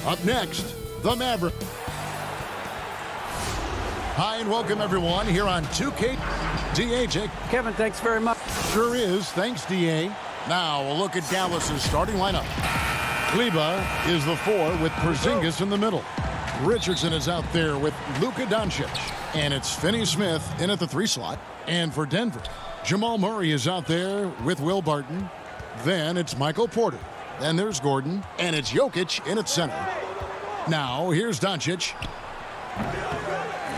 Up next, the Maverick. Hi and welcome everyone here on 2K. DA, Jake. Kevin, thanks very much. Sure is. Thanks, DA. Now a look at Dallas's starting lineup. Kleba is the 4 with Porzingis in the middle. Richardson is out there with Luka Doncic. And it's Finney Smith in at the 3 slot. And for Denver, Jamal Murray is out there with Will Barton. Then it's Michael Porter. Then there's Gordon. And it's Jokic in at center. Now here's Doncic.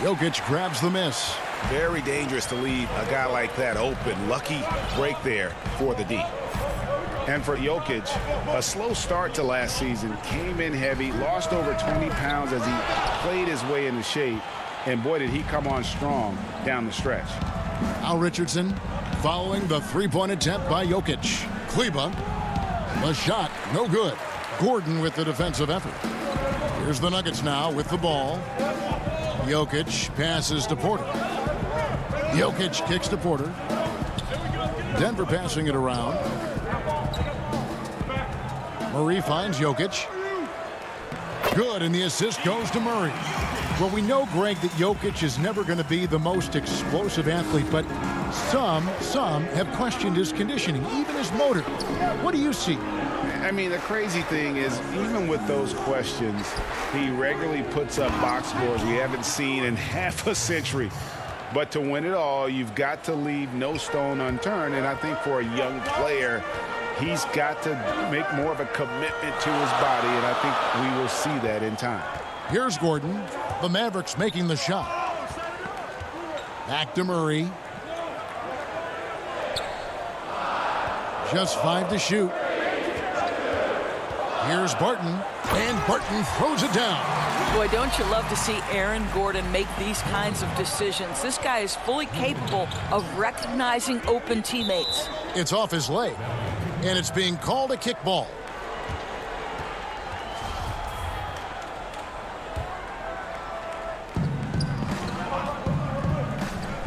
Jokic grabs the miss. Very dangerous to leave a guy like that open. Lucky break there for the D. And for Jokic, a slow start to last season. Came in heavy, lost over 20 pounds as he played his way into shape. And boy, did he come on strong down the stretch. Al Richardson following the 3-point attempt by Jokic. Kleba, the shot, no good. Gordon with the defensive effort. Here's the Nuggets now with the ball. Jokic passes to Porter. Jokic kicks to Porter. Denver passing it around. Murray finds Jokic. Good, and the assist goes to Murray. Well, we know, Greg, that Jokic is never going to be the most explosive athlete, but some have questioned his conditioning, even his motor. What do you see? I mean, the crazy thing is, even with those questions, he regularly puts up box scores we haven't seen in half a century. But to win it all, you've got to leave no stone unturned. And I think for a young player, he's got to make more of a commitment to his body. And I think we will see that in time. Here's Gordon. The Mavericks making the shot. Back to Murray. Just 5 to shoot. Here's Barton, and Barton throws it down. Boy, don't you love to see Aaron Gordon make these kinds of decisions. This guy is fully capable of recognizing open teammates. It's off his leg, and it's being called a kickball.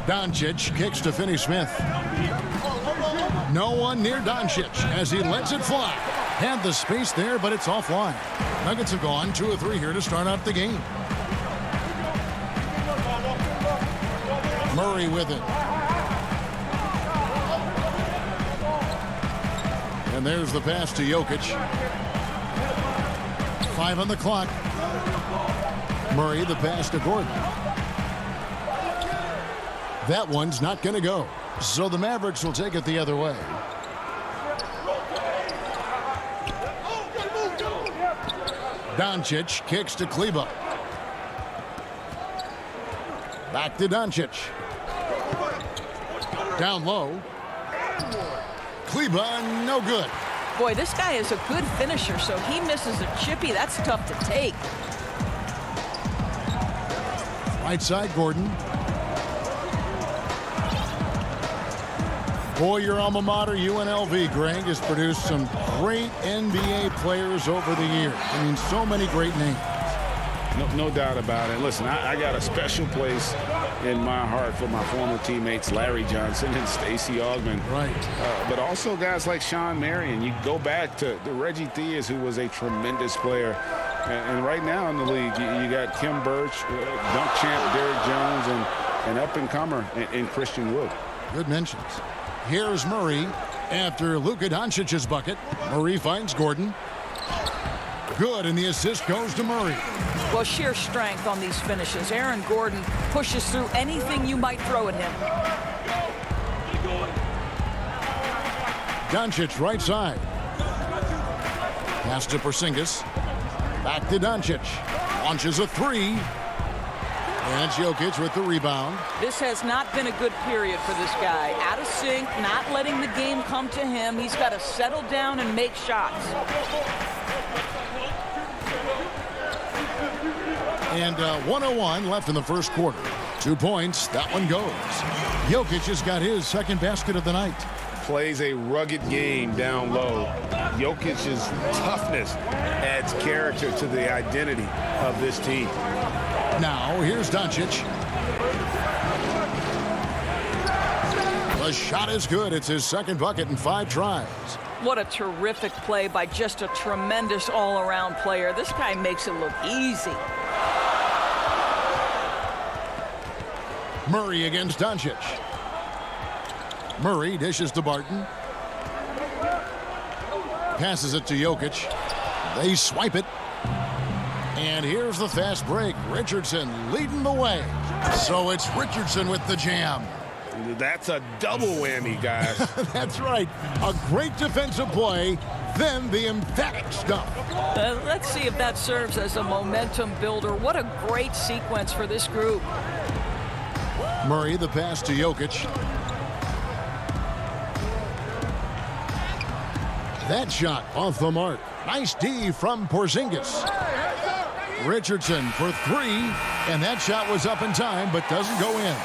Doncic kicks to Finney Smith. No one near Doncic as he lets it fly. Had the space there, but it's offline. Nuggets have gone 2 of 3 here to start out the game. Murray with it. And there's the pass to Jokic. 5 on the clock. Murray, the pass to Gordon. That one's not going to go. So the Mavericks will take it the other way. Doncic kicks to Kleba. Back to Doncic. Down low. Kleba, no good. Boy, this guy is a good finisher, so he misses a chippy. That's tough to take. Right side, Gordon. Boy, your alma mater, UNLV, Greg, has produced some great NBA players over the years. I mean, so many great names. No doubt about it. Listen, I got a special place in my heart for my former teammates Larry Johnson and Stacey Augmon. Right. But also guys like Sean Marion. You go back to Reggie Theus, who was a tremendous player. And right now in the league, you got Kim Birch, dunk champ Derrick Jones, and up-and-comer in Christian Wood. Good mentions. Here's Murray after Luka Doncic's bucket. Murray finds Gordon. Good, and the assist goes to Murray. Well, sheer strength on these finishes. Aaron Gordon pushes through anything you might throw at him. Doncic right side. Pass to Porzingis. Back to Doncic. Launches a 3. And it's Jokic with the rebound. This has not been a good period for this guy. Out of sync, not letting the game come to him. He's got to settle down and make shots. And 1:01 left in the first quarter. 2 points. That one goes. Jokic has got his second basket of the night. Plays a rugged game down low. Jokic's toughness adds character to the identity of this team. Now, here's Doncic. The shot is good. It's his second bucket in 5 tries. What a terrific play by just a tremendous all-around player. This guy makes it look easy. Murray against Doncic. Murray dishes to Barton. Passes it to Jokic. They swipe it. And here's the fast break. Richardson leading the way. So it's Richardson with the jam. That's a double whammy, guys. That's right. A great defensive play, then the emphatic stuff. Let's see if that serves as a momentum builder. What a great sequence for this group. Murray, the pass to Jokic. That shot off the mark. Nice D from Porzingis. Richardson for three, and that shot was up in time but doesn't go in.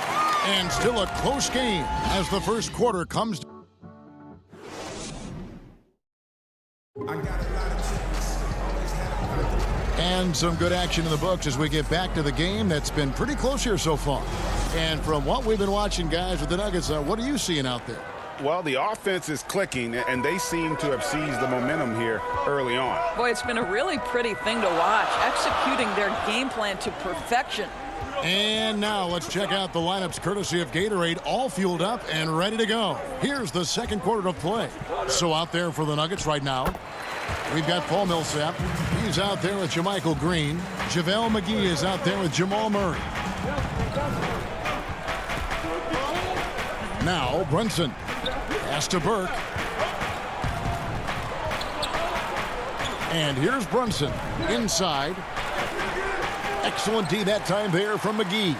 And still a close game as the first quarter comes. And some good action in the books as we get back to the game that's been pretty close here so far. And from what we've been watching, guys, with the Nuggets, what are you seeing out there? Well, the offense is clicking, and they seem to have seized the momentum here early on. Boy, it's been a really pretty thing to watch, executing their game plan to perfection. And now let's check out the lineups courtesy of Gatorade, all fueled up and ready to go. Here's the second quarter of play. So out there for the Nuggets right now, we've got Paul Millsap. He's out there with JaMychal Green. JaVale McGee is out there with Jamal Murray. Now Brunson. Pass to Burke. And here's Brunson inside. Excellent D that time there from McGee.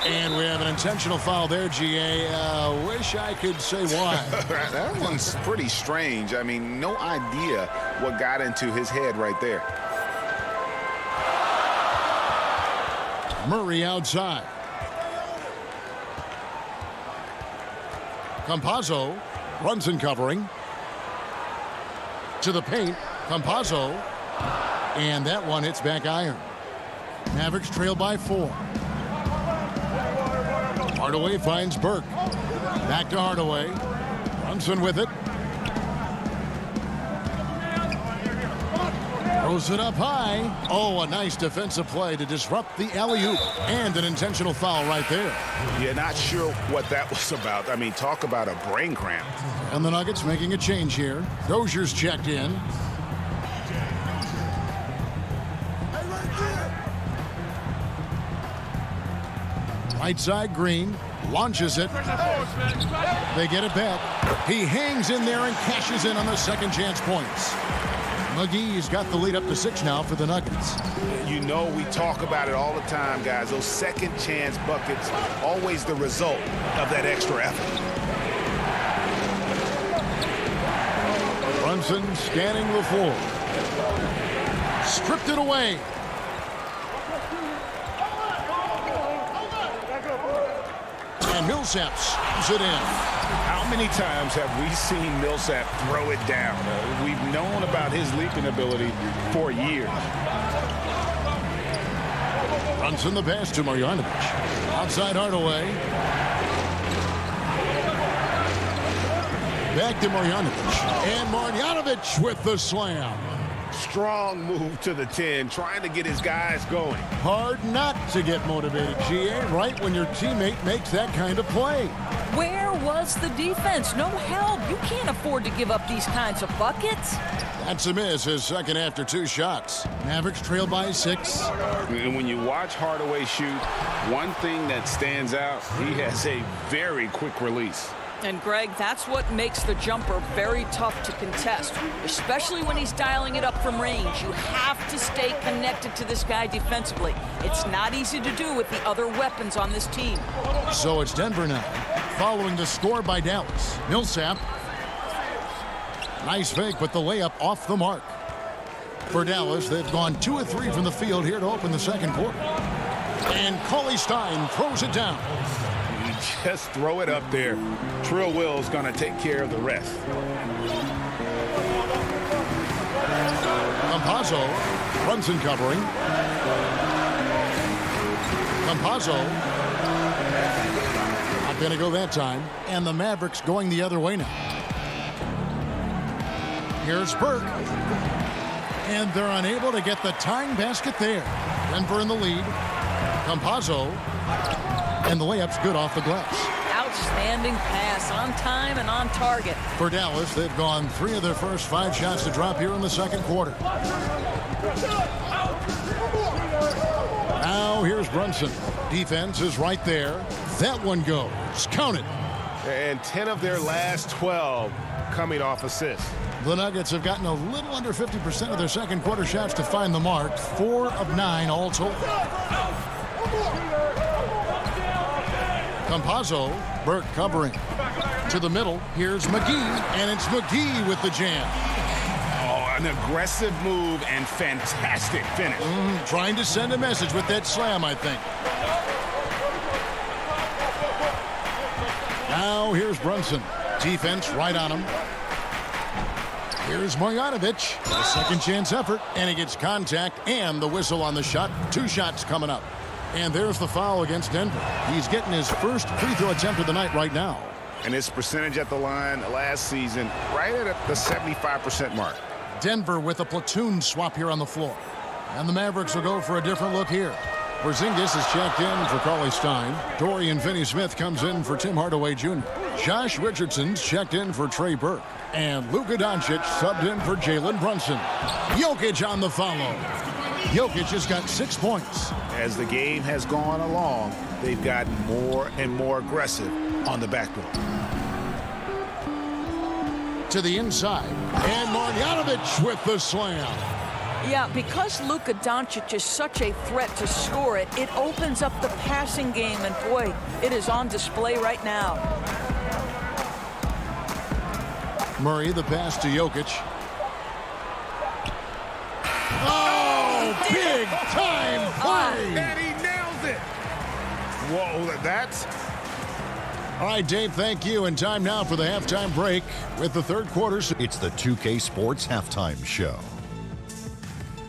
And we have an intentional foul there, GA. Wish I could say why. That one's pretty strange. I mean, no idea what got into his head right there. Murray outside. Campazzo. Brunson covering. To the paint. Campazzo. And that one hits back iron. Mavericks trail by 4. Hardaway finds Burke. Back to Hardaway. Brunson with it. Throws it up high. Oh, a nice defensive play to disrupt the alley-oop. And an intentional foul right there. You're not sure what that was about. I mean, talk about a brain cramp. And the Nuggets making a change here. Dozier's checked in. Right side, Green launches it. They get it back. He hangs in there and cashes in on the second chance points. McGee's got the lead up to 6 now for the Nuggets. You know, we talk about it all the time, guys. Those second chance buckets, always the result of that extra effort. Brunson scanning the floor. Stripped it away. And Millsap slams it in. How many times have we seen Millsap throw it down? We've known about his leaping ability for years. Brunson the pass to Marjanovic. Outside Hardaway. Back to Marjanovic. And Marjanovic with the slam. Strong move to the 10, trying to get his guys going. Hard not to get motivated, GA, right when your teammate makes that kind of play. Where was the defense? No help. You can't afford to give up these kinds of buckets. That's a miss, his second after 2 shots. Mavericks trail by 6. And when you watch Hardaway shoot, one thing that stands out, he has a very quick release. And, Greg, that's what makes the jumper very tough to contest, especially when he's dialing it up from range. You have to stay connected to this guy defensively. It's not easy to do with the other weapons on this team. So it's Denver now, following the score by Dallas. Millsap. Nice fake, but the layup off the mark. For Dallas, they've gone 2 of 3 from the field here to open the second quarter. And Cauley Stein throws it down. Just throw it up there. Trill Will's going to take care of the rest. Campazzo. Brunson covering. Campazzo. Not going to go that time. And the Mavericks going the other way now. Here's Burke. And they're unable to get the tying basket there. Denver in the lead. Campazzo. And the layup's good off the glass. Outstanding pass, on time and on target. For Dallas, they've gone 3 of their first 5 shots to drop here in the second quarter. Now here's Brunson. Defense is right there. That one goes. Count it. And 10 of their last 12 coming off assists. The Nuggets have gotten a little under 50% of their second quarter shots to find the mark. 4 of 9 all told. Campazzo, Burke covering. To the middle, here's McGee, and it's McGee with the jam. Oh, an aggressive move and fantastic finish. Trying to send a message with that slam, I think. Now here's Brunson. Defense right on him. Here's Marjanovic. A second chance effort, and he gets contact and the whistle on the shot. 2 shots coming up. And there's the foul against Denver. He's getting his first free throw attempt of the night right now. And his percentage at the line last season right at the 75% mark. Denver with a platoon swap here on the floor. And the Mavericks will go for a different look here. Porzingis is checked in for Cauley-Stein. Dorian Finney-Smith comes in for Tim Hardaway Jr. Josh Richardson's checked in for Trey Burke. And Luka Doncic subbed in for Jalen Brunson. Jokic on the follow. Jokic has got 6 points. As the game has gone along, they've gotten more and more aggressive on the backboard. To the inside. And Marjanovic with the slam. Yeah, because Luka Doncic is such a threat to score it, it opens up the passing game, and boy, it is on display right now. Murray, the pass to Jokic. Oh, big time play! And he nails it. Whoa, that's... All right, Dave, thank you. And time now for the halftime break with the third quarter. It's the 2K Sports Halftime Show.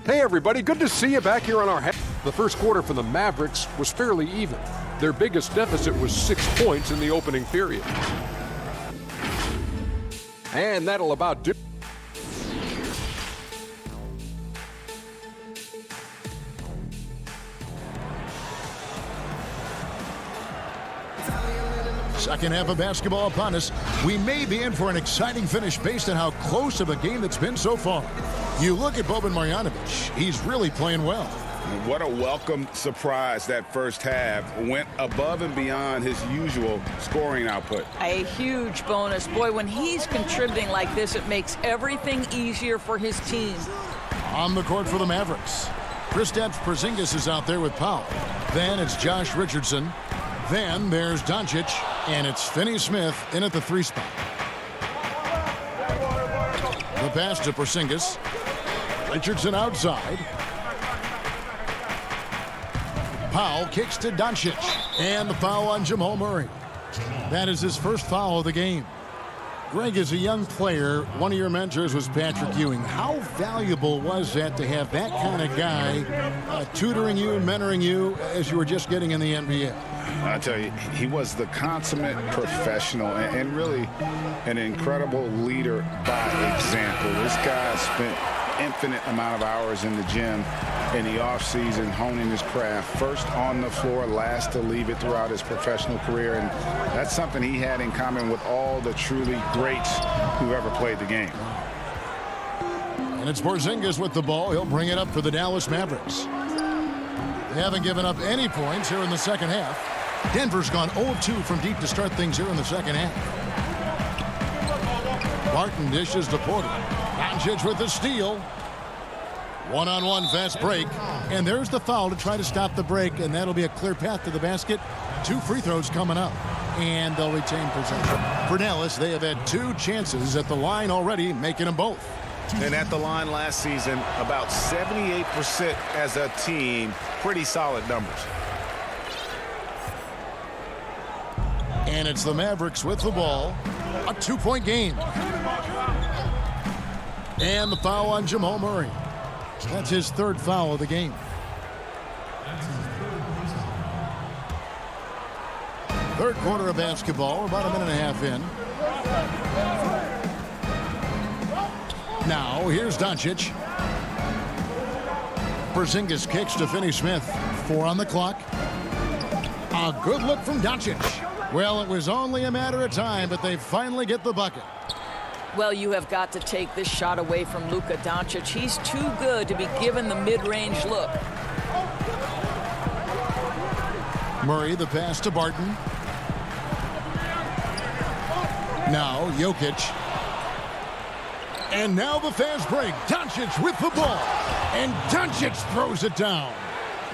Hey everybody, good to see you back here on our The first quarter for the Mavericks was fairly even. Their biggest deficit was 6 points in the opening period. And that'll about do. Second half of basketball upon us. We may be in for an exciting finish based on how close of a game it's been so far. You look at Boban Marjanovic, he's really playing well. What a welcome surprise that first half. Went above and beyond his usual scoring output. A huge bonus. Boy, when he's contributing like this, it makes everything easier for his team. On the court for the Mavericks. Kristaps Porzingis is out there with Powell. Then it's Josh Richardson. Then there's Doncic, and it's Finney-Smith in at the 3 spot. The pass to Porzingis. Richardson outside. Powell kicks to Doncic, and the foul on Jamal Murray. That is his first foul of the game. Greg, as a young player, one of your mentors was Patrick Ewing. How valuable was that to have that kind of guy tutoring you and mentoring you as you were just getting in the NBA? I tell you, he was the consummate professional and really an incredible leader by example. This guy spent infinite amount of hours in the gym in the offseason honing his craft. First on the floor, last to leave it throughout his professional career. And that's something he had in common with all the truly greats who ever played the game. And it's Porzingis with the ball. He'll bring it up for the Dallas Mavericks. They haven't given up any points here in the second half. Denver's gone 0-2 from deep to start things here in the second half. Barton dishes to Porter. Doncic with the steal. One-on-one fast break. And there's the foul to try to stop the break, and that'll be a clear path to the basket. 2 free throws coming up, and they'll retain possession. For Dallas, they have had 2 chances at the line already, making them both. And at the line last season, about 78% as a team. Pretty solid numbers. And it's the Mavericks with the ball. A 2-point game. And the foul on Jamal Murray. That's his 3rd foul of the game. Third quarter of basketball. We're about a minute and a half in. Now, here's Doncic. Porzingis kicks to Finney-Smith. 4 on the clock. A good look from Doncic. Well, it was only a matter of time, but they finally get the bucket. Well, you have got to take this shot away from Luka Doncic. He's too good to be given the mid-range look. Murray, the pass to Barton. Now, Jokic. And now the fast break. Doncic with the ball. And Doncic throws it down.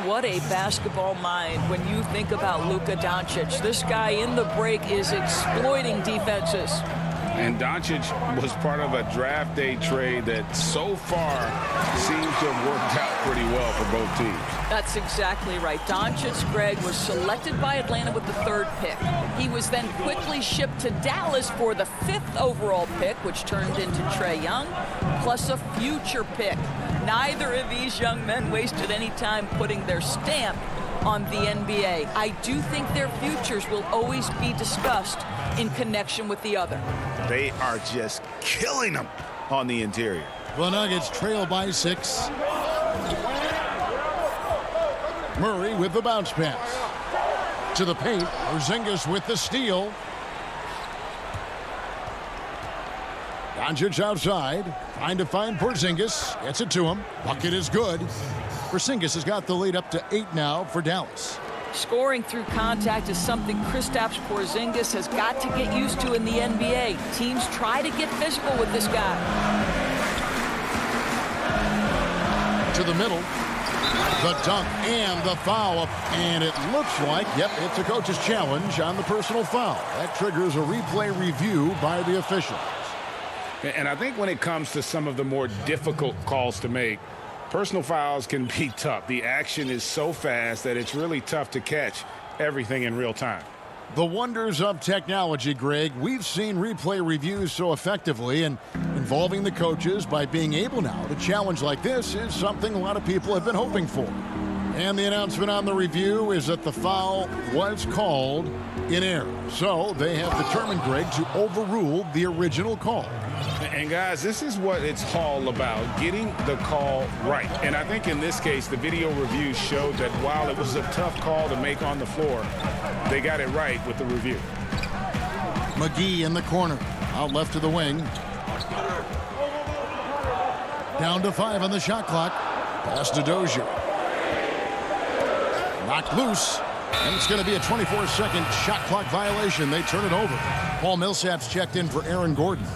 What a basketball mind when you think about Luka Doncic. This guy in the break is exploiting defenses. And Doncic was part of a draft day trade that so far seems to have worked out pretty well for both teams. That's exactly right. Doncic, Greg, was selected by Atlanta with the 3rd pick. He was then quickly shipped to Dallas for the 5th overall pick, which turned into Trae Young, plus a future pick. Neither of these young men wasted any time putting their stamp on the NBA. I do think their futures will always be discussed in connection with the other. They are just killing them on the interior. The Nuggets trail by 6. Murray with the bounce pass. To the paint. Porzingis with the steal. Doncic outside. Trying to find Porzingis. Gets it to him. Bucket is good. Porzingis has got the lead up to 8 now for Dallas. Scoring through contact is something Kristaps Porzingis has got to get used to in the NBA. Teams try to get physical with this guy. To the middle. The dunk and the foul. And it looks like, yep, it's a coach's challenge on the personal foul. That triggers a replay review by the officials. And I think when it comes to some of the more difficult calls to make, personal fouls can be tough. The action is so fast that it's really tough to catch everything in real time. The wonders of technology, Greg. We've seen replay reviews so effectively, and involving the coaches by being able now to challenge like this is something a lot of people have been hoping for. And the announcement on the review is that the foul was called in error. So they have determined, Greg, to overrule the original call. And guys, this is what it's all about, getting the call right. And I think in this case, the video review showed that while it was a tough call to make on the floor, they got it right with the review. McGee in the corner, out left to the wing. Down to 5 on the shot clock. Pass to Dozier. Knocked loose. And it's going to be a 24-second shot clock violation. They turn it over. Paul Millsap's checked in for Aaron Gordon.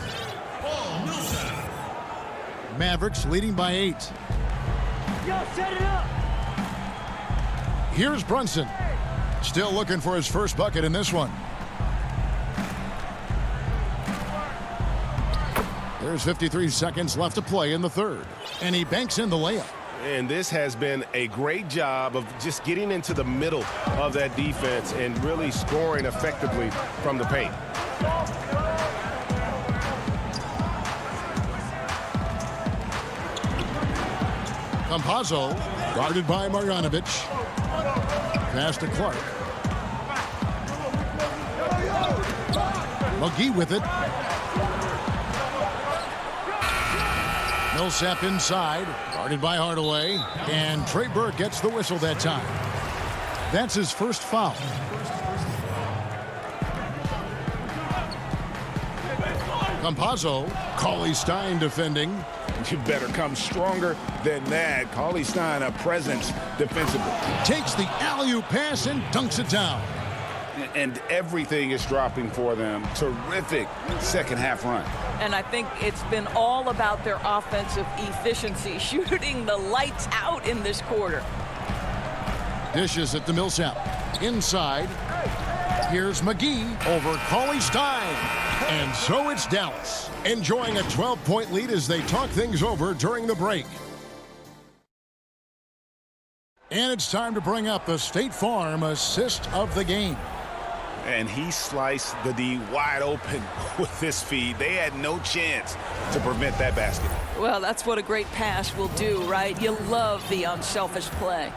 Mavericks leading by 8. Yo, set it up. Here's Brunson. Still looking for his first bucket in this one. There's 53 seconds left to play in the 3rd. And he banks in the layup. And this has been a great job of just getting into the middle of that defense and really scoring effectively from the paint. Campazzo, guarded by Marjanovic. Pass to Clark. McGee with it. Millsap inside, guarded by Hardaway. And Trey Burke gets the whistle that time. That's his first foul. Campazzo, Cauley Stein defending. You better come stronger than that. Cauley Stein, a presence defensively. Takes the alley-oop pass and dunks it down. And everything is dropping for them. Terrific second half run. And I think it's been all about their offensive efficiency, shooting the lights out in this quarter. Dishes at the Millsap. Inside. Here's McGee over Cauley Stein. And so it's Dallas, enjoying a 12-point lead as they talk things over during the break. And it's time to bring up the State Farm assist of the game. And he sliced the D wide open with this feed. They had no chance to prevent that basket. Well, that's what a great pass will do, right? You love the unselfish play.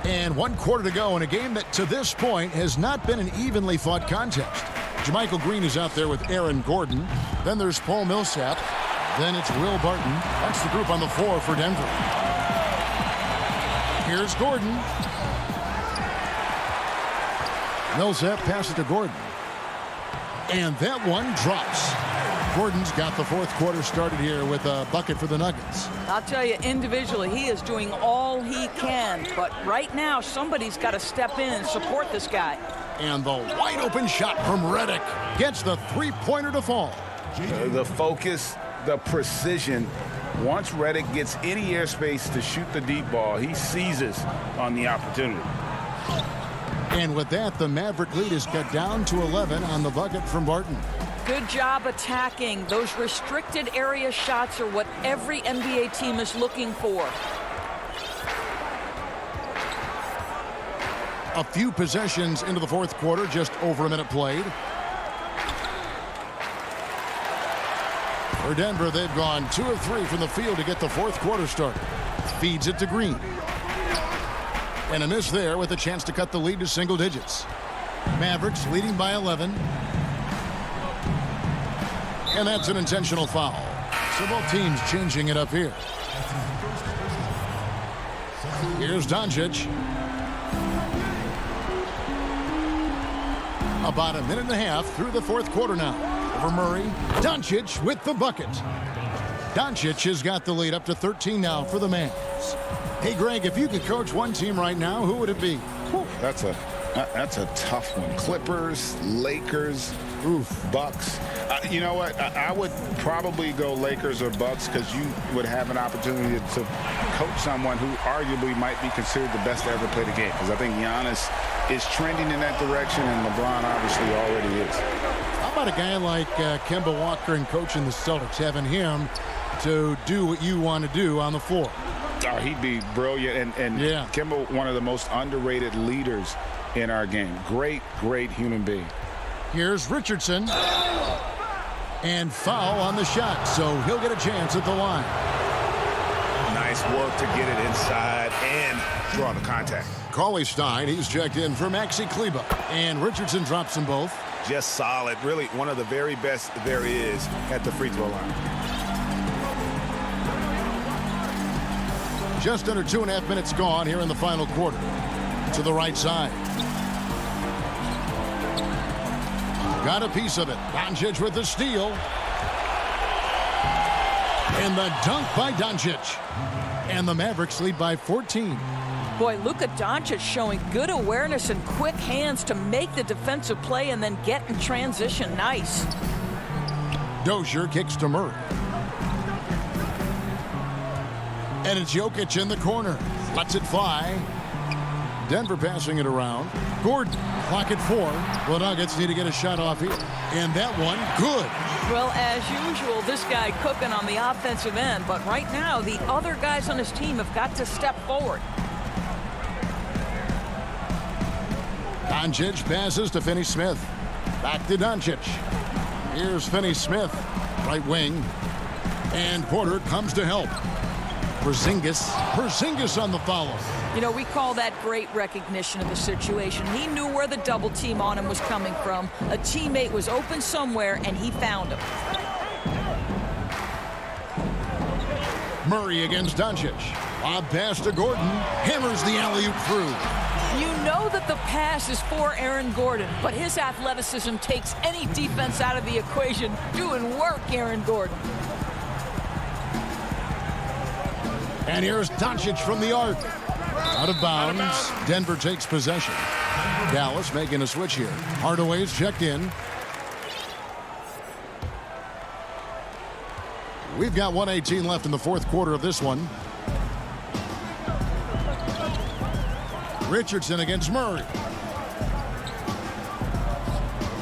And 1 quarter to go in a game that to this point has not been an evenly fought contest. JaMychal Green is out there with Aaron Gordon. Then there's Paul Millsap. Then it's Will Barton. That's the group on the floor for Denver. Here's Gordon. Millsap passes to Gordon. And that one drops. Gordon's got the fourth quarter started here with a bucket for the Nuggets. I'll tell you, individually, he is doing all he can. But right now, somebody's got to step in and support this guy. And the wide open shot from Redick gets the three-pointer to fall. The focus, the precision. Once Redick gets any airspace to shoot the deep ball, he seizes on the opportunity. And with that, the Maverick lead is cut down to 11 on the bucket from Barton. Good job attacking. Those restricted area shots are what every NBA team is looking for. A few possessions into the fourth quarter, just over a minute played. For Denver, they've gone 2 of 3 from the field to get the fourth quarter started. Feeds it to Green. And a miss there with a chance to cut the lead to single digits. Mavericks leading by 11. And that's an intentional foul. So both teams changing it up here. Here's Doncic. About a minute and a half through the fourth quarter now. Over Murray. Doncic with the bucket. Doncic has got the lead up to 13 now for the Mavs. Hey, Greg, if you could coach one team right now, who would it be? That's a tough one. Clippers, Lakers, Bucks. You know what? I would probably go Lakers or Bucks because you would have an opportunity to coach someone who arguably might be considered the best to ever play the game. Because I think Giannis is trending in that direction, and LeBron obviously already is. How about a guy like Kemba Walker and coaching the Celtics, having him to do what you want to do on the floor? Oh, he'd be brilliant. And yeah. Kemba, one of the most underrated leaders in our game. Great, great human being. Here's Richardson. And foul on the shot, so he'll get a chance at the line. Nice work to get it inside and draw the contact. Cauley Stein, he's checked in for Maxi Kleber. And Richardson drops them both. Just solid. Really one of the very best there is at the free throw line. Just under 2.5 minutes gone here in the final quarter. To the right side. Got a piece of it. Doncic with the steal. And the dunk by Doncic. And the Mavericks lead by 14. Boy, Luka Doncic showing good awareness and quick hands to make the defensive play and then get in transition. Nice. Dozier kicks to Murray. And it's Jokic in the corner. Lets it fly. Denver passing it around. Gordon, clock at 4. The Nuggets need to get a shot off here. And that one, good. Well, as usual, this guy cooking on the offensive end. But right now, the other guys on his team have got to step forward. Doncic passes to Finney-Smith. Back to Doncic. Here's Finney-Smith, right wing. And Porter comes to help. Porzingis on the follow. You know, we call that great recognition of the situation. He knew where the double team on him was coming from. A teammate was open somewhere, and he found him. Murray against Doncic. Lob pass to Gordon. Hammers the alley-oop through. You know that the pass is for Aaron Gordon, but his athleticism takes any defense out of the equation. Doing work, Aaron Gordon. And here's Doncic from the arc. Out of bounds. Denver takes possession. Dallas making a switch here. Hardaway's checked in. We've got 1:18 left in the fourth quarter of this one. Richardson against Murray.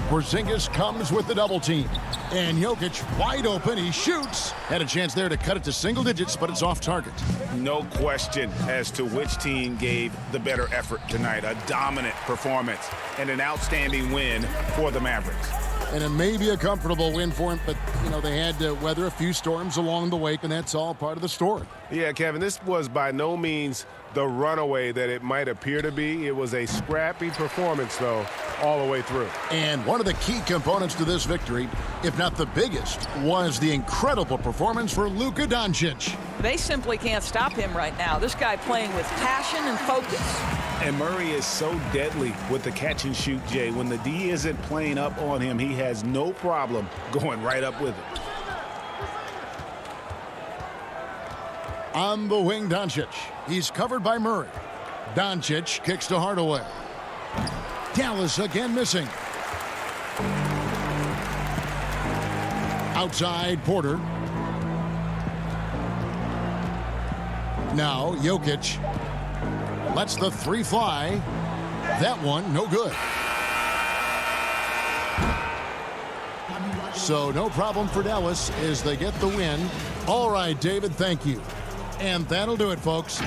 Porzingis comes with the double team. And Jokic wide open. He shoots. Had a chance there to cut it to single digits, but it's off target. No question as to which team gave the better effort tonight. A dominant performance and an outstanding win for the Mavericks. And it may be a comfortable win for him, but, you know, they had to weather a few storms along the way, and that's all part of the story. Yeah, Kevin, this was by no means the runaway that it might appear to be. It was a scrappy performance, though, all the way through. And one of the key components to this victory, if not the biggest, was the incredible performance for Luka Doncic. They simply can't stop him right now. This guy playing with passion and focus. And Murray is so deadly with the catch and shoot, Jay. When the D isn't playing up on him, he has no problem going right up with it. On the wing, Doncic. He's covered by Murray. Doncic kicks to Hardaway. Dallas again missing. Outside, Porter. Now, Jokic lets the three fly. That one, no good. So no problem for Dallas as they get the win. All right, David, thank you. And that'll do it, folks.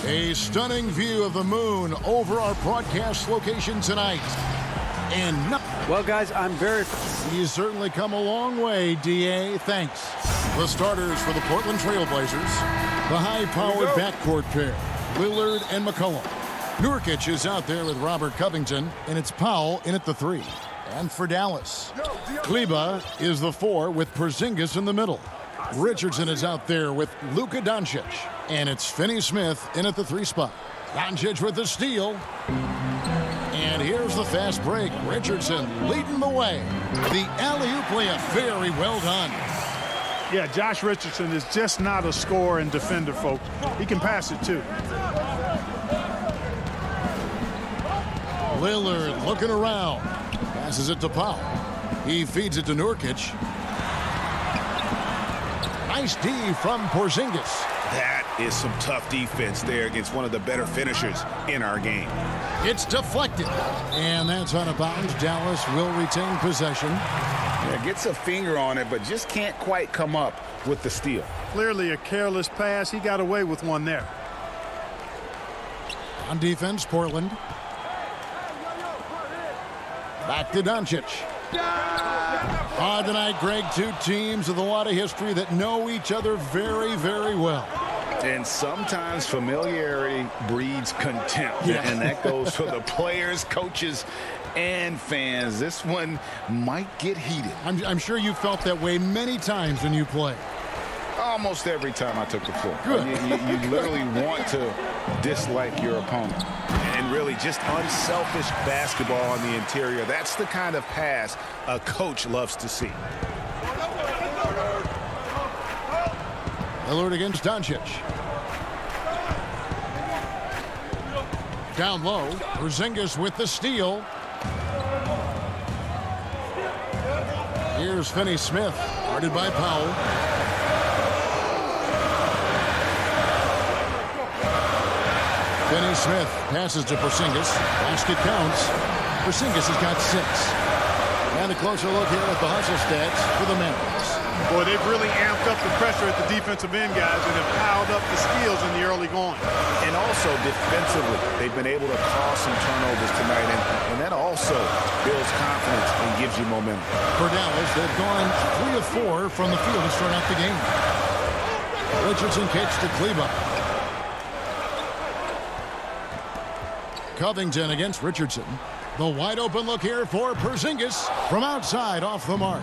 A stunning view of the moon over our broadcast location tonight. And Well, guys, I'm very... you certainly come a long way, D.A. Thanks. The starters for the Portland Trailblazers. The high-powered backcourt pair, Lillard and McCollum. Nurkic is out there with Robert Covington, and it's Powell in at the 3. And for Dallas, Kleber is the 4 with Porzingis in the middle. Richardson is out there with Luka Doncic, and it's Finney-Smith in at the 3 spot. Doncic with the steal. And here's the fast break. Richardson leading the way. The alley-oop layup, very well done. Yeah, Josh Richardson is just not a scorer and defender, folks. He can pass it, too. Lillard looking around. Passes it to Powell. He feeds it to Nurkic. Nice D from Porzingis. That is some tough defense there against one of the better finishers in our game. It's deflected. And that's out of bounds. Dallas will retain possession. Yeah, gets a finger on it, but just can't quite come up with the steal. Clearly a careless pass. He got away with one there. On defense, Portland. Back to Doncic. Tonight, Greg, two teams with a lot of history that know each other very, very well. And sometimes familiarity breeds contempt. Yeah. And that goes for the players, coaches, and fans. This one might get heated. I'm sure you felt that way many times when you play. Almost every time I took the floor. Good. You literally want to dislike your opponent. And really just unselfish basketball on the interior. That's the kind of pass a coach loves to see. Lillard against Doncic. Down low, Porzingis with the steal. Here's Finney-Smith, guarded by Powell. Finney-Smith passes to Porzingis. Basket counts. Porzingis has got 6. And a closer look here at the hustle stats for the Mavericks. Boy, they've really amped up the pressure at the defensive end, guys, and have piled up the steals in the early going. And also defensively, they've been able to cause some turnovers tonight, and that also builds confidence and gives you momentum. For Dallas, they've gone 3 of 4 from the field to start out the game. Richardson kicks to Kleber. Covington against Richardson. The wide open look here for Porzingis from outside off the mark.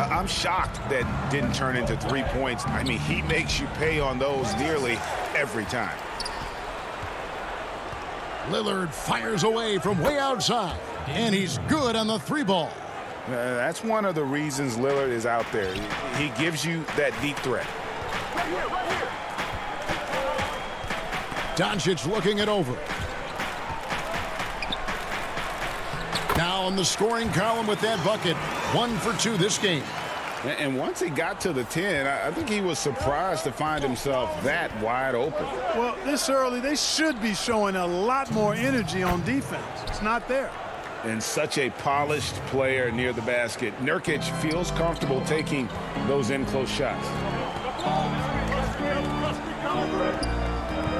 I'm shocked that didn't turn into 3 points. I mean, he makes you pay on those nearly every time. Lillard fires away from way outside, and he's good on the 3-ball. That's one of the reasons Lillard is out there. He gives you that deep threat. Doncic looking it over. Now in the scoring column with that bucket. 1 for 2 this game. And once he got to the 10, I think he was surprised to find himself that wide open. Well, this early, they should be showing a lot more energy on defense. It's not there. And such a polished player near the basket. Nurkic feels comfortable taking those in-close shots.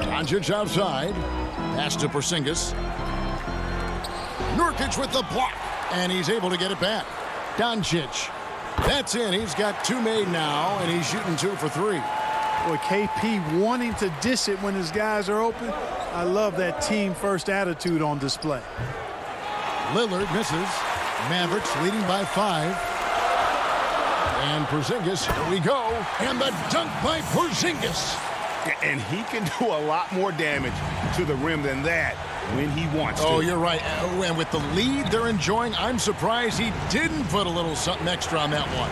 Doncic outside. Pass to Porzingis. Nurkic with the block. And he's able to get it back. Doncic. That's in. He's got 2 made now, and he's shooting 2 for 3. Boy, KP wanting to dish it when his guys are open. I love that team-first attitude on display. Lillard misses. Mavericks leading by 5. And Porzingis, here we go. And the dunk by Porzingis. And he can do a lot more damage to the rim than that when he wants to. Oh, you're right. And with the lead they're enjoying, I'm surprised he didn't put a little something extra on that one.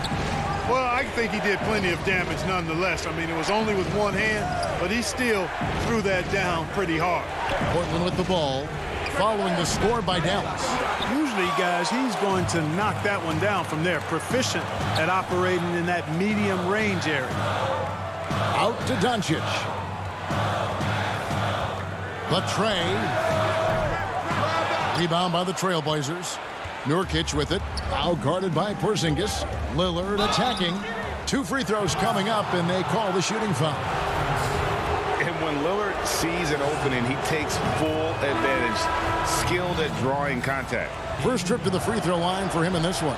Well, I think he did plenty of damage nonetheless. I mean, it was only with one hand, but he still threw that down pretty hard. Portland with the ball, following the score by Dallas. Usually, guys, he's going to knock that one down from there. Proficient at operating in that medium range area. Out to Doncic. The tray. Rebound by the Trailblazers. Nurkic with it. Now guarded by Porzingis. Lillard attacking. 2 free throws coming up, and they call the shooting foul. And when Lillard sees an opening, he takes full advantage. Skilled at drawing contact. First trip to the free throw line for him in this one.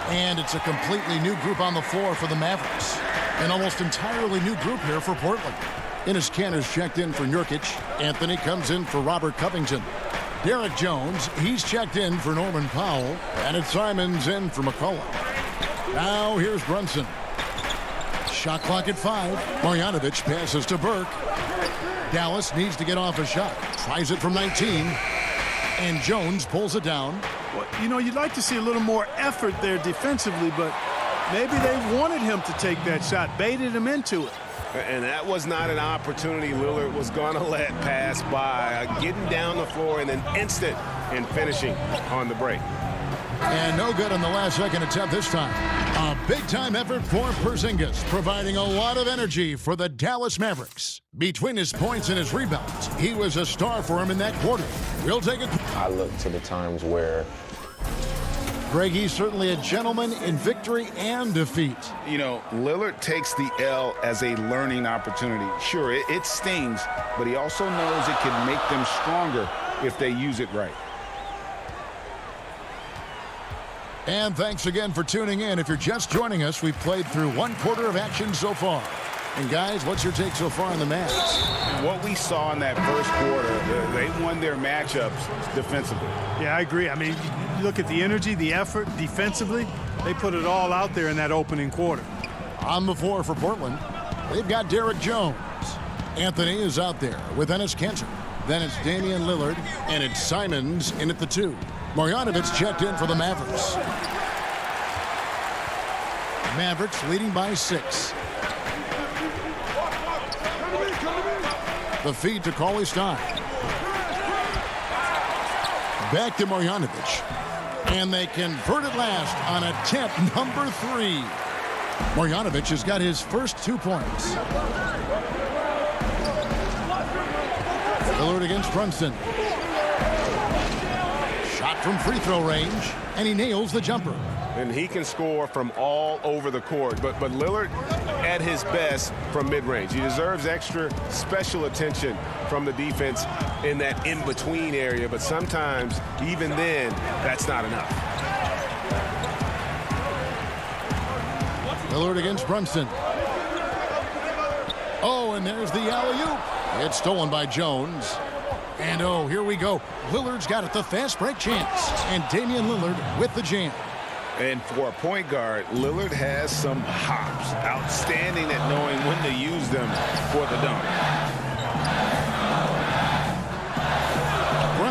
And it's a completely new group on the floor for the Mavericks. An almost entirely new group here for Portland. Enes Kanter's checked in for Nurkic. Anthony comes in for Robert Covington. Derek Jones, he's checked in for Norman Powell. And it's Simons in for McCullough. Now here's Brunson. Shot clock at 5. Marjanovic passes to Burke. Dallas needs to get off a shot. Tries it from 19. And Jones pulls it down. Well, you know, you'd like to see a little more effort there defensively, but maybe they wanted him to take that shot, baited him into it. And that was not an opportunity Lillard was going to let pass by. Getting down the floor in an instant and finishing on the break. And no good on the last second attempt this time. A big-time effort for Porzingis, providing a lot of energy for the Dallas Mavericks. Between his points and his rebounds, he was a star for him in that quarter. We'll take it. I look to the times where Greg, he's certainly a gentleman in victory and defeat. You know, Lillard takes the L as a learning opportunity. Sure, it stings, but he also knows it can make them stronger if they use it right. And thanks again for tuning in. If you're just joining us, we've played through 1 quarter of action so far. And guys, what's your take so far on the Mavs? What we saw in that first quarter, they won their matchups defensively. Yeah, I agree. I mean, you look at the energy, the effort defensively, they put it all out there in that opening quarter. On the floor for Portland, they've got Derek Jones. Anthony is out there with Enes Kanter. Then it's Damian Lillard, and it's Simons in at the 2. Marjanovic checked in for the Mavericks. Mavericks leading by 6. The feed to Cauley Stein. Back to Marjanovic. And they convert at last on attempt number 3. Marjanovic has got his first 2 points. Lillard against Brunson. Shot from free throw range, and he nails the jumper. And he can score from all over the court. But Lillard at his best from mid-range. He deserves extra special attention from the defense in that in-between area. But sometimes, even then, that's not enough. Lillard against Brunson. Oh, and there's the alley-oop. It's stolen by Jones. And oh, here we go. Lillard's got it, the fast break chance. And Damian Lillard with the jam. And for a point guard, Lillard has some hops. Outstanding at knowing when to use them for the dunk.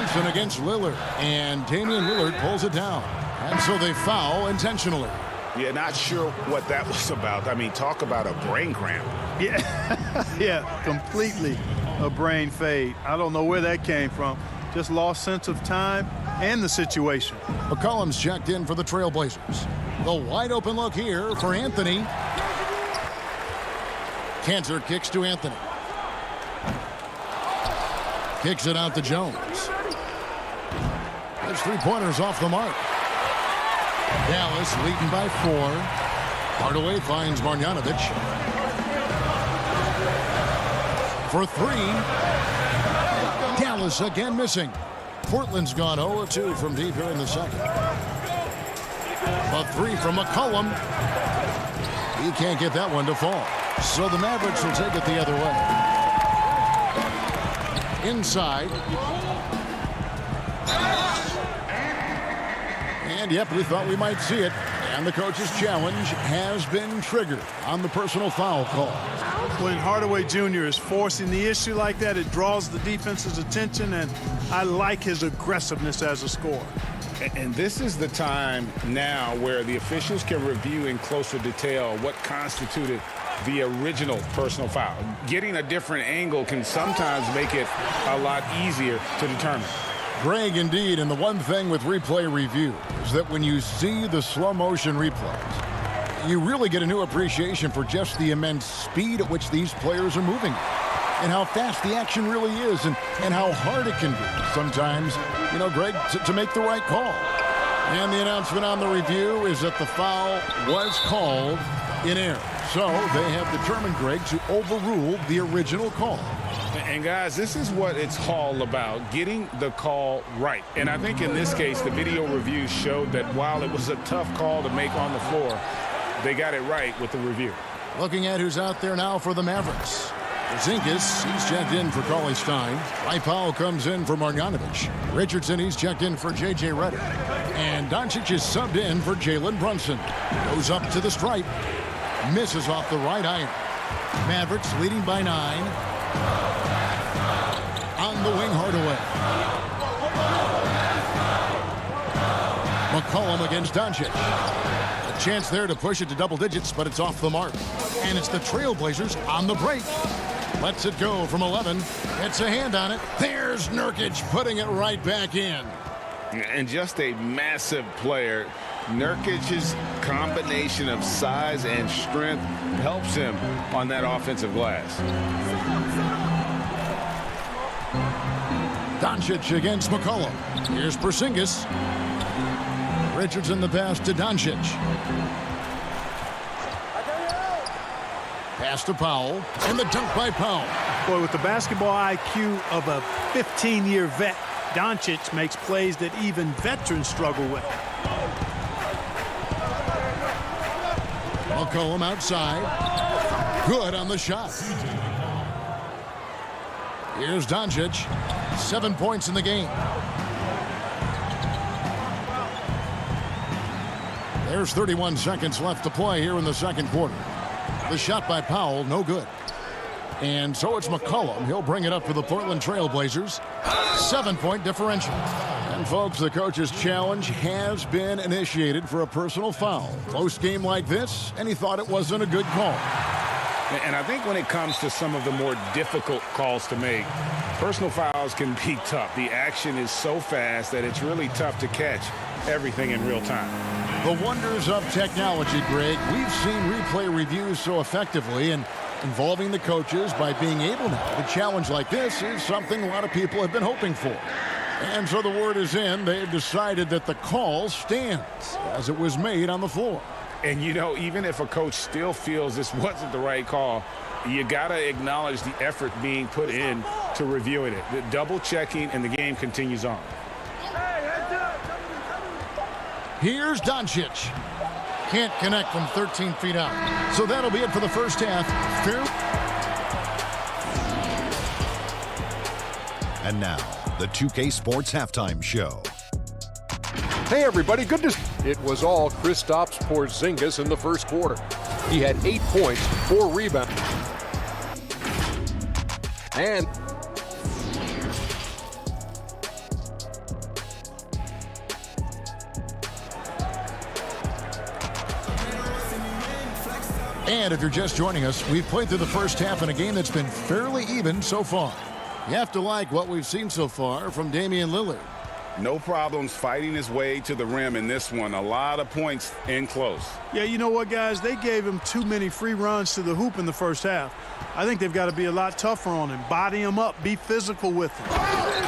Thompson against Lillard, and Damian Lillard pulls it down. And so they foul intentionally. Yeah, not sure what that was about. I mean, talk about a brain cramp. Yeah, yeah, completely a brain fade. I don't know where that came from. Just lost sense of time and the situation. McCollum's checked in for the Trailblazers. The wide open look here for Anthony. Cantor kicks to Anthony. Kicks it out to Jones. There's three-pointers off the mark. Dallas leading by 4. Hardaway finds Marjanovic. For 3. Dallas again missing. Portland's gone 0 of 2 from deep here in the second. A 3 from McCollum. He can't get that one to fall. So the Mavericks will take it the other way. Inside. And yep, we thought we might see it. And the coach's challenge has been triggered on the personal foul call. When Hardaway Jr. is forcing the issue like that, it draws the defense's attention, and I like his aggressiveness as a scorer. And this is the time now where the officials can review in closer detail what constituted the original personal foul. Getting a different angle can sometimes make it a lot easier to determine. Greg, indeed, and the one thing with replay review is that when you see the slow motion replays, you really get a new appreciation for just the immense speed at which these players are moving and how fast the action really is and how hard it can be sometimes, you know, Greg, to make the right call. And the announcement on the review is that the foul was called in error. So they have determined, Greg, to overrule the original call. And guys, this is what it's all about, getting the call right. And I think in this case, the video review showed that while it was a tough call to make on the floor, they got it right with the review. Looking at who's out there now for the Mavericks. Porzingis, he's checked in for Cauley Stein. Powell comes in for Marjanovic. Richardson, he's checked in for J.J. Redick. And Doncic is subbed in for Jalen Brunson. Goes up to the stripe. Misses off the right iron. Mavericks leading by 9. On the wing, Hardaway. McCollum against Doncic. A chance there to push it to double digits, but it's off the mark. And it's the Trailblazers on the break. Lets it go from 11. Gets a hand on it. There's Nurkic putting it right back in. And just a massive player. Nurkic's combination of size and strength helps him on that offensive glass. Doncic against McCollum. Here's Porzingis. Richardson the pass to Doncic. Pass to Powell. And the dunk by Powell. Boy, with the basketball IQ of a 15-year vet, Doncic makes plays that even veterans struggle with. McCollum outside. Good on the shot. Here's Doncic. 7 points in the game. There's 31 seconds left to play here in the second quarter. The shot by Powell, no good. And so it's McCollum. He'll bring it up for the Portland Trailblazers. 7-point differential. And folks, the coach's challenge has been initiated for a personal foul. Close game like this, and he thought it wasn't a good call. And I think when it comes to some of the more difficult calls to make, personal fouls can be tough. The action is so fast that it's really tough to catch everything in real time. The wonders of technology, Greg. We've seen replay reviews so effectively, and involving the coaches by being able now to challenge like this is something a lot of people have been hoping for. And so the word is in. They've decided that the call stands as it was made on the floor. And, you know, even if a coach still feels this wasn't the right call, you got to acknowledge the effort being put in to reviewing it. The double checking, and the game continues on. Here's Doncic. Can't connect from 13 feet out. So that'll be it for the first half. And now, the 2K Sports Halftime Show. Hey everybody, good to see. It was all Kristaps Porzingis in the first quarter. He had 8 points, 4 rebounds, And if you're just joining us, we've played through the first half in a game that's been fairly even so far. You have to like what we've seen so far from Damian Lillard. No problems fighting his way to the rim in this one. A lot of points in close. Yeah, you know what, guys? They gave him too many free runs to the hoop in the first half. I think they've got to be a lot tougher on him. Body him up. Be physical with him.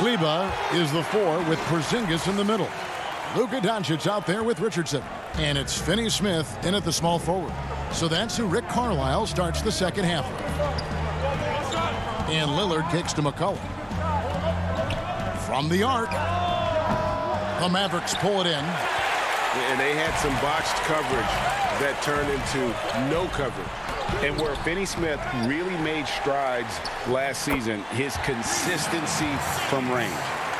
Kleba is the 4 with Porzingis in the middle. Luka Doncic out there with Richardson. And it's Finney Smith in at the small forward. So that's who Rick Carlisle starts the second half with. And Lillard kicks to McCollum. From the arc. The Mavericks pull it in. And they had some botched coverage that turned into no coverage. And where Finney Smith really made strides last season, his consistency from range.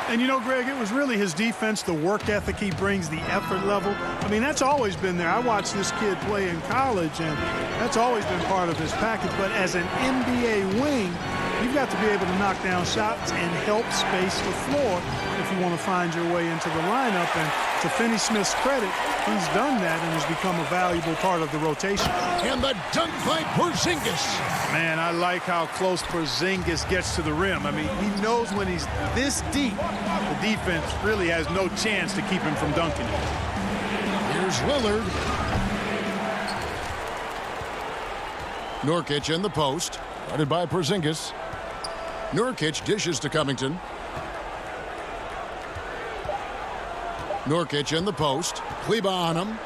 And you know, Greg, it was really his defense, the work ethic he brings, the effort level. I mean, that's always been there. I watched this kid play in college, and that's always been part of his package. But as an NBA wing, you've got to be able to knock down shots and help space the floor if you want to find your way into the lineup. And to Finney Smith's credit, he's done that and has become a valuable part of the rotation. And the dunk by Porzingis. Man, I like how close Porzingis gets to the rim. I mean, he knows when he's this deep, the defense really has no chance to keep him from dunking it. Here's Lillard. Nurkic in the post. Guarded by Porzingis. Nurkic dishes to Covington. Nurkic in the post. Kleba on him.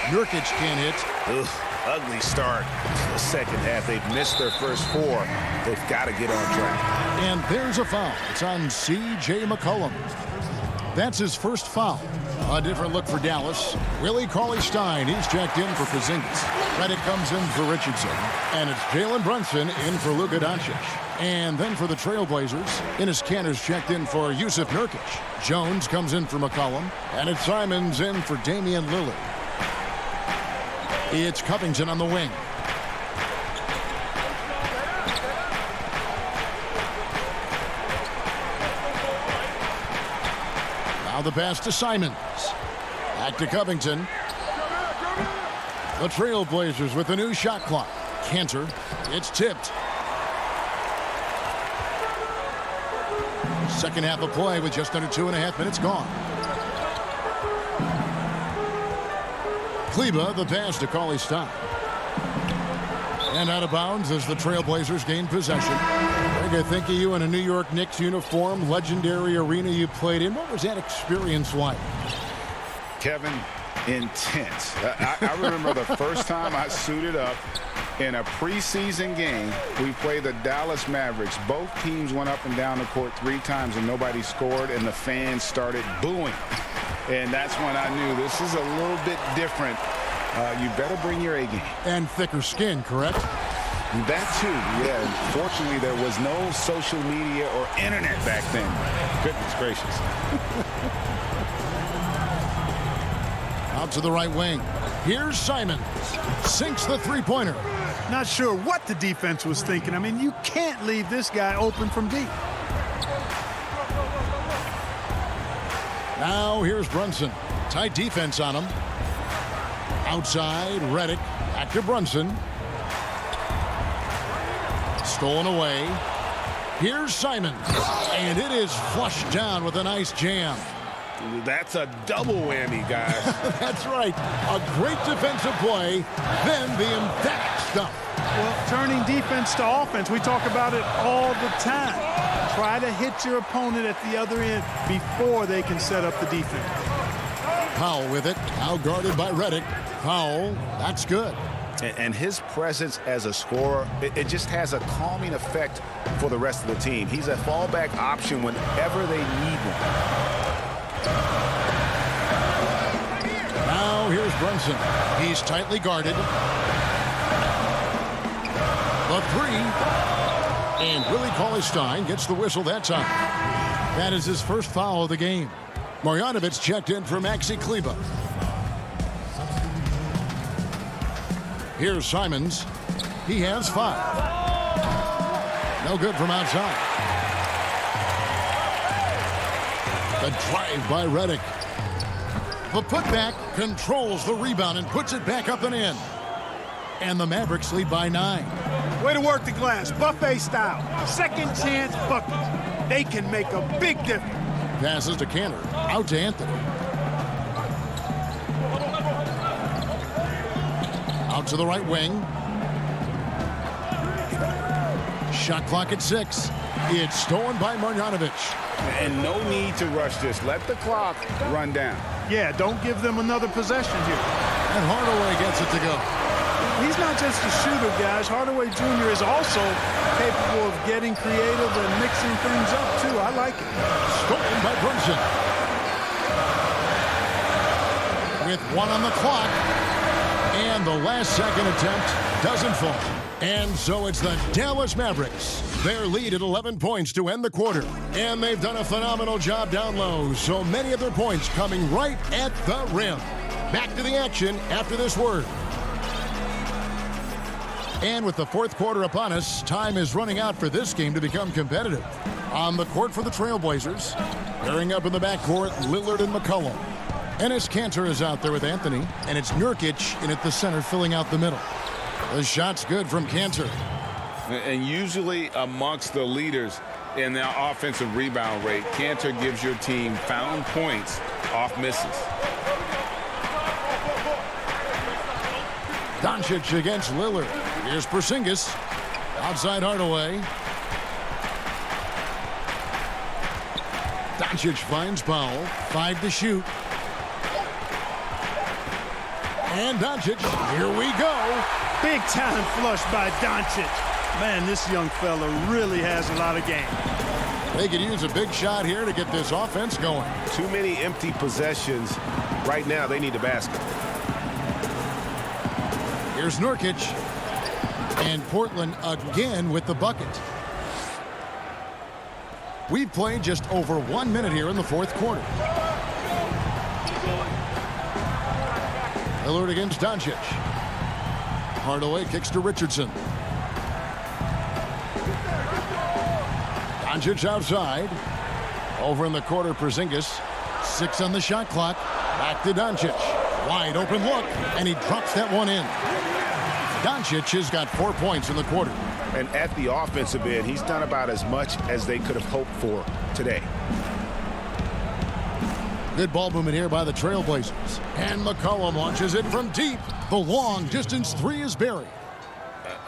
Nurkic can't hit. Ugh, ugly start to the second half. They've missed their first 4. They've got to get on track. And there's a foul. It's on C.J. McCollum. That's his first foul. A different look for Dallas. Willie Cauley-Stein, he's checked in for Porzingis. Redick comes in for Richardson. And it's Jalen Brunson in for Luka Doncic. And then for the Trailblazers, Enes Kanter's checked in for Yusuf Nurkic. Jones comes in for McCollum. And it's Simons in for Damian Lillard. It's Covington on the wing. Now the pass to Simons. Back to Covington. The Trailblazers with a new shot clock. Kanter. It's tipped. Second half of play with just under 2.5 minutes gone. Kleba, the pass to Cauley-Stein. And out of bounds as the Trailblazers gain possession. Greg, I think of you in a New York Knicks uniform, legendary arena you played in. What was that experience like? Kevin, intense. I remember the first time I suited up in a preseason game. We played the Dallas Mavericks. Both teams went up and down the court 3 times and nobody scored, and the fans started booing. And that's when I knew this is a little bit different. You better bring your A game. And thicker skin, correct? That too, yeah. Fortunately, there was no social media or internet back then. Goodness gracious. Out to the right wing. Here's Simons. Sinks the three-pointer. Not sure what the defense was thinking. I mean, you can't leave this guy open from deep. Now here's Brunson. Tight defense on him. Outside, Redick. Back to Brunson. Stolen away. Here's Simons. And it is flushed down with a nice jam. That's a double whammy, guys. That's right. A great defensive play, then the emphatic stuff. Well, turning defense to offense, we talk about it all the time. Try to hit your opponent at the other end before they can set up the defense. Powell with it. Now guarded by Redick. Powell, that's good. And his presence as a scorer, it just has a calming effect for the rest of the team. He's a fallback option whenever they need one. Now here's Brunson. He's tightly guarded. The 3. And Willie Cauley-Stein gets the whistle that time. That is his first foul of the game. Marjanovic checked in for Maxi Kleba. Here's Simons. He has 5. No good from outside. The drive by Redick. The putback controls the rebound and puts it back up and in. And the Mavericks lead by 9. Way to work the glass, buffet style. Second chance buckets. They can make a big difference. Passes to Cantor. Out to Anthony. Out to the right wing. Shot clock at 6. It's stolen by Marjanovic. And no need to rush this. Let the clock run down. Yeah, don't give them another possession here. And Hardaway gets it to go. He's not just a shooter, guys. Hardaway Jr. is also capable of getting creative and mixing things up, too. I like it. Stolen by Brunson. With 1 on the clock. And the last second attempt doesn't fall. And so it's the Dallas Mavericks. Their lead at 11 points to end the quarter. And they've done a phenomenal job down low. So many of their points coming right at the rim. Back to the action after this word. And with the fourth quarter upon us, time is running out for this game to become competitive. On the court for the Trailblazers, pairing up in the backcourt, Lillard and McCollum. Enes Kanter is out there with Anthony, and it's Nurkic in at the center filling out the middle. The shot's good from Kanter. And usually amongst the leaders in their offensive rebound rate, Kanter gives your team found points off misses. Doncic against Lillard. Here's Porzingis. Outside Hardaway. Doncic finds Powell. 5 to shoot. And Doncic, here we go. Big time flush by Doncic. Man, this young fella really has a lot of game. They could use a big shot here to get this offense going. Too many empty possessions. Right now, they need a basket. Here's Nurkic. And Portland again with the bucket. We've played just over 1 minute here in the fourth quarter. Lillard against Doncic. Hardaway kicks to Richardson. Doncic outside. Over in the quarter, Porzingis. 6 on the shot clock. Back to Doncic. Wide open look, and he drops that one in. Doncic has got 4 points in the quarter. And at the offensive end, he's done about as much as they could have hoped for today. Good ball movement here by the Trailblazers. And McCollum launches it from deep. The long distance 3 is buried.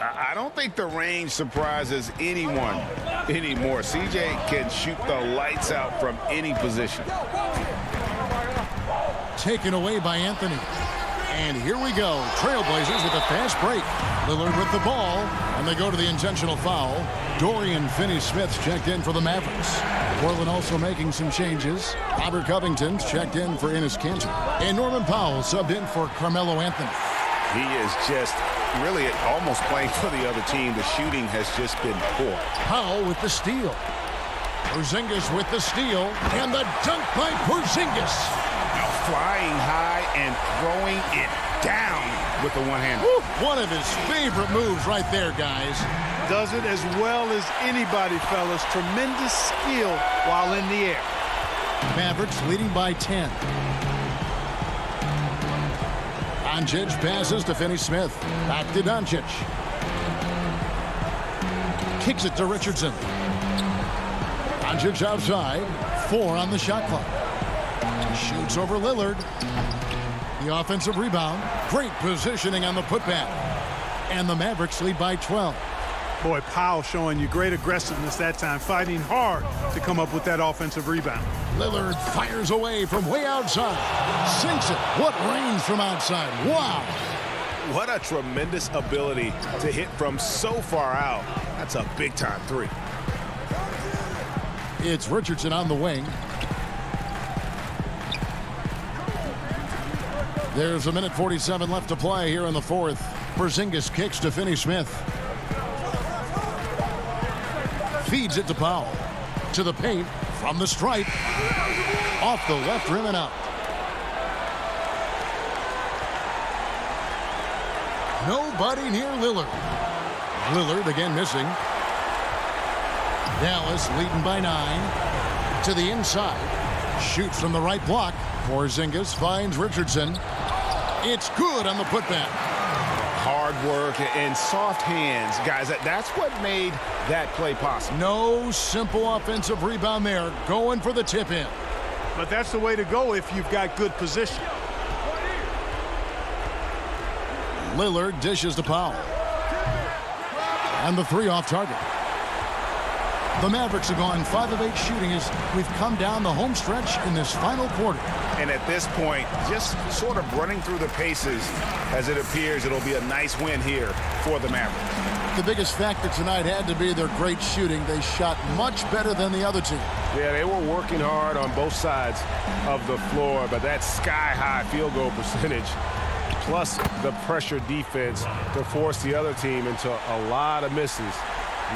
I don't think the range surprises anyone anymore. CJ can shoot the lights out from any position. Taken away by Anthony. And here we go. Trailblazers with a fast break. Lillard with the ball. And they go to the intentional foul. Dorian Finney-Smith checked in for the Mavericks. Portland also making some changes. Robert Covington's checked in for Enes Kanter. And Norman Powell subbed in for Carmelo Anthony. He is just really almost playing for the other team. The shooting has just been poor. Powell with the steal. Porzingis with the steal. And the dunk by Porzingis. Flying high and throwing it down with the one hand. One of his favorite moves right there, guys. Does it as well as anybody, fellas. Tremendous skill while in the air. Mavericks leading by 10. Doncic passes to Finney-Smith. Back to Doncic. Kicks it to Richardson. Doncic outside. 4 on the shot clock. Shoots over Lillard. The offensive rebound. Great positioning on the putback. And the Mavericks lead by 12. Boy, Powell showing you great aggressiveness that time, fighting hard to come up with that offensive rebound. Lillard fires away from way outside. Sinks it. What range from outside. Wow. What a tremendous ability to hit from so far out. That's a big-time 3. It's Richardson on the wing. There's 1:47 left to play here in the fourth. Porzingis kicks to Finney-Smith. Feeds it to Powell. To the paint from the stripe. Off the left rim and out. Nobody near Lillard. Lillard again missing. Dallas leading by 9. To the inside. Shoots from the right block. Porzingis finds Richardson. It's good on the putback. Hard work and soft hands, guys. That's what made that play possible. No simple offensive rebound there. Going for the tip in. But that's the way to go if you've got good position. Lillard dishes to Powell. And the three off target. The Mavericks have gone 5 of 8 shooting as we've come down the home stretch in this final quarter. And at this point, just sort of running through the paces as it appears it'll be a nice win here for the Mavericks. The biggest factor tonight had to be their great shooting. They shot much better than the other team. Yeah, they were working hard on both sides of the floor, but that sky-high field goal percentage plus the pressure defense to force the other team into a lot of misses.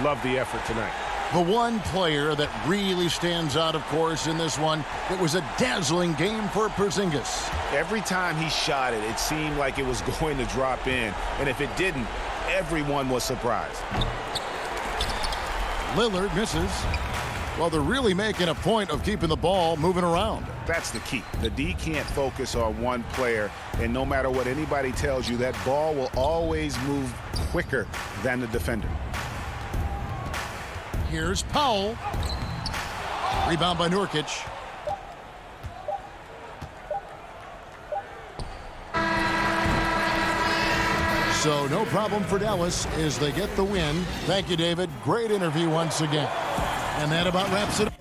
Love the effort tonight. The one player that really stands out, of course, in this one, it was a dazzling game for Porzingis. Every time he shot it, it seemed like it was going to drop in. And if it didn't, everyone was surprised. Lillard misses. Well, they're really making a point of keeping the ball moving around. That's the key. The D can't focus on one player, and no matter what anybody tells you, that ball will always move quicker than the defender. Here's Powell. Rebound by Nurkic. So no problem for Dallas as they get the win. Thank you, David. Great interview once again. And that about wraps it up.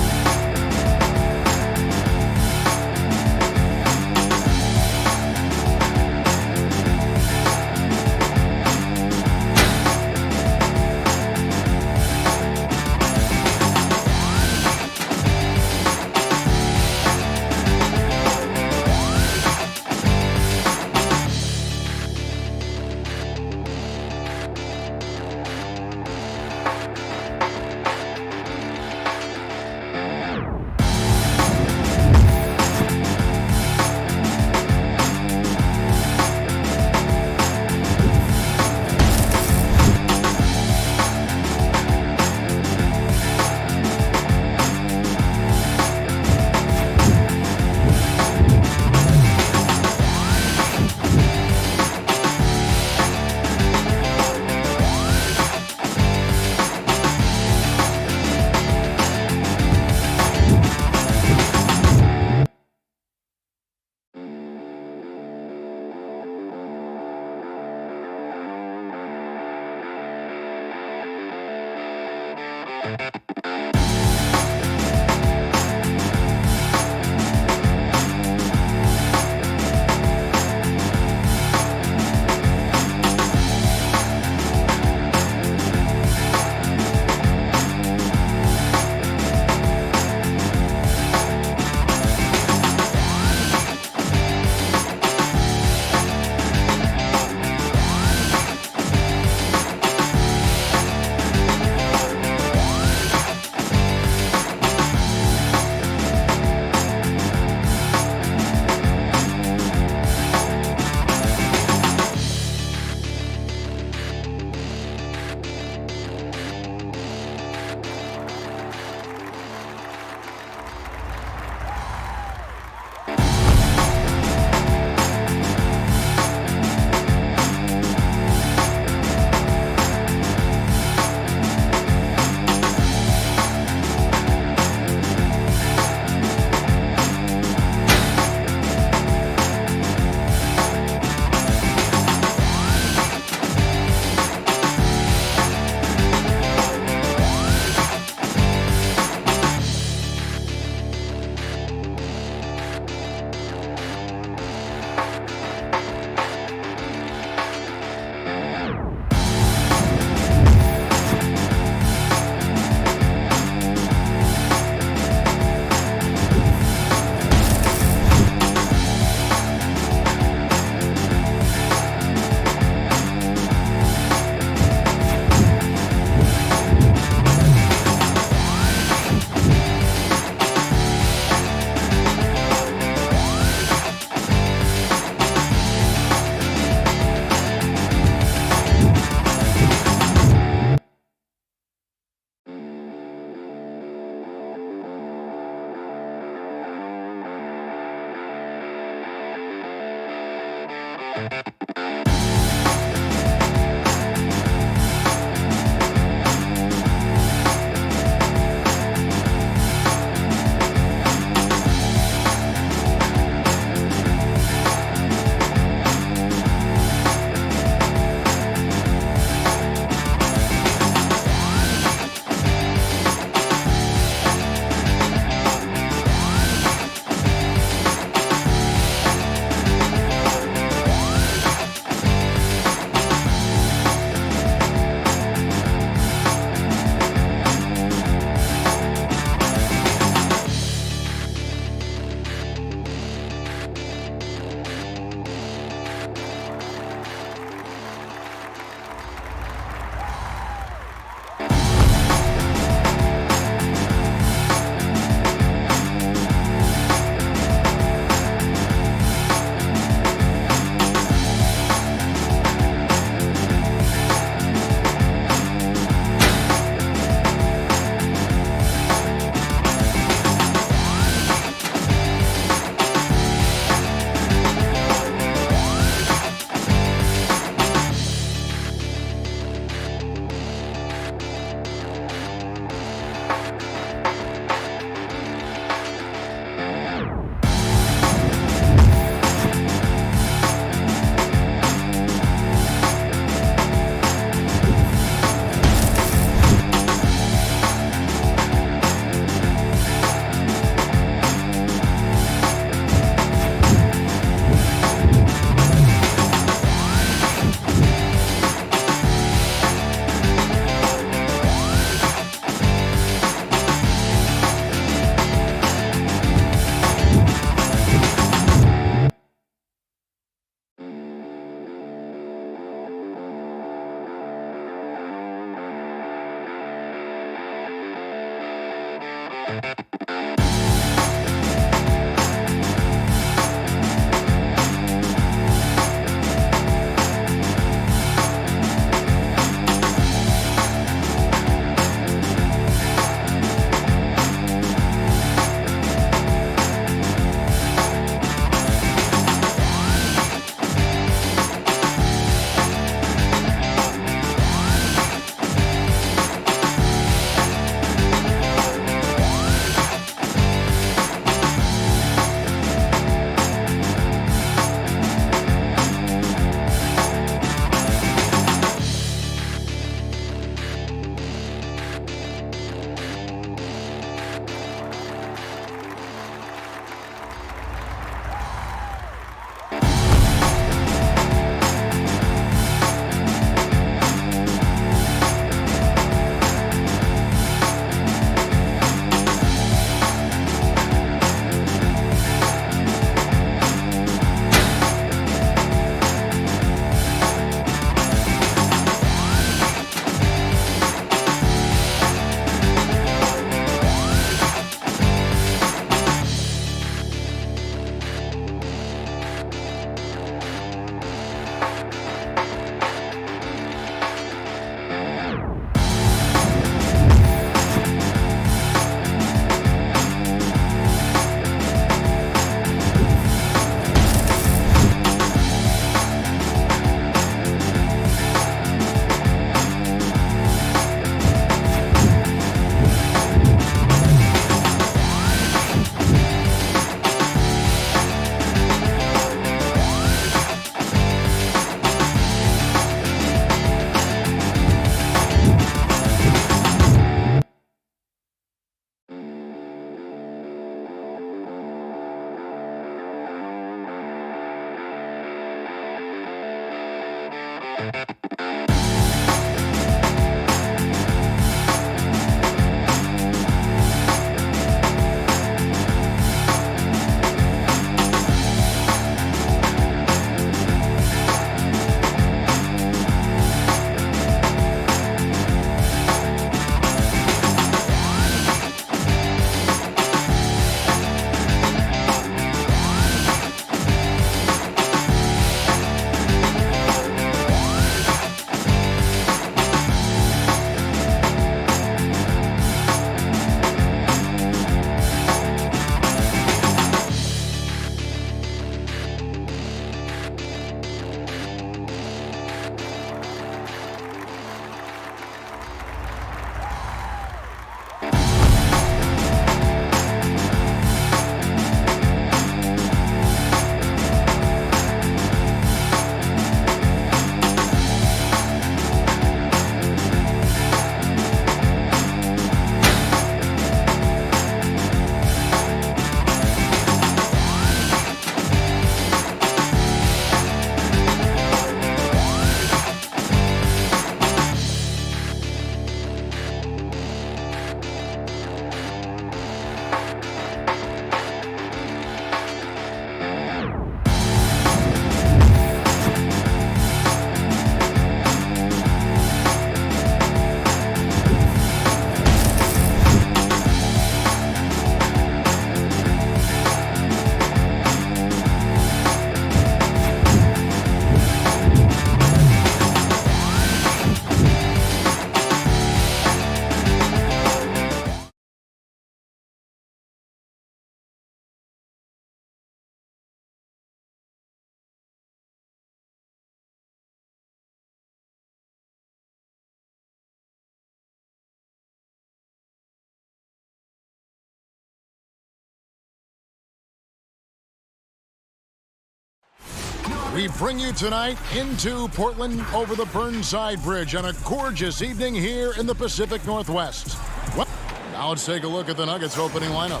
We bring you tonight into Portland over the Burnside Bridge on a gorgeous evening here in the Pacific Northwest. Well, now let's take a look at the Nuggets opening lineup.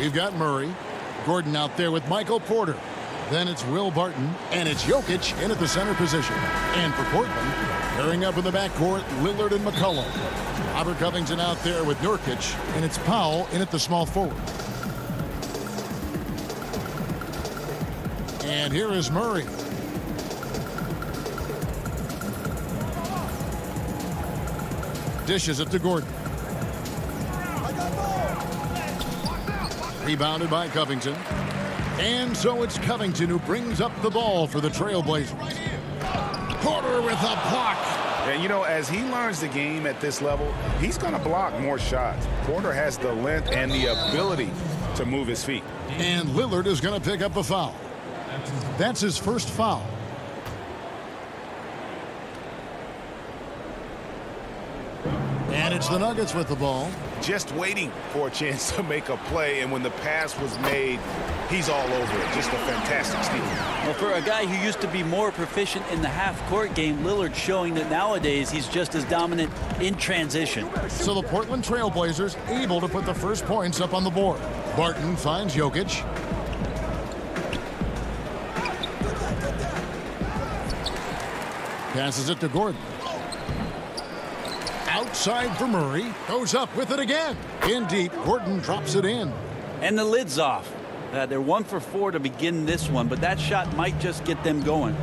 We've got Murray, Gordon out there with Michael Porter. Then it's Will Barton, and it's Jokic in at the center position. And for Portland, pairing up in the backcourt, Lillard and McCollum. Robert Covington out there with Nurkic, and it's Powell in at the small forward. And here is Murray. Dishes it to Gordon. Rebounded by Covington. And so it's Covington who brings up the ball for the Trailblazers. Porter with a block. And, you know, as he learns the game at this level, he's going to block more shots. Porter has the length and the ability to move his feet. And Lillard is going to pick up the foul. That's his first foul. And it's the Nuggets with the ball. Just waiting for a chance to make a play, and when the pass was made, he's all over it. Just a fantastic steal. Well, for a guy who used to be more proficient in the half-court game, Lillard showing that nowadays he's just as dominant in transition. So the Portland Trailblazers able to put the first points up on the board. Barton finds Jokic. Passes it to Gordon. Outside for Murray. Goes up with it again. In deep. Gordon drops it in. And the lid's off. They're 1 for 4 to begin this one, but that shot might just get them going.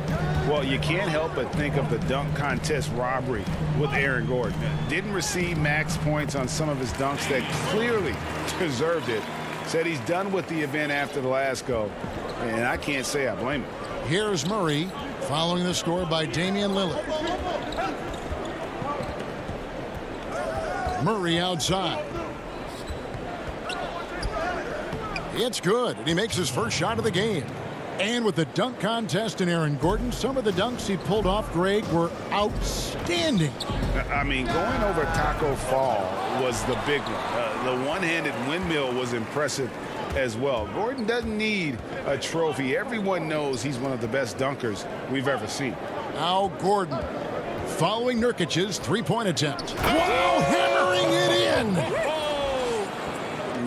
Well, you can't help but think of the dunk contest robbery with Aaron Gordon. Didn't receive max points on some of his dunks that clearly deserved it. Said he's done with the event after the last go, and I can't say I blame him. Here's Murray following the score by Damian Lillard. Murray outside. It's good, and he makes his first shot of the game. And with the dunk contest and Aaron Gordon, some of the dunks he pulled off, Greg, were outstanding. I mean, going over Taco Fall was the big one. The one-handed windmill was impressive as well. Gordon doesn't need a trophy. Everyone knows he's one of the best dunkers we've ever seen. Now Gordon following Nurkic's three-point attempt. Wow, hammering it in.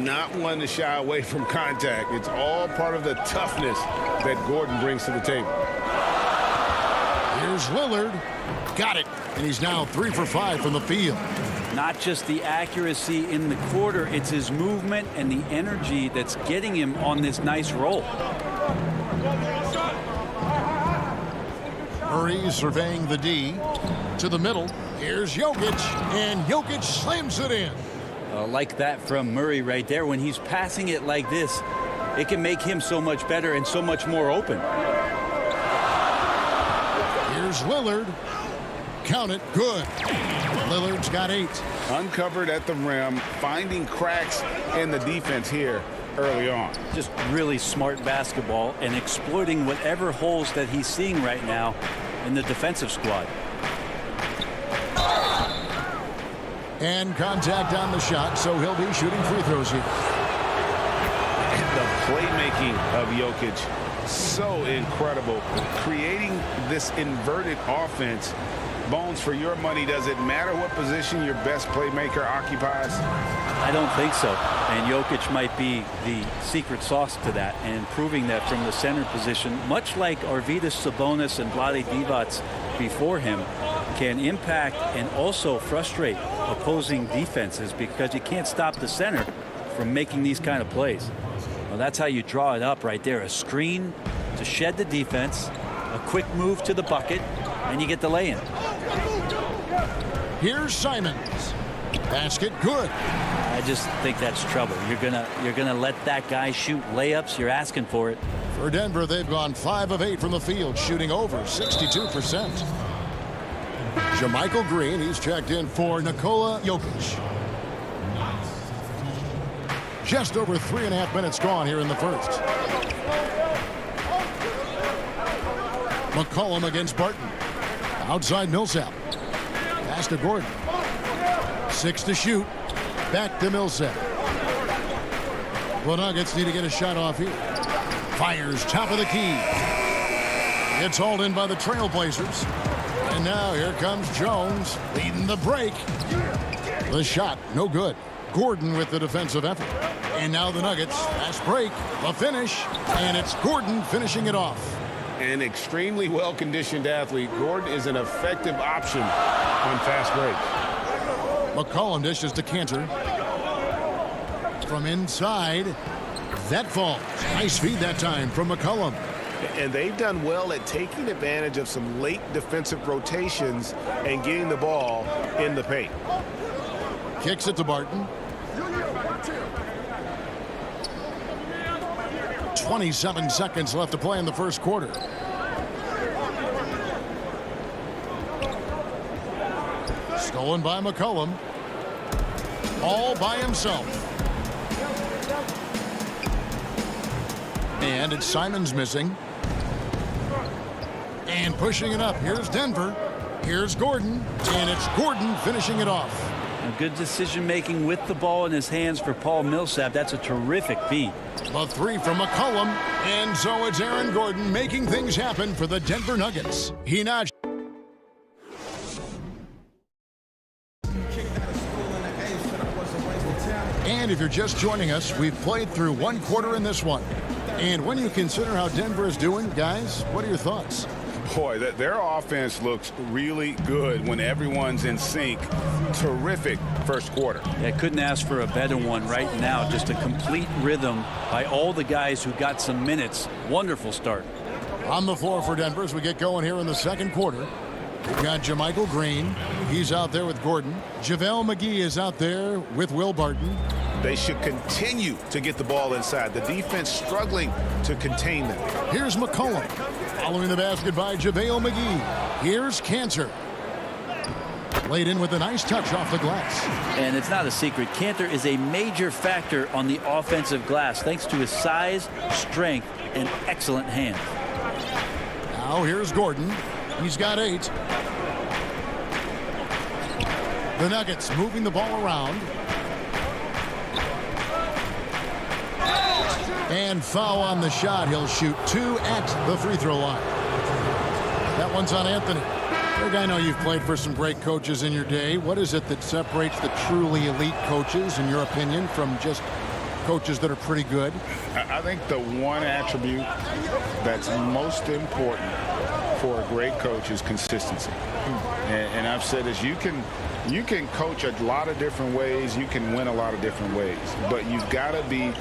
Not one to shy away from contact. It's all part of the toughness that Gordon brings to the table. Here's Lillard. Got it. And he's now 3 for 5 from the field. Not just the accuracy in the quarter, it's his movement and the energy that's getting him on this nice roll. Murray surveying the D. To the middle. Here's Jokic. And Jokic slams it in. Like that from Murray right there. When he's passing it like this, it can make him so much better and so much more open. Here's Lillard. Count it. Good. Lillard's got 8. Uncovered at the rim, finding cracks in the defense here early on. Just really smart basketball and exploiting whatever holes that he's seeing right now in the defensive squad. And contact on the shot, so he'll be shooting free throws here. And the playmaking of Jokic, so incredible. Creating this inverted offense. Bones, for your money, does it matter what position your best playmaker occupies? I don't think so. And Jokic might be the secret sauce to that, and proving that from the center position, much like Arvydas Sabonis and Vlade Divac before him, can impact and also frustrate opposing defenses because you can't stop the center from making these kind of plays. Well, that's how you draw it up right there. A screen to shed the defense, a quick move to the bucket, and you get the lay-in. Here's Simons. Basket good. I just think that's trouble. You're gonna let that guy shoot layups. You're asking for it. For Denver, they've gone 5 of 8 from the field, shooting over 62%. JaMychal Green, he's checked in for Nikola Jokic. Just over 3.5 minutes gone here in the first. McCollum against Barton. Outside Millsap. Pass to Gordon. 6 to shoot. Back to Millsap. The Nuggets need to get a shot off here. Fires top of the key. It's hauled in by the Trailblazers. And now here comes Jones leading the break. The shot, no good. Gordon with the defensive effort. And now the Nuggets, fast break, the finish, and it's Gordon finishing it off. An extremely well-conditioned athlete, Gordon is an effective option on fast breaks. McCollum dishes to Cantor. From inside, that falls. Nice feed that time from McCollum. And they've done well at taking advantage of some late defensive rotations and getting the ball in the paint. Kicks it to Barton. 27 seconds left to play in the first quarter. Stolen by McCollum. All by himself. And it's Simons missing. And pushing it up. Here's Denver. Here's Gordon. And it's Gordon finishing it off. A good decision-making with the ball in his hands for Paul Millsap. That's a terrific feed. The three from McCollum. And so it's Aaron Gordon making things happen for the Denver Nuggets. He notched. And if you're just joining us, we've played through one quarter in this one. And when you consider how Denver is doing, guys, what are your thoughts? Boy, their offense looks really good when everyone's in sync. Terrific first quarter. Yeah, couldn't ask for a better one right now. Just a complete rhythm by all the guys who got some minutes. Wonderful start. On the floor for Denver as we get going here in the second quarter. We've got JaMychal Green. He's out there with Gordon. JaVale McGee is out there with Will Barton. They should continue to get the ball inside. The defense struggling to contain them. Here's McCollum. Following the basket by JaVale McGee. Here's Cantor. Laid in with a nice touch off the glass. And it's not a secret. Cantor is a major factor on the offensive glass thanks to his size, strength, and excellent hands. Now here's Gordon. He's got 8. The Nuggets moving the ball around. And foul on the shot. He'll shoot 2 at the free throw line. That one's on Anthony. Greg, I know you've played for some great coaches in your day. What is it that separates the truly elite coaches, in your opinion, from just coaches that are pretty good? I think the one attribute that's most important for a great coach is consistency. And I've said this, you can coach a lot of different ways, you can win a lot of different ways, but you've got to be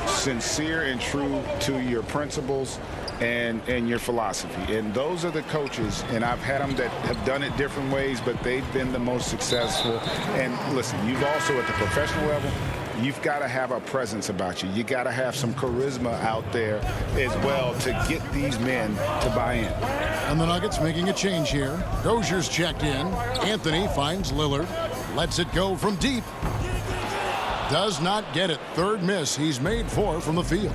sincere and true to your principles and your philosophy. And those are the coaches, and I've had them that have done it different ways, but they've been the most successful. And listen, you've also at the professional level, you've got to have a presence about you. You got to have some charisma out there as well to get these men to buy in. And the Nuggets making a change here. Dozier's checked in. Anthony finds Lillard. Lets it go from deep. Does not get it. Third miss. He's made 4 from the field.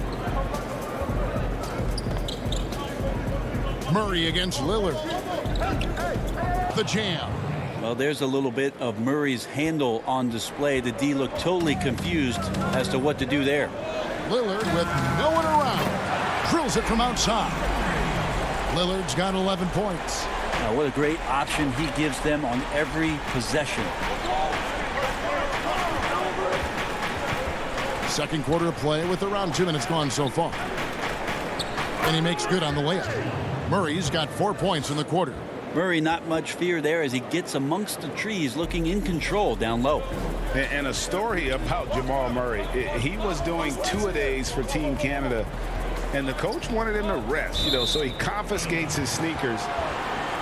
Murray against Lillard. The jam. Well, there's a little bit of Murray's handle on display. The D looked totally confused as to what to do there. Lillard with no one around. Drills it from outside. Lillard's got 11 points. Now, what a great option he gives them on every possession. Second quarter of play with around 2 minutes gone so far. And he makes good on the layup. Murray's got 4 points in the quarter. Murray, not much fear there as he gets amongst the trees, looking in control down low. And a story about Jamal Murray. He was doing 2-a-days for Team Canada, and the coach wanted him to rest, so he confiscates his sneakers,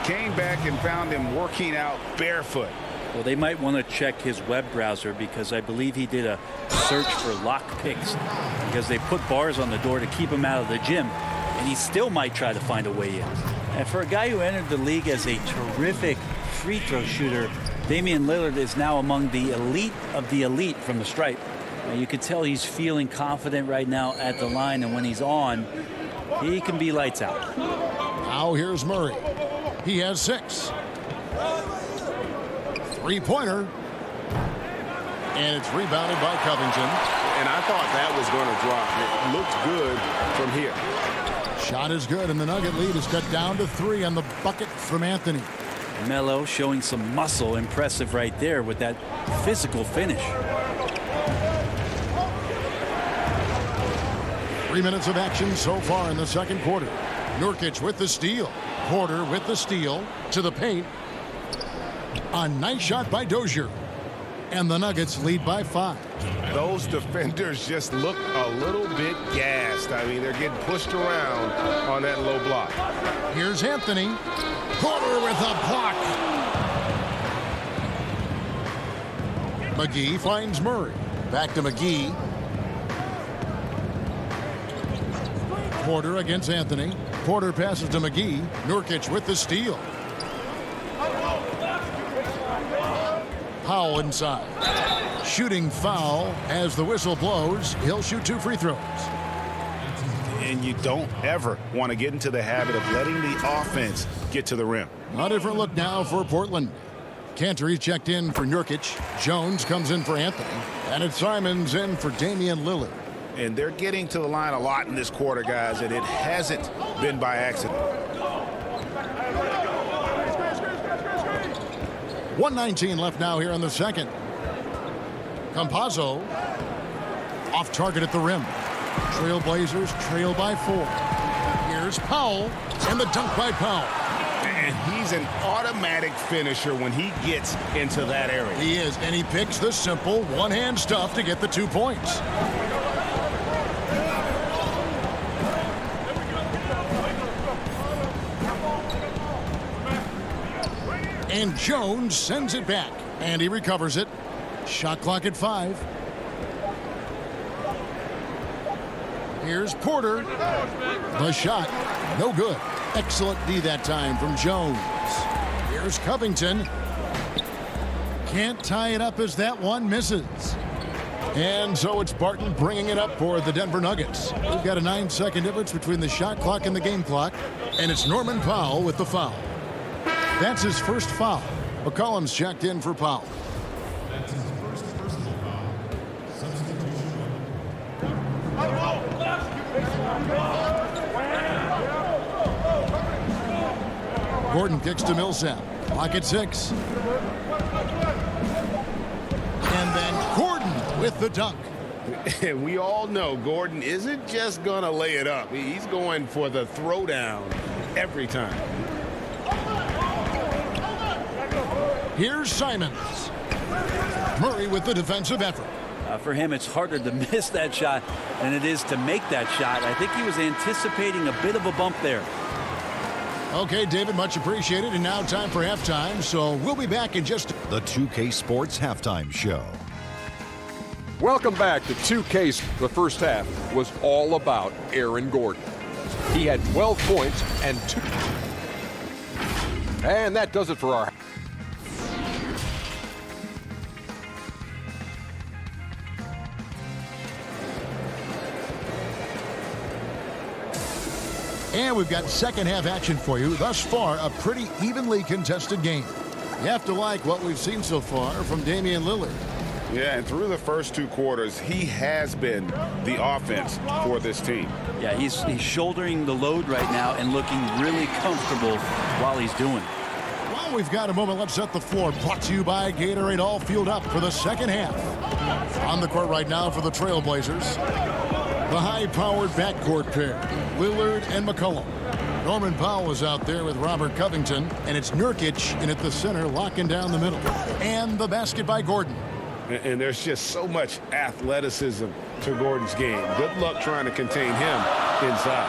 came back and found him working out barefoot. Well, they might want to check his web browser because I believe he did a search for lock picks because they put bars on the door to keep him out of the gym, and he still might try to find a way in. And for a guy who entered the league as a terrific free throw shooter, Damian Lillard is now among the elite of the elite from the stripe. Now, you can tell he's feeling confident right now at the line, and when he's on, he can be lights out. Now here's Murray. He has 6. Three-pointer. And it's rebounded by Covington. And I thought that was going to drop. It looked good from here. Shot is good, and the Nugget lead is cut down to 3 on the bucket from Anthony. Melo showing some muscle. Impressive right there with that physical finish. 3 minutes of action so far in the second quarter. Nurkic with the steal. Porter with the steal to the paint. A nice shot by Dozier. And the Nuggets lead by 5. Those defenders just look a little bit gassed. I mean, they're getting pushed around on that low block. Here's Anthony. Porter with a block. McGee finds Murray. Back to McGee. Porter against Anthony. Porter passes to McGee. Nurkic with the steal. Powell inside. Shooting foul as the whistle blows. He'll shoot 2 free throws. And you don't ever want to get into the habit of letting the offense get to the rim. A different look now for Portland. Cantor checked in for Nurkic. Jones comes in for Anthony. And it's Simons in for Damian Lillard. And they're getting to the line a lot in this quarter, guys, and it hasn't been by accident. 1:19 left now here in the second. Campazzo off target at the rim. Trailblazers trail by 4. Here's Powell, and the dunk by Powell. And he's an automatic finisher when he gets into that area. He is, and he picks the simple one-hand stuff to get the 2 points. And Jones sends it back, and he recovers it. Shot clock at 5. Here's Porter. The shot, no good. Excellent D that time from Jones. Here's Covington. Can't tie it up as that one misses. And so it's Barton bringing it up for the Denver Nuggets. We've got a 9-second difference between the shot clock and the game clock, and it's Norman Powell with the foul. That's his first foul. McCollum's checked in for Powell. Gordon kicks to Millsap. Clock at 6. And then Gordon with the dunk. And we all know Gordon isn't just going to lay it up. He's going for the throwdown every time. Here's Simons. Murray with the defensive effort. For him, it's harder to miss that shot than it is to make that shot. I think he was anticipating a bit of a bump there. Okay, David, much appreciated. And now time for halftime, so we'll be back in just... The 2K Sports Halftime Show. Welcome back to 2K. The first half was all about Aaron Gordon. He had 12 points and 2. And that does it for our... And we've got second half action for you. Thus far, a pretty evenly contested game. You have to like what we've seen so far from Damian Lillard. Yeah, and through the first 2 quarters, he has been the offense for this team. Yeah, he's shouldering the load right now and looking really comfortable while he's doing it. Well, we've got a moment. Let's set the floor. Brought to you by Gatorade. All fueled up for the second half. On the court right now for the Trailblazers. The high-powered backcourt pair, Lillard and McCollum. Norman Powell is out there with Robert Covington, and it's Nurkic in at the center, locking down the middle. And the basket by Gordon. And there's just so much athleticism to Gordon's game. Good luck trying to contain him inside.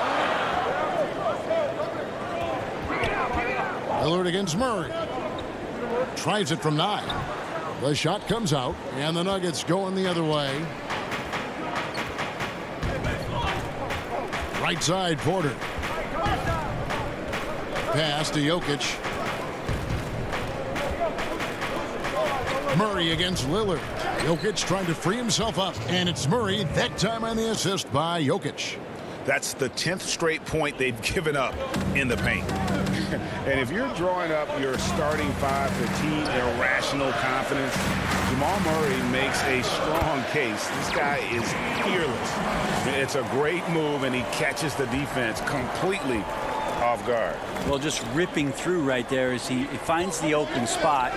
Lillard against Murray. Tries it from 9. The shot comes out, and the Nuggets going the other way. Right side, Porter. Pass to Jokic. Murray against Lillard. Jokic trying to free himself up, and it's Murray, that time on the assist by Jokic. That's the 10th straight point they've given up in the paint. And if you're drawing up your starting five for team irrational confidence, Jamal Murray makes a strong case. This guy is fearless. It's a great move, and he catches the defense completely off guard. Well, just ripping through right there as he finds the open spot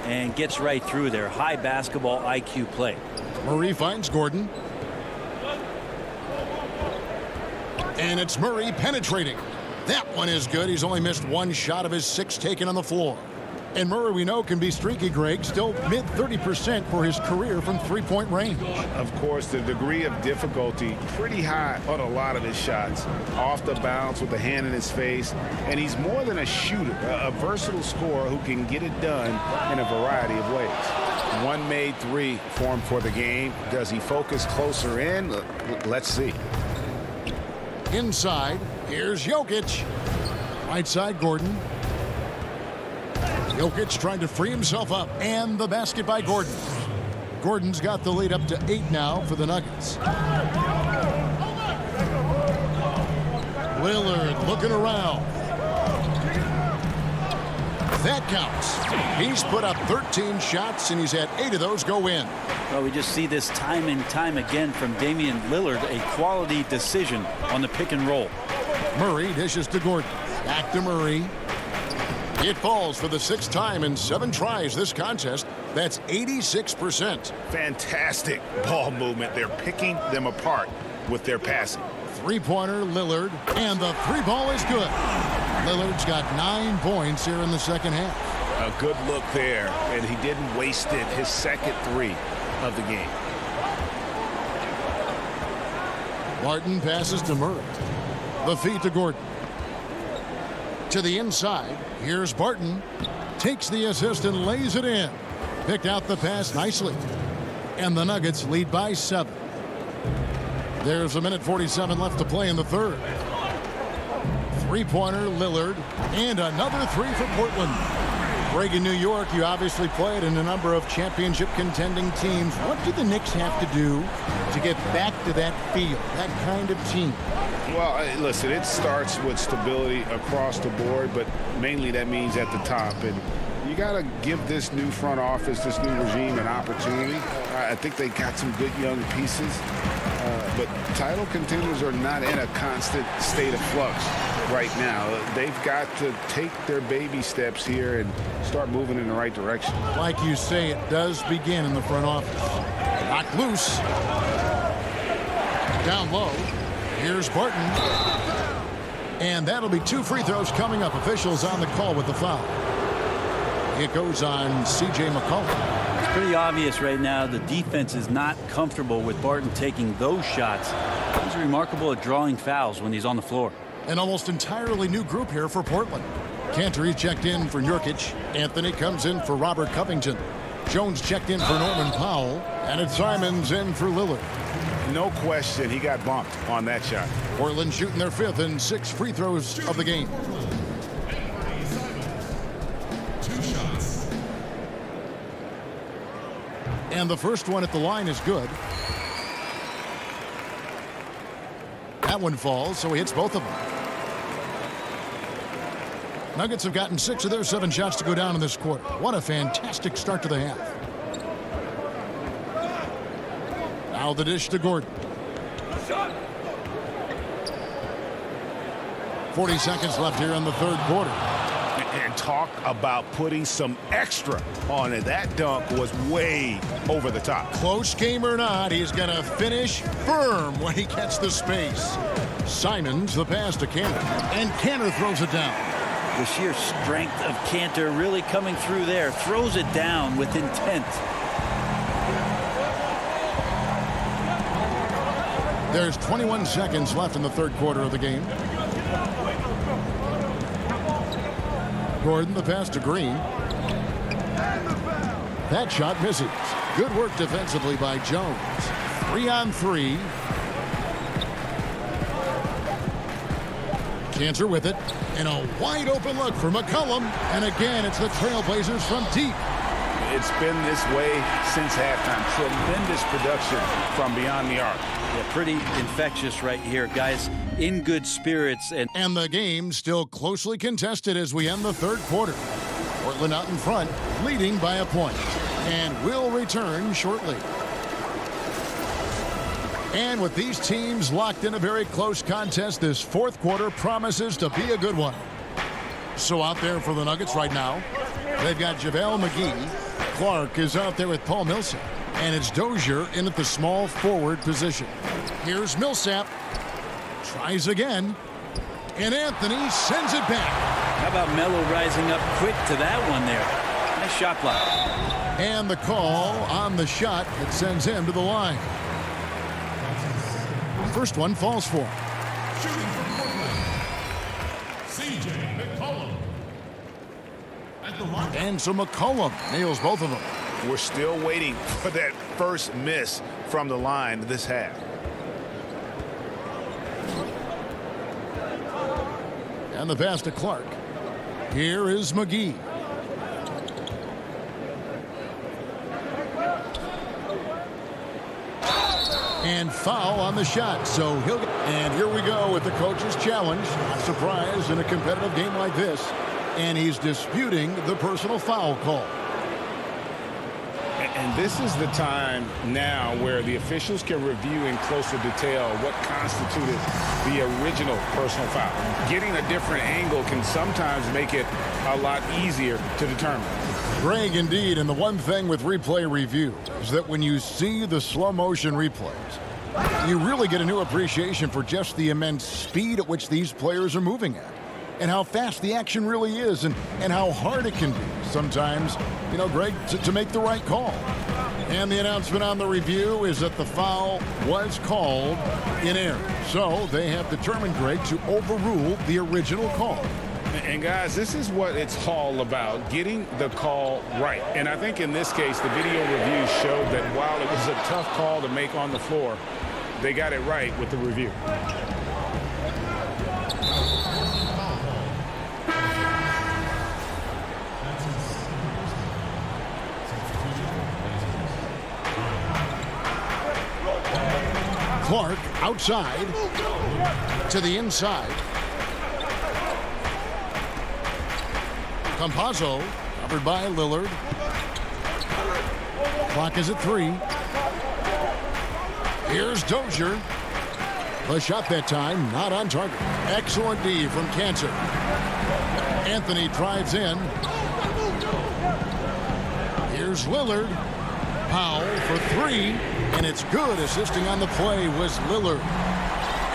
and gets right through there. High basketball IQ play. Murray finds Gordon. And it's Murray penetrating. That one is good. He's only missed one shot of his 6 taken on the floor. And Murray, we know, can be streaky, Greg. Still mid 30% for his career from three-point range. Of course, the degree of difficulty pretty high on a lot of his shots. Off the bounce with the hand in his face. And he's more than a shooter, a versatile scorer who can get it done in a variety of ways. One made 3 for him for the game. Does he focus closer in? Let's see. Inside, here's Jokic. Right side, Gordon. Jokic trying to free himself up, and the basket by Gordon. Gordon's got the lead up to 8 now for the Nuggets. Lillard looking around. That counts. He's put up 13 shots, and he's had 8 of those go in. Well, we just see this time and time again from Damian Lillard, a quality decision on the pick and roll. Murray dishes to Gordon. Back to Murray. It falls for the 6th time in 7 tries this contest. That's 86%. Fantastic ball movement. They're picking them apart with their passing. Three-pointer, Lillard, and the 3-ball is good. Lillard's got 9 points here in the second half. A good look there, and he didn't waste it. His second 3 of the game. Martin passes to Murray. The feed to Gordon. To the inside. Here's Barton. Takes the assist and lays it in. Picked out the pass nicely. And the Nuggets lead by 7. There's 1:47 left to play in the third. Three-pointer, Lillard. And another 3 for Portland. Greg, in New York, you obviously played in a number of championship contending teams. What do the Knicks have to do to get back to that feel, that kind of team? Well, listen, it starts with stability across the board, but mainly that means at the top. And you got to give this new front office, this new regime, an opportunity. I think they got some good young pieces, but title contenders are not in a constant state of flux right now. They've got to take their baby steps here and start moving in the right direction. Like you say, it does begin in the front office. Knocked loose. Down low. Here's Barton. And that'll be 2 free throws coming up. Officials on the call with the foul. It goes on C.J. McCollum. It's pretty obvious right now the defense is not comfortable with Barton taking those shots. He's remarkable at drawing fouls when he's on the floor. An almost entirely new group here for Portland. Cantor checked in for Nurkic. Anthony comes in for Robert Covington. Jones checked in for Norman Powell. And it's Simons in for Lillard. No question, he got bumped on that shot. Portland shooting their 5th and 6 free throws of the game. And the first one at the line is good. That one falls, so he hits both of them. Nuggets have gotten 6 of their 7 shots to go down in this quarter. What a fantastic start to the half. Now the dish to Gordon. 40 seconds left here in the third quarter. And talk about putting some extra on it. That dunk was way over the top. Close game or not, he's going to finish firm when he gets the space. Simons the pass to Cantor. And Cantor throws it down. The sheer strength of Cantor really coming through there. Throws it down with intent. There's 21 seconds left in the third quarter of the game. Gordon the pass to Green. That shot misses. Good work defensively by Jones. 3-on-3. Cantor with it. And a wide open look for McCollum. And again, it's the Trailblazers from deep. It's been this way since halftime. Tremendous production from beyond the arc. Yeah, pretty infectious right here, guys. In good spirits. And the game still closely contested as we end the third quarter. Portland out in front, leading by a point. And will return shortly. And with these teams locked in a very close contest, this fourth quarter promises to be a good one. So out there for the Nuggets right now, they've got JaVale McGee. Clark is out there with Paul Millsap. And it's Dozier in at the small forward position. Here's Millsap. Tries again. And Anthony sends it back. How about Melo rising up quick to that one there? Nice shot block. And the call on the shot that sends him to the line. First one falls for him. Shooting from Portland, C.J. McCollum. At the line. And so McCollum nails both of them. We're still waiting for that first miss from the line this half. And the pass to Clark. Here is McGee. And foul on the shot, so he'll get. And here we go with the coach's challenge. Not surprised in a competitive game like this. And he's disputing the personal foul call. And this is the time now where the officials can review in closer detail what constituted the original personal foul. Getting a different angle can sometimes make it a lot easier to determine. Greg, indeed, and the one thing with replay review is that when you see the slow motion replays, you really get a new appreciation for just the immense speed at which these players are moving at. And how fast the action really is, and how hard it can be sometimes, you know, Greg, to make the right call. And the announcement on the review is that the foul was called in error. So they have determined, Greg, to overrule the original call. And guys, this is what it's all about, getting the call right. And I think in this case, the video review showed that while it was a tough call to make on the floor, they got it right with the review. Clark outside to the inside. Campazzo covered by Lillard. Clock is at 3. Here's Dozier. The shot that time not on target. Excellent D from Cancer. Anthony drives in. Here's Lillard. Powell for 3. And it's good. Assisting on the play was Lillard.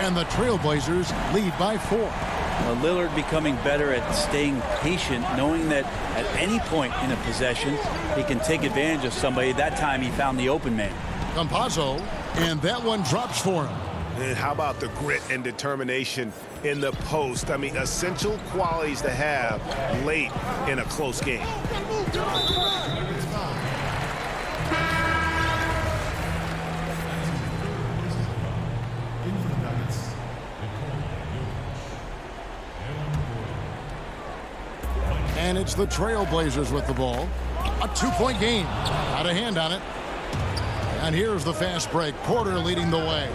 And the Trailblazers lead by 4. Well, Lillard becoming better at staying patient, knowing that at any point in a possession, he can take advantage of somebody. That time he found the open man. Campazzo, and that one drops for him. And how about the grit and determination in the post? I mean, essential qualities to have late in a close game. And it's the Trailblazers with the ball. A 2-point game. Out of hand on it. And here's the fast break. Porter leading the way.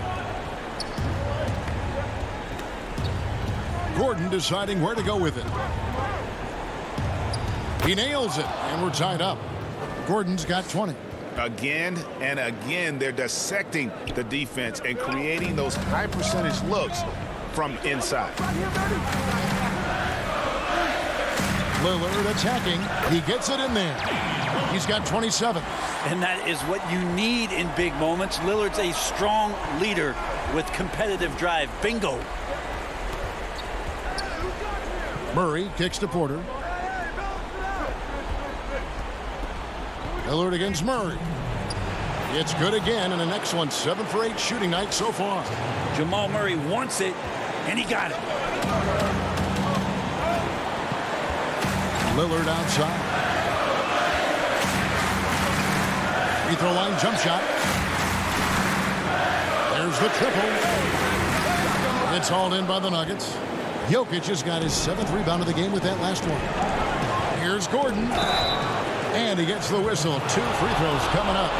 Gordon deciding where to go with it. He nails it, and we're tied up. Gordon's got 20. Again and again, they're dissecting the defense and creating those high percentage looks from inside. Lillard attacking. He gets it in there. He's got 27. And that is what you need in big moments. Lillard's a strong leader with competitive drive. Bingo. Murray kicks to Porter. Lillard against Murray. It's good again, and an excellent 7 for 8 shooting night so far. Jamal Murray wants it, and he got it. Lillard outside. Free throw line jump shot. There's the triple. It's hauled in by the Nuggets. Jokic has got his 7th rebound of the game with that last one. Here's Gordon. And he gets the whistle. 2 free throws coming up.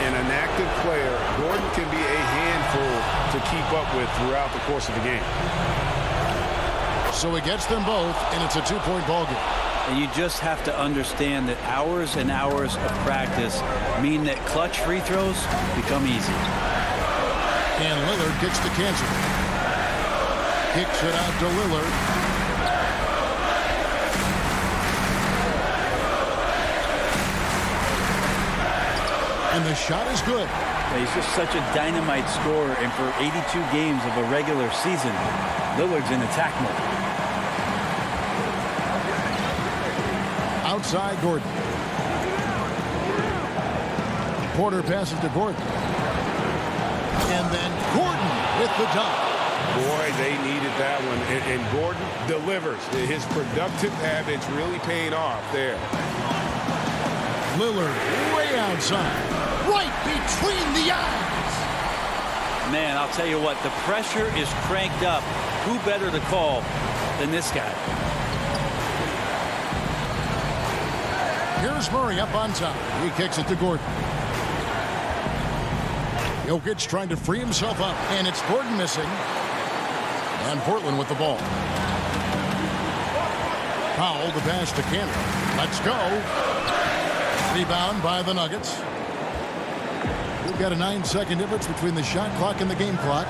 And an active player, Gordon can be a handful to keep up with throughout the course of the game. So he gets them both, and it's a 2-point ball game. And you just have to understand that hours and hours of practice mean that clutch free throws become easy. And Lillard gets the cancel. Kicks it out to Lillard. And the shot is good. He's just such a dynamite scorer, and for 82 games of a regular season, Lillard's in attack mode. Outside Gordon. Porter passes to Gordon. And then Gordon with the dunk. Boy, they needed that one. And Gordon delivers. His productive habits really paying off there. Lillard way outside. Right between the eyes. Man, I'll tell you what, the pressure is cranked up. Who better to call than this guy? Here's Murray up on top. He kicks it to Gordon. Jokic trying to free himself up, and it's Gordon missing. And Portland with the ball. Powell, the pass to Cannon. Let's go. Rebound by the Nuggets. We've got a 9-second difference between the shot clock and the game clock.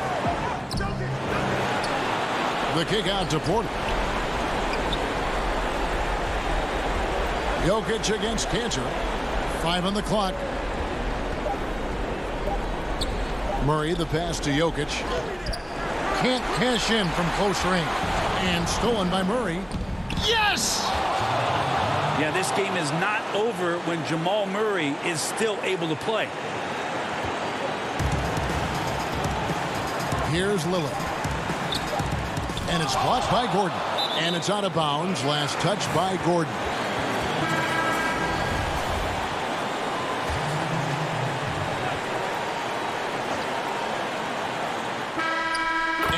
The kick out to Porter. Jokic against Cantor. 5 on the clock. Murray, the pass to Jokic. Can't cash in from close range. And stolen by Murray. Yes! Yeah, this game is not over when Jamal Murray is still able to play. Here's Lillard. And it's blocked by Gordon. And it's out of bounds. Last touch by Gordon.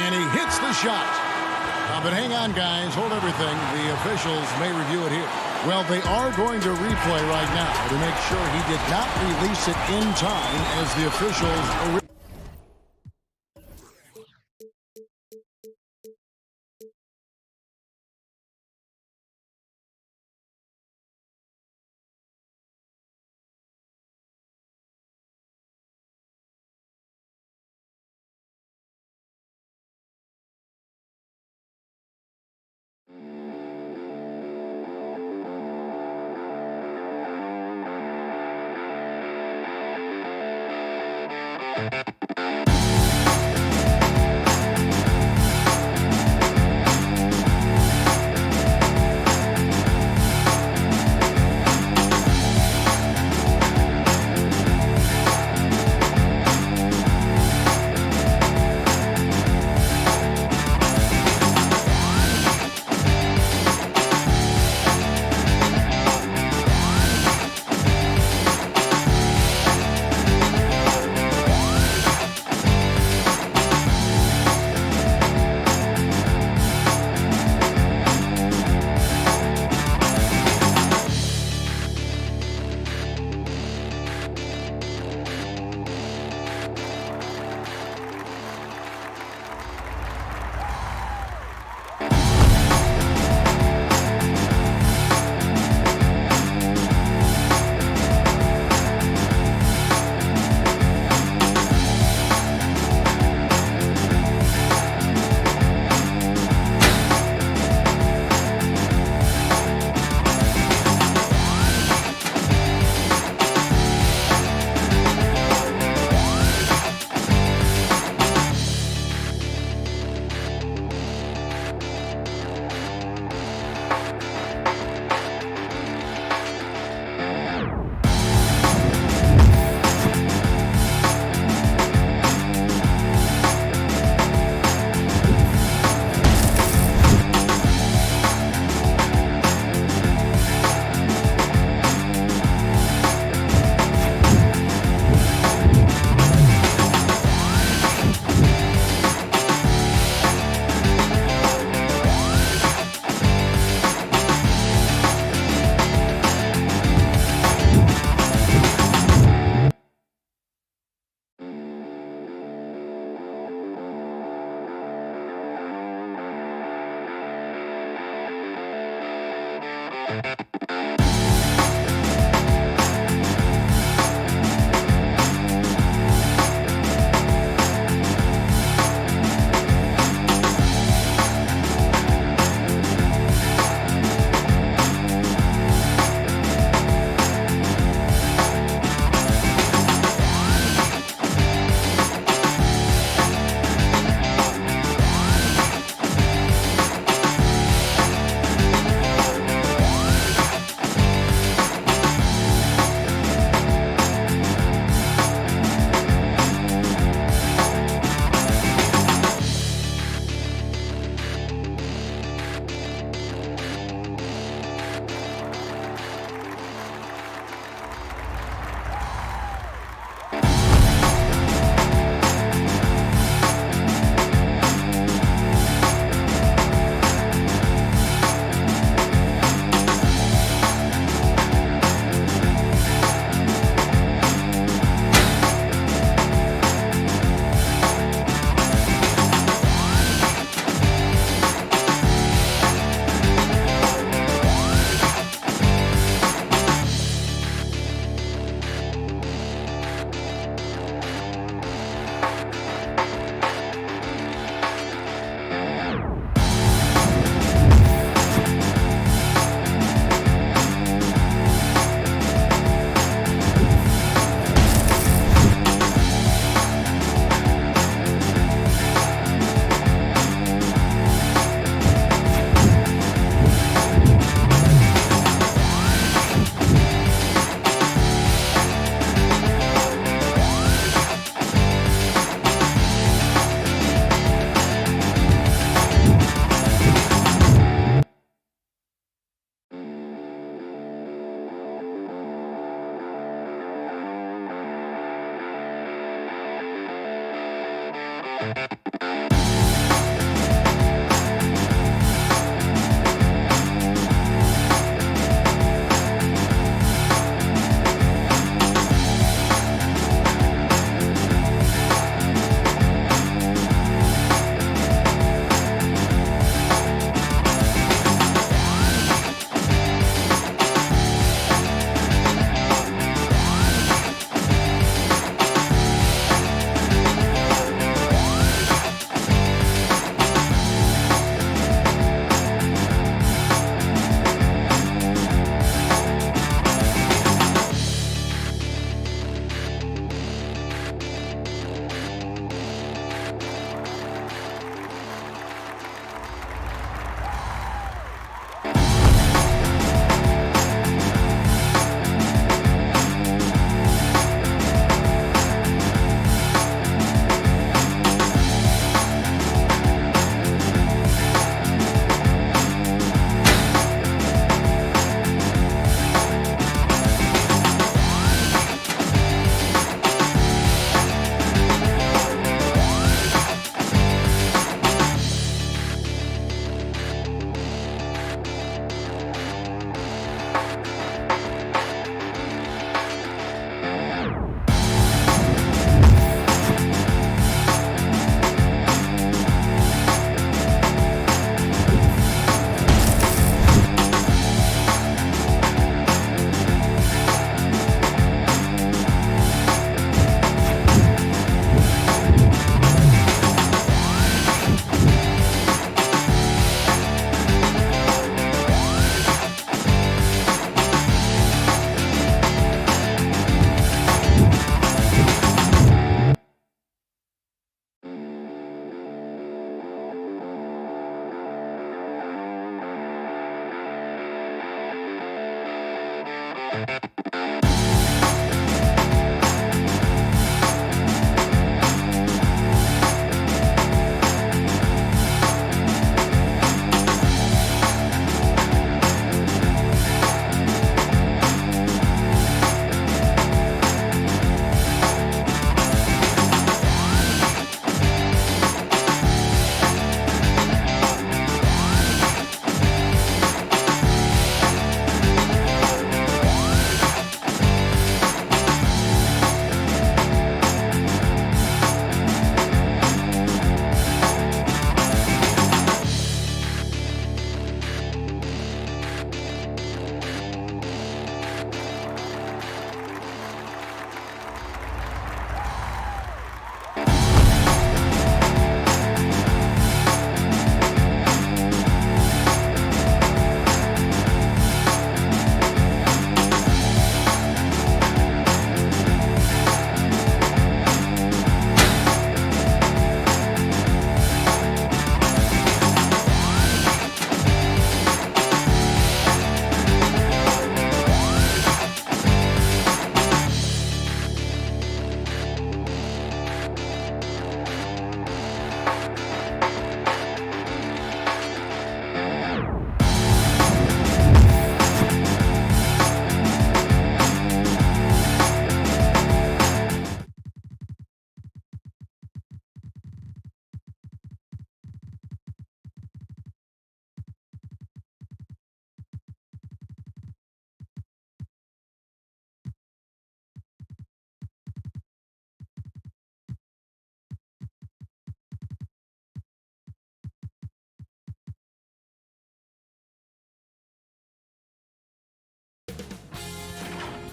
And he hits the shot. But hang on, guys. Hold everything. The officials may review it here. Well, they are going to replay right now to make sure he did not release it in time as the officials...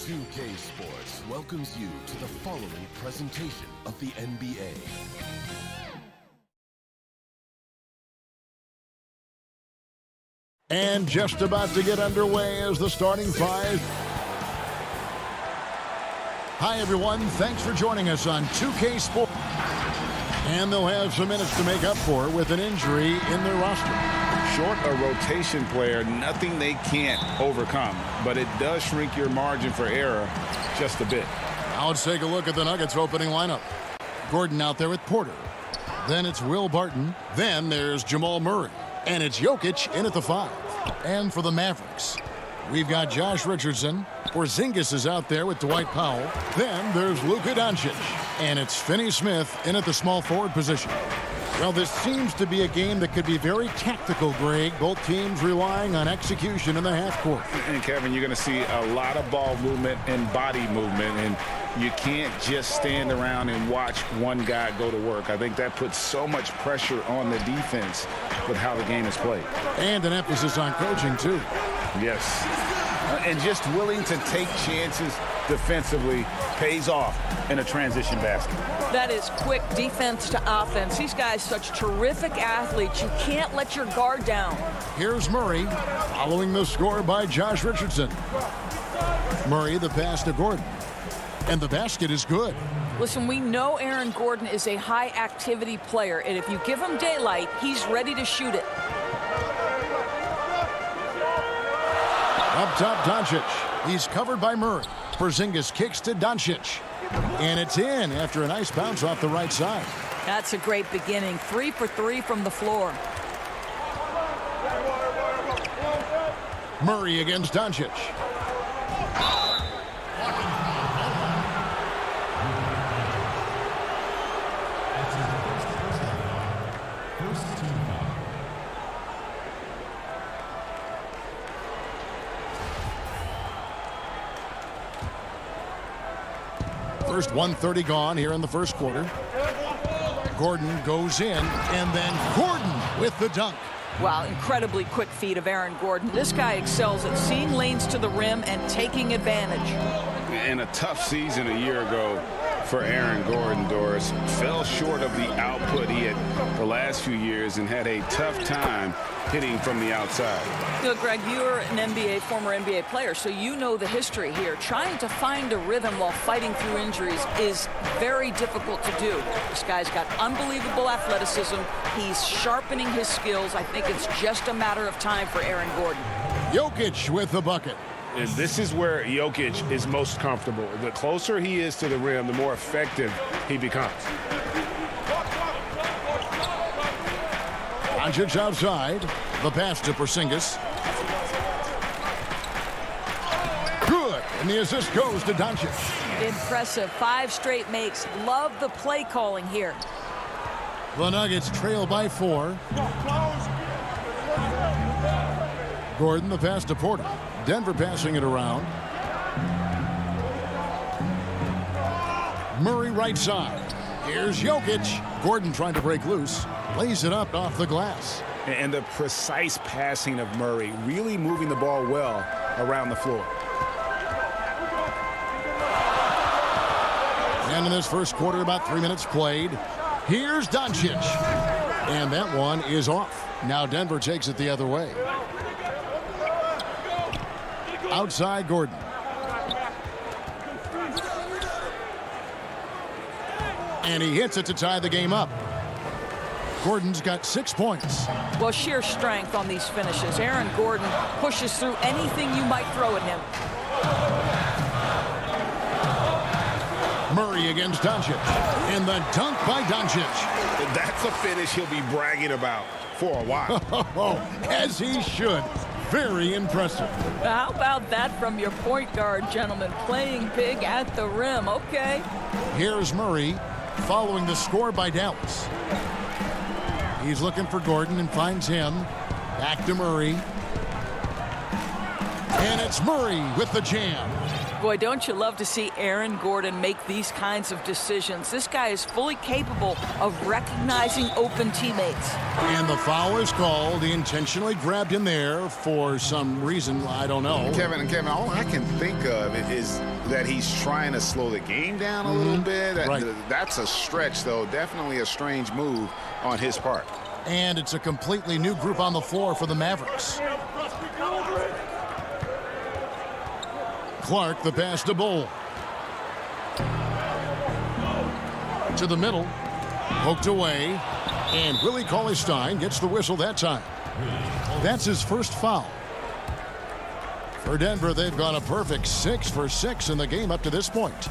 2K Sports welcomes you to the following presentation of the NBA. And just about to get underway as the starting five. Hi, everyone. Thanks for joining us on 2K Sports. And they'll have some minutes to make up for with an injury in their roster. Short a rotation player, nothing they can't overcome, but it does shrink your margin for error just a bit. Now let's take a look at the Nuggets opening lineup. Gordon out there with Porter. Then it's Will Barton. Then there's Jamal Murray. And it's Jokic in at the 5. And for the Mavericks, we've got Josh Richardson. Porzingis is out there with Dwight Powell. Then there's Luka Doncic. And it's Finney-Smith in at the small forward position. Well, this seems to be a game that could be very tactical, Greg. Both teams relying on execution in the half court. And, Kevin, you're going to see a lot of ball movement and body movement, and you can't just stand around and watch one guy go to work. I think that puts so much pressure on the defense with how the game is played. And an emphasis on coaching, too. Yes. And just willing to take chances defensively pays off in a transition basket. That is quick defense to offense. These guys such terrific athletes. You can't let your guard down. Here's Murray following the score by Josh Richardson. Murray the pass to Gordon. And the basket is good. Listen, we know Aaron Gordon is a high-activity player, and if you give him daylight, he's ready to shoot it. Up top, Doncic. He's covered by Murray. Porzingis kicks to Doncic. And it's in after a nice bounce off the right side. That's a great beginning. 3 for 3 from the floor. Murray against Doncic. First 1:30 gone here in the first quarter. Gordon goes in, and then Gordon with the dunk. Wow, incredibly quick feet of Aaron Gordon. This guy excels at seeing lanes to the rim and taking advantage. And a tough season a year ago for Aaron Gordon, Doris. Fell short of the output he had the last few years and had a tough time hitting from the outside. You know, Greg, you're an former NBA player, so you know the history here. Trying to find a rhythm while fighting through injuries is very difficult to do. This guy's got unbelievable athleticism. He's sharpening his skills. I think it's just a matter of time for Aaron Gordon. Jokic with the bucket. And this is where Jokic is most comfortable. The closer he is to the rim, the more effective he becomes. Doncic outside. The pass to Porzingis. Good. And the assist goes to Doncic. Impressive. 5 straight makes. Love the play calling here. The Nuggets trail by 4. Gordon the pass to Porter. Denver passing it around. Murray right side. Here's Jokic. Gordon trying to break loose. Lays it up off the glass. And the precise passing of Murray, really moving the ball well around the floor. And in this first quarter, about 3 minutes played. Here's Doncic. And that one is off. Now Denver takes it the other way. Outside Gordon. And he hits it to tie the game up. Gordon's got 6 points. Well, sheer strength on these finishes. Aaron Gordon pushes through anything you might throw at him. Murray against Doncic. And the dunk by Doncic. That's a finish he'll be bragging about for a while. As he should. Very impressive. How about that from your point guard, gentlemen? Playing big at the rim. Okay. Here's Murray following the score by Dallas. He's looking for Gordon and finds him. Back to Murray. And it's Murray with the jam. Boy, don't you love to see Aaron Gordon make these kinds of decisions. This guy is fully capable of recognizing open teammates. And the foul is called. He intentionally grabbed him there for some reason. I don't know. Kevin, all I can think of is that he's trying to slow the game down a little bit. Right. That's a stretch, though. Definitely a strange move on his part. And it's a completely new group on the floor for the Mavericks. Clark, the pass to Bull. To the middle. Poked away. And Willie Cauley-Stein gets the whistle that time. That's his first foul. For Denver, they've gone a perfect 6 for 6 in the game up to this point.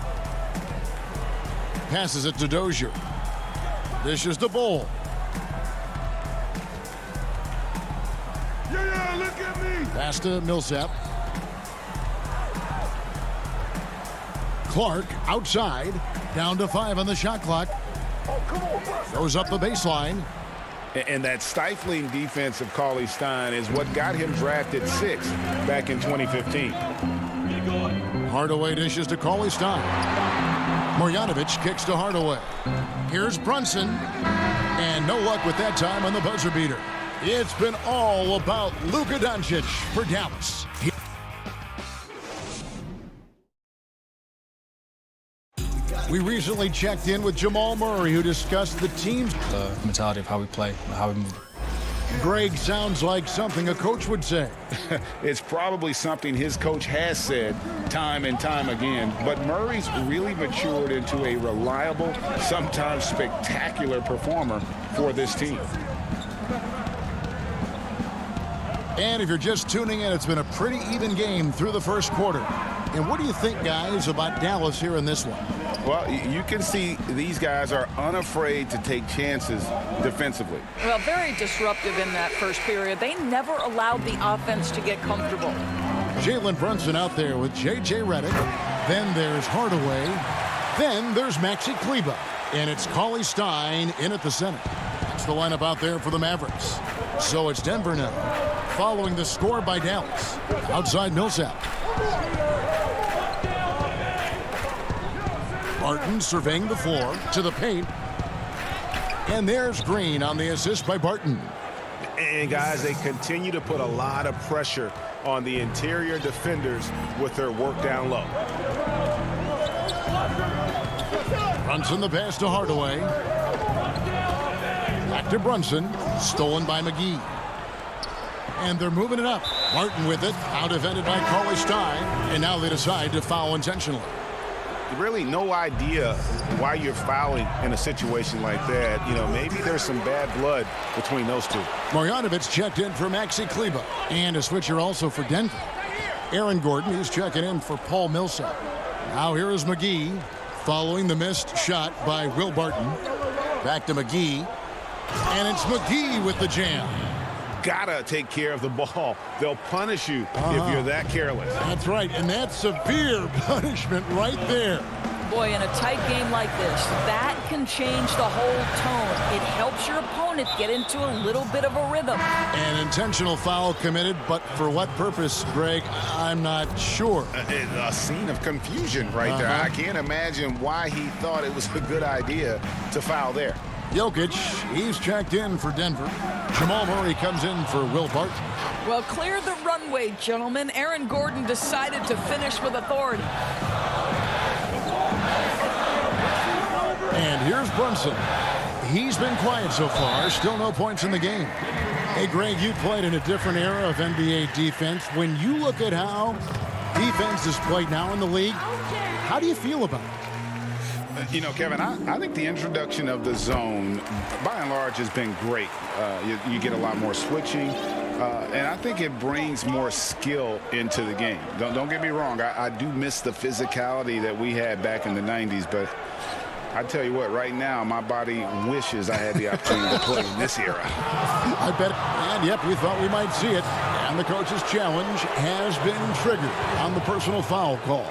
Passes it to Dozier. Dishes to Bull. Yeah, look at me. Pass to Millsap. Clark outside, down to 5 on the shot clock. Goes up the baseline. And that stifling defense of Cauley-Stein is what got him drafted 6 back in 2015. Hardaway dishes to Cauley-Stein. Marjanovic kicks to Hardaway. Here's Brunson. And no luck with that time on the buzzer beater. It's been all about Luka Doncic for Dallas. We recently checked in with Jamal Murray, who discussed the team's mentality of how we play and how we move. Greg, sounds like something a coach would say. It's probably something his coach has said time and time again, but Murray's really matured into a reliable, sometimes spectacular performer for this team. And if you're just tuning in, it's been a pretty even game through the first quarter. And what do you think, guys, about Dallas here in this one? Well, you can see these guys are unafraid to take chances defensively. Well, very disruptive in that first period. They never allowed the offense to get comfortable. Jalen Brunson out there with J.J. Redick. Then there's Hardaway. Then there's Maxi Kleber. And it's Cauley-Stein in at the center. That's the lineup out there for the Mavericks. So it's Denver now, following the score by Dallas. Outside Millsap. Barton surveying the floor to the paint. And there's Green on the assist by Barton. And guys, they continue to put a lot of pressure on the interior defenders with their work down low. Brunson the pass to Hardaway. Back to Brunson. Stolen by McGee. And they're moving it up. Martin with it. Out defended by Cauley-Stein. And now they decide to foul intentionally. Really no idea why you're fouling in a situation like that. You know, maybe there's some bad blood between those two. Marjanovic checked in for Maxi Kleber. And a switcher also for Denver. Aaron Gordon, he's checking in for Paul Millsap. Now here is McGee following the missed shot by Will Barton. Back to McGee. And it's McGee with the jam. Gotta take care of the ball. They'll punish you if you're that careless. That's right, and that's severe punishment right there. Boy, in a tight game like this, that can change the whole tone. It helps your opponent get into a little bit of a rhythm. An intentional foul committed, but for what purpose, Greg? I'm not sure. A scene of confusion right there. I can't imagine why he thought it was a good idea to foul there. Jokic, he's checked in for Denver. Jamal Murray comes in for Will Barton. Well, clear the runway, gentlemen. Aaron Gordon decided to finish with authority. And here's Brunson. He's been quiet so far. Still no points in the game. Hey, Greg, you played in a different era of NBA defense. When you look at how defense is played now in the league, how do you feel about it? You know, Kevin, I think the introduction of the zone, by and large, has been great. You get a lot more switching, and I think it brings more skill into the game. Don't get me wrong. I do miss the physicality that we had back in the 90s, but I tell you what, right now, my body wishes I had the opportunity to play in this era. I bet. And, yep, we thought we might see it. And the coach's challenge has been triggered on the personal foul call.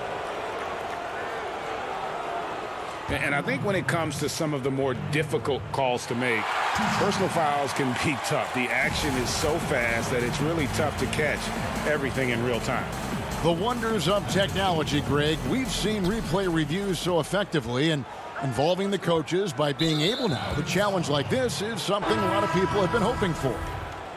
And I think when it comes to some of the more difficult calls to make, personal fouls can be tough. The action is so fast that it's really tough to catch everything in real time. The wonders of technology, Greg. We've seen replay reviews so effectively, and involving the coaches by being able now to challenge like this is something a lot of people have been hoping for.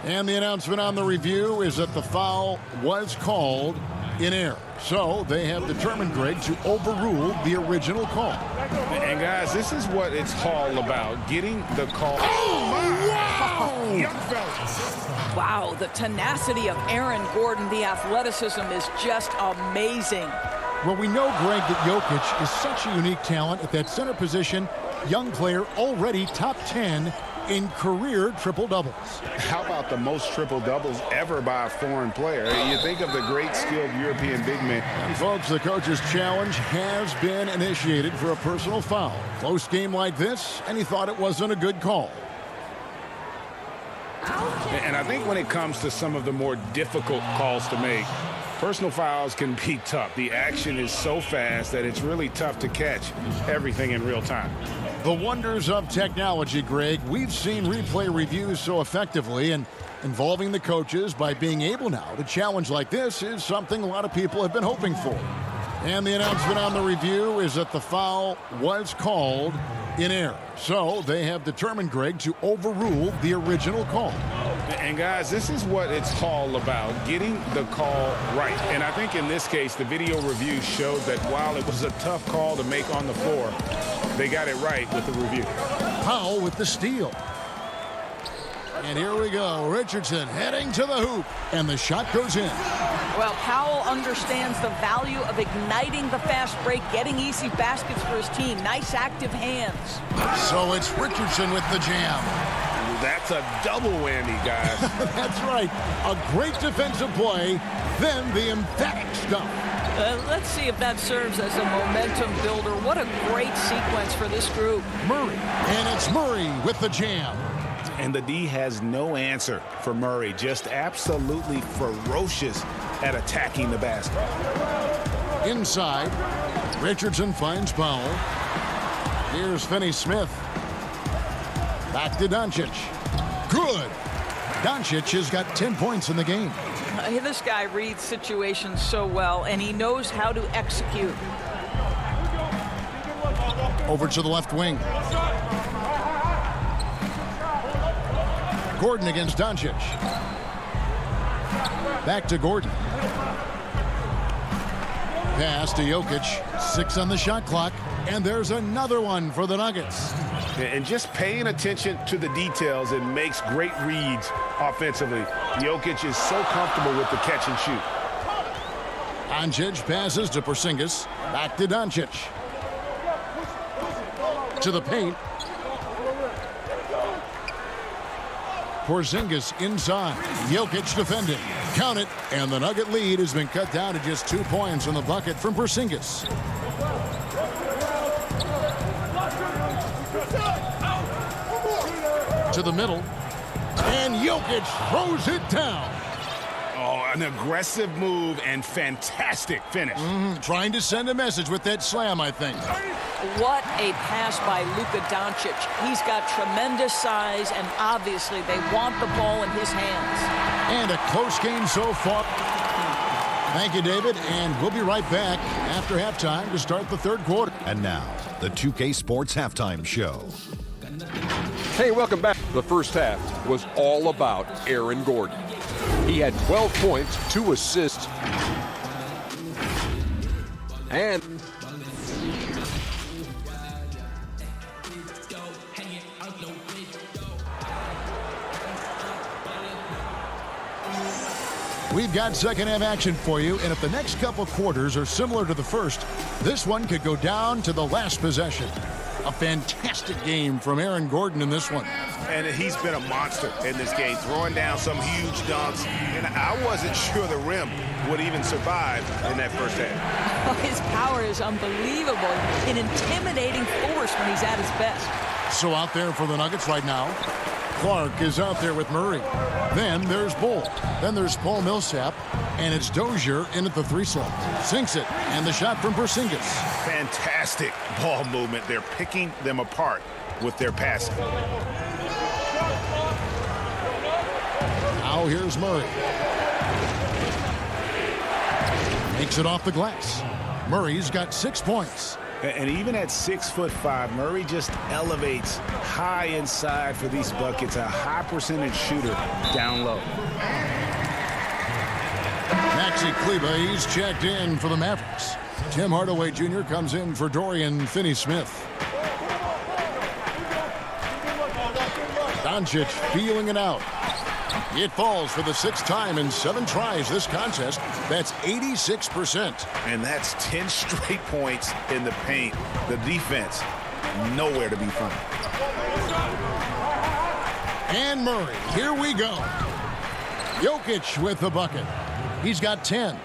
And the announcement on the review is that the foul was called in error. So they have determined, Greg, to overrule the original call. And guys, this is what it's all about, getting the call. Oh, wow! Young fellas. Wow, the tenacity of Aaron Gordon, the athleticism is just amazing. Well, we know, Greg, that Jokic is such a unique talent at that center position. Young player, already top 10 in career triple-doubles. How about the most triple-doubles ever by a foreign player? You think of the great skilled European big man. And folks, the coach's challenge has been initiated for a personal foul. Close game like this, and he thought it wasn't a good call. And I think when it comes to some of the more difficult calls to make, personal fouls can be tough. The action is so fast that it's really tough to catch everything in real time. The wonders of technology, Greg. We've seen replay reviews so effectively, and involving the coaches by being able now to challenge like this is something a lot of people have been hoping for. And the announcement on the review is that the foul was called in error. So they have determined, Greg, to overrule the original call. And guys, this is what it's all about, getting the call right. And I think in this case, the video review showed that while it was a tough call to make on the floor, they got it right with the review. Powell with the steal. And here we go. Richardson heading to the hoop. And the shot goes in. Well, Powell understands the value of igniting the fast break, getting easy baskets for his team. Nice active hands. So it's Richardson with the jam. That's a double whammy, guys. That's right. A great defensive play, then the emphatic stuff. Let's see if that serves as a momentum builder. What a great sequence for this group. Murray. And it's Murray with the jam. And the D has no answer for Murray. Just absolutely ferocious at attacking the basket. Inside, Richardson finds Powell. Here's Finney-Smith. Back to Doncic. Good. Doncic has got 10 points in the game. This guy reads situations so well, and he knows how to execute. Over to the left wing. Gordon against Doncic. Back to Gordon. Pass to Jokic. 6 on the shot clock. And there's another one for the Nuggets. And just paying attention to the details, it makes great reads offensively. Jokic is so comfortable with the catch and shoot. Doncic passes to Porzingis. Back to Doncic. To the paint. Porzingis inside. Jokic defending. Count it. And the Nugget lead has been cut down to just 2 points in the bucket from Porzingis. To the middle. And Jokic throws it down. Oh, an aggressive move and fantastic finish. Trying to send a message with that slam, I think. What a pass by Luka Doncic. He's got tremendous size, and obviously they want the ball in his hands. And a close game so far. Thank you, David, and we'll be right back after halftime to start the third quarter. And now, the 2K Sports Halftime Show. Hey, welcome back. The first half was all about Aaron Gordon. He had 12 points, 2 assists, and we've got second half action for you, and if the next couple quarters are similar to the first, this one could go down to the last possession. A fantastic game from Aaron Gordon in this one. And he's been a monster in this game, throwing down some huge dunks. And I wasn't sure the rim would even survive in that first half. His power is unbelievable, an intimidating force when he's at his best. So out there for the Nuggets right now, Clark is out there with Murray. Then there's Bull. Then there's Paul Millsap. And it's Dozier in at the 3 slot. Sinks it. And the shot from Porzingis. Fantastic ball movement. They're picking them apart with their passing. Now here's Murray. Takes it off the glass. Murray's got 6 points. And even at 6'5", Murray just elevates high inside for these buckets. A high percentage shooter down low. Maxi Kleber, he's checked in for the Mavericks. Tim Hardaway Jr. comes in for Dorian Finney-Smith. Doncic feeling it out. It falls for the 6th time in 7 tries this contest. That's 86%. And that's 10 straight points in the paint. The defense, nowhere to be found. And Murray, here we go. Jokic with the bucket. He's got 10.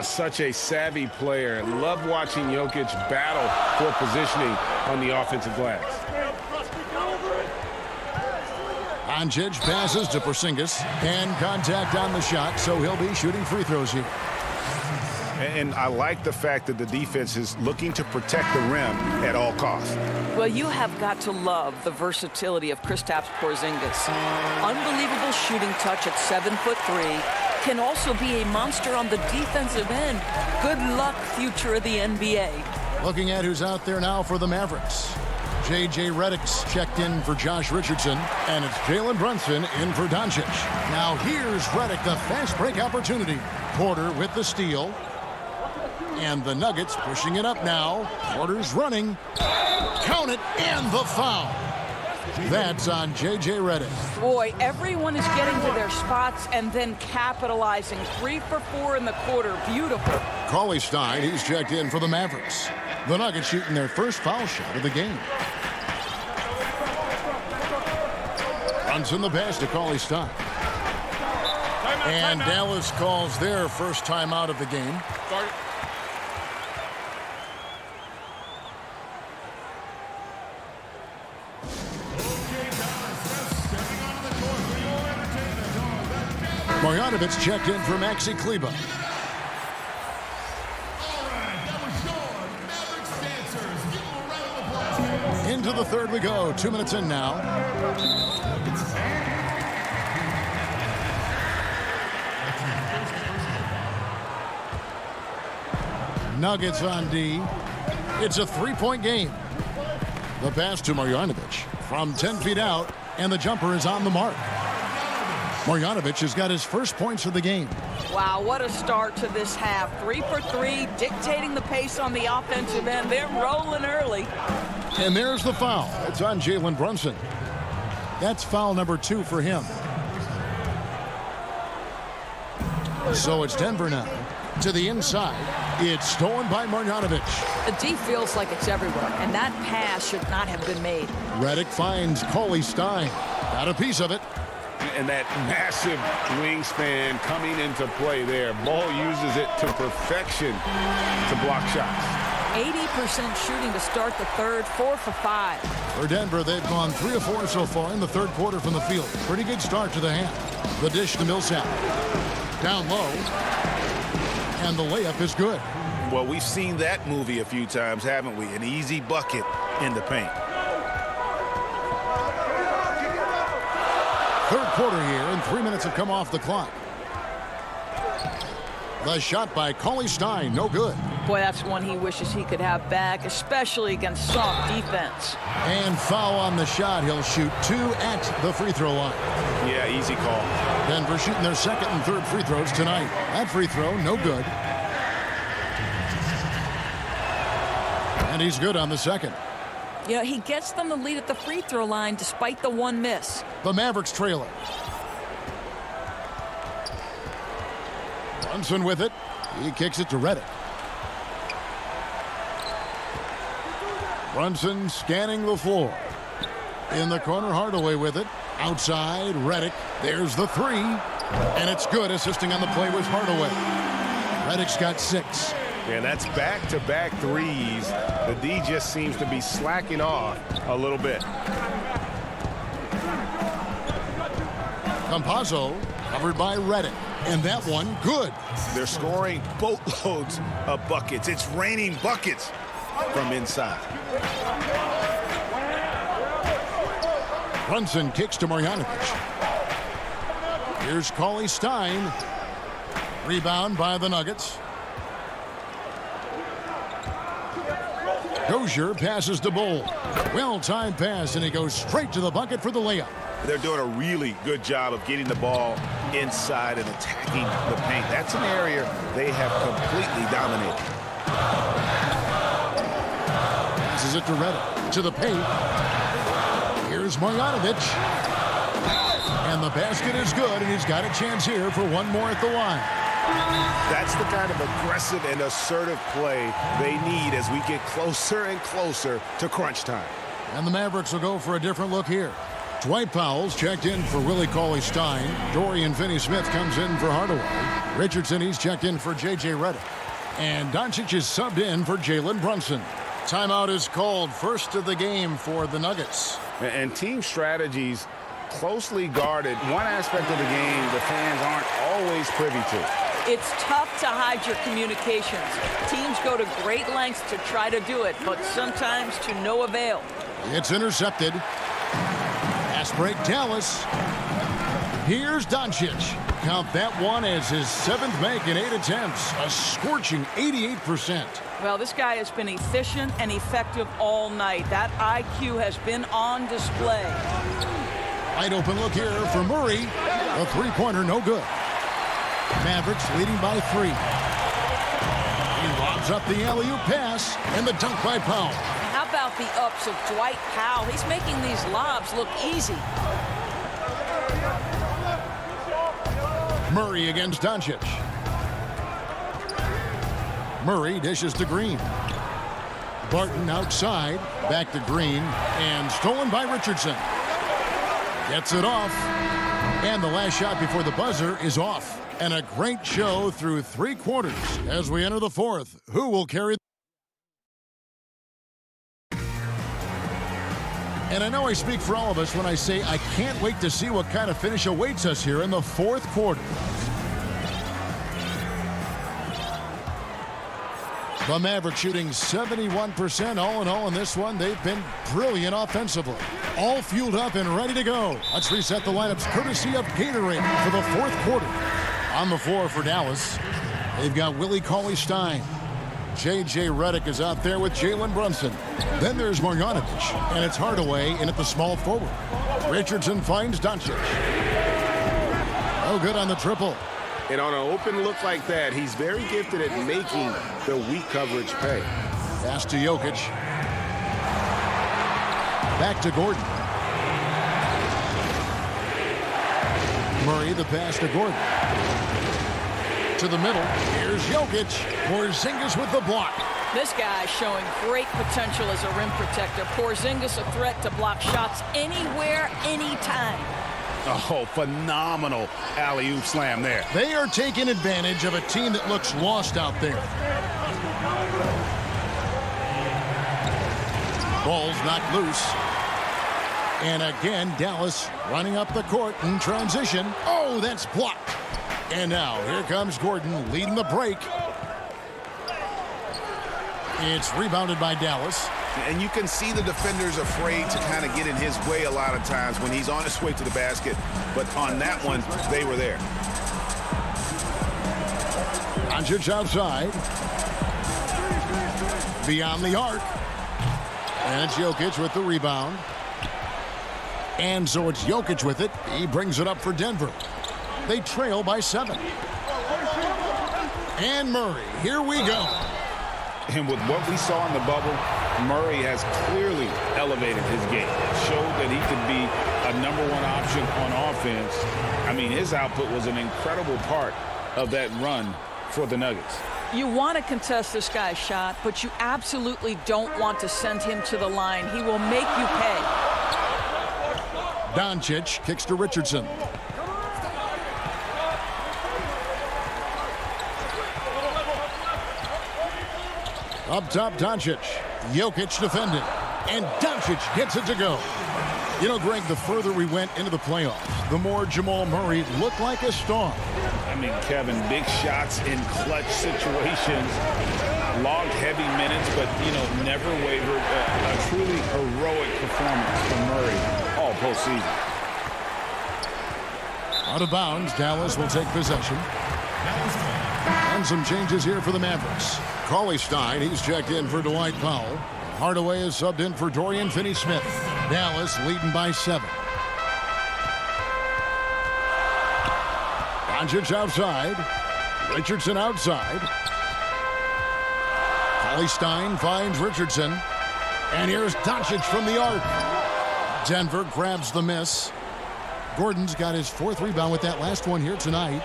Such a savvy player. Love watching Jokic battle for positioning on the offensive glass. Doncic passes to Porzingis, and contact on the shot, so he'll be shooting free throws here. And I like the fact that the defense is looking to protect the rim at all costs. Well, you have got to love the versatility of Kristaps Porzingis. Unbelievable shooting touch at 7'3". Can also be a monster on the defensive end. Good luck, future of the NBA. Looking at who's out there now for the Mavericks. J.J. Redick's checked in for Josh Richardson, and it's Jalen Brunson in for Doncic. Now here's Redick, the fast break opportunity. Porter with the steal. And the Nuggets pushing it up now. Porter's running. Count it, and the foul. That's on J.J. Redick. Boy, everyone is getting to their spots and then capitalizing. 3 for 4 in the quarter. Beautiful. Cauley Stein, he's checked in for the Mavericks. The Nuggets shooting their first foul shot of the game. Brunson the pass to Cauley Stein. And Dallas calls their first timeout of the game. Marjanovic checked in for Maxi Kleber. Into the third we go. 2 minutes in now. Nuggets on D. It's a 3-point game. The pass to Marjanovic from 10 feet out, and the jumper is on the mark. Marjanovic has got his first points of the game. Wow, what a start to this half. 3 for 3, dictating the pace on the offensive end. They're rolling early. And there's the foul. It's on Jalen Brunson. That's foul number 2 for him. So it's Denver now. To the inside. It's stolen by Marjanovic. The D feels like it's everywhere, and that pass should not have been made. Redick finds Cauley Stein. Got a piece of it. And that massive wingspan coming into play there. Ball uses it to perfection to block shots. 80% shooting to start the third, 4 for 5. For Denver, they've gone 3 of 4 so far in the third quarter from the field. Pretty good start to the half. The dish to Millsap. Down low. And the layup is good. Well, we've seen that movie a few times, haven't we? An easy bucket in the paint. Third quarter here, and 3 minutes have come off the clock. The shot by Cauley Stein, no good. Boy, that's one he wishes he could have back, especially against soft defense. And foul on the shot. He'll shoot 2 at the free throw line. Yeah, easy call. Denver shooting their second and third free throws tonight. That free throw, no good. And he's good on the second. You know, he gets them the lead at the free throw line despite the 1 miss. The Mavericks trailer. Brunson with it. He kicks it to Redick. Brunson scanning the floor. In the corner, Hardaway with it. Outside, Redick. There's the 3. And it's good. Assisting on the play was Hardaway. Redick's got 6. Yeah, that's back-to-back threes. The D just seems to be slacking off a little bit. Campazzo covered by Redick. And that one, good. They're scoring boatloads of buckets. It's raining buckets from inside. Brunson kicks to Marjanovic. Here's Cauley Stein. Rebound by the Nuggets. Dozier passes to Bull. Well-timed pass, and he goes straight to the bucket for the layup. They're doing a really good job of getting the ball inside and attacking the paint. That's an area they have completely dominated. Passes it to Redick. To the paint. Here's Marjanovic. And the basket is good, and he's got a chance here for one more at the line. That's the kind of aggressive and assertive play they need as we get closer and closer to crunch time. And the Mavericks will go for a different look here. Dwight Powell's checked in for Willie Cauley-Stein. Dorian Finney-Smith comes in for Hardaway. Richardson, he's checked in for J.J. Redick. And Doncic is subbed in for Jalen Brunson. Timeout is called, first of the game for the Nuggets. And team strategies closely guarded. One aspect of the game the fans aren't always privy to. It's tough to hide your communications. Teams go to great lengths to try to do it, but sometimes to no avail. It's intercepted. Pass break, Dallas. Here's Doncic. Count that one as his 7th make in 8 attempts. A scorching 88%. Well, this guy has been efficient and effective all night. That IQ has been on display. Wide open look here for Murray. A three-pointer, no good. Mavericks leading by 3. He lobs up the alley-oop pass and the dunk by Powell. How about the ups of Dwight Powell? He's making these lobs look easy. Murray against Doncic. Murray dishes to Green. Barton outside, back to Green, and stolen by Richardson. Gets it off, and the last shot before the buzzer is off. And a great show through 3 quarters as we enter the 4th. Who will carry? And I know I speak for all of us when I say I can't wait to see what kind of finish awaits us here in the 4th quarter. The Mavericks shooting 71% all in all in this one. They've been brilliant offensively. All fueled up and ready to go. Let's reset the lineups courtesy of Gatorade for the 4th quarter. On the floor for Dallas, they've got Willie Cauley-Stein. J.J. Redick is out there with Jalen Brunson. Then there's Marjanovic, and it's Hardaway in at the small forward. Richardson finds Doncic. Oh, good on the triple. And on an open look like that, he's very gifted at making the weak coverage pay. Pass to Jokic. Back to Gordon. Murray, the pass to Gordon. To the middle. Here's Jokic. Porzingis with the block. This guy is showing great potential as a rim protector. Porzingis a threat to block shots anywhere, anytime. Oh, phenomenal alley-oop slam there. They are taking advantage of a team that looks lost out there. Ball's knocked loose. And again, Dallas running up the court in transition. Oh, that's blocked. And now, here comes Gordon leading the break. It's rebounded by Dallas. And you can see the defenders afraid to kind of get in his way a lot of times when he's on his way to the basket. But on that one, they were there. Doncic outside. Beyond the arc. And it's Jokic with the rebound. And so it's Jokic with it. He brings it up for Denver. They trail by 7. And Murray, here we go. And with what we saw in the bubble, Murray has clearly elevated his game. Showed that he could be a #1 option on offense. I mean, his output was an incredible part of that run for the Nuggets. You want to contest this guy's shot, but you absolutely don't want to send him to the line. He will make you pay. Doncic kicks to Richardson. Up top, Doncic. Jokic defending. And Doncic gets it to go. You know, Greg, the further we went into the playoffs, the more Jamal Murray looked like a star. I mean, Kevin, big shots in clutch situations. Logged heavy minutes, but, you know, never wavered. A truly heroic performance from Murray all postseason. Out of bounds, Dallas will take possession. And some changes here for the Mavericks. Cauley-Stein, he's checked in for Dwight Powell. Hardaway is subbed in for Dorian Finney-Smith. Dallas leading by 7. Doncic outside. Richardson outside. Stein finds Richardson. And here's Doncic from the arc. Denver grabs the miss. Gordon's got his 4th rebound with that last one here tonight.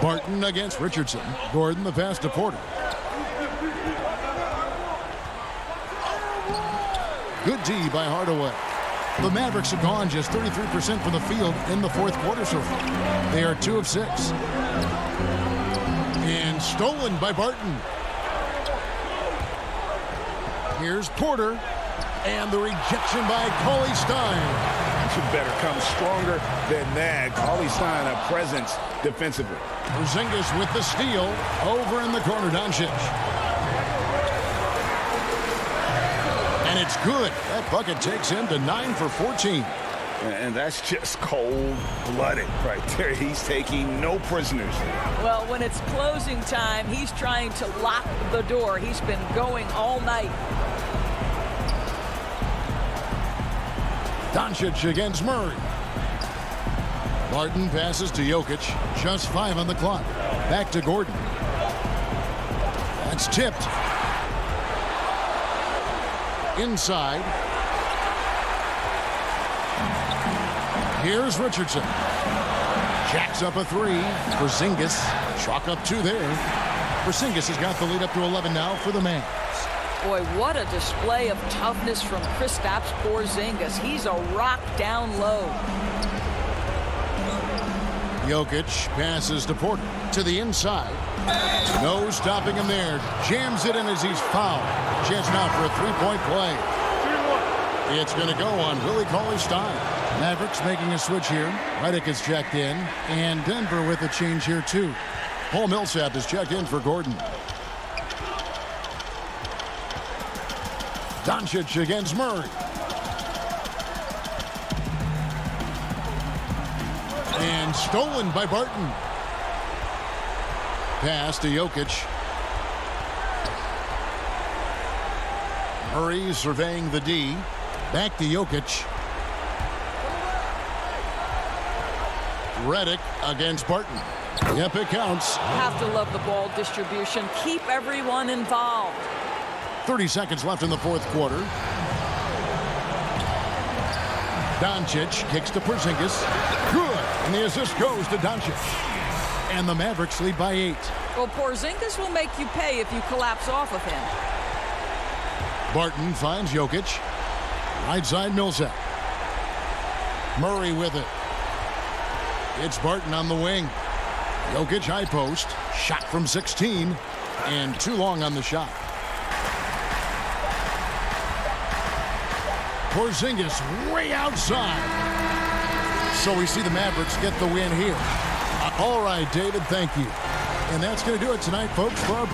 Barton against Richardson. Gordon the pass to Porter. Good D by Hardaway. The Mavericks have gone just 33% from the field in the 4th quarter so far. They are 2 of 6. And stolen by Barton. Here's Porter. And the rejection by Cauley Stein. Should better come stronger than that. Cauley Stein, a presence defensively. Porzingis with the steal. Over in the corner, Doncic. And it's good. That bucket takes him to 9 for 14. And that's just cold-blooded right there. He's taking no prisoners. Well, when it's closing time, he's trying to lock the door. He's been going all night. Doncic against Murray. Barton passes to Jokic. Just 5 on the clock. Back to Gordon. That's tipped. Inside. Here's Richardson. Jacks up a 3. Porzingis. Chalk up 2 there. Porzingis has got the lead up to 11 now for the Mavs. Boy, what a display of toughness from Kristaps Porzingis. He's a rock down low. Jokic passes to Porter to the inside. No stopping him there. Jams it in as he's fouled. Chance now for a 3-point play. It's going to go on Willie Cauley-Stein. Mavericks making a switch here. Redick is checked in. And Denver with a change here, too. Paul Millsap is checked in for Gordon. Doncic against Murray. And stolen by Barton. Pass to Jokic. Murray surveying the D. Back to Jokic. Redick against Barton. Yep, it counts. Have to love the ball distribution. Keep everyone involved. 30 seconds left in the 4th quarter. Doncic kicks to Porzingis. Good. And the assist goes to Doncic. And the Mavericks lead by 8. Well, Porzingis will make you pay if you collapse off of him. Barton finds Jokic. Right side Millsap. Murray with it. It's Barton on the wing. Jokic high post. Shot from 16. And too long on the shot. Porzingis way outside. So we see the Mavericks get the win here. All right, David, thank you. And that's going to do it tonight, folks, for our...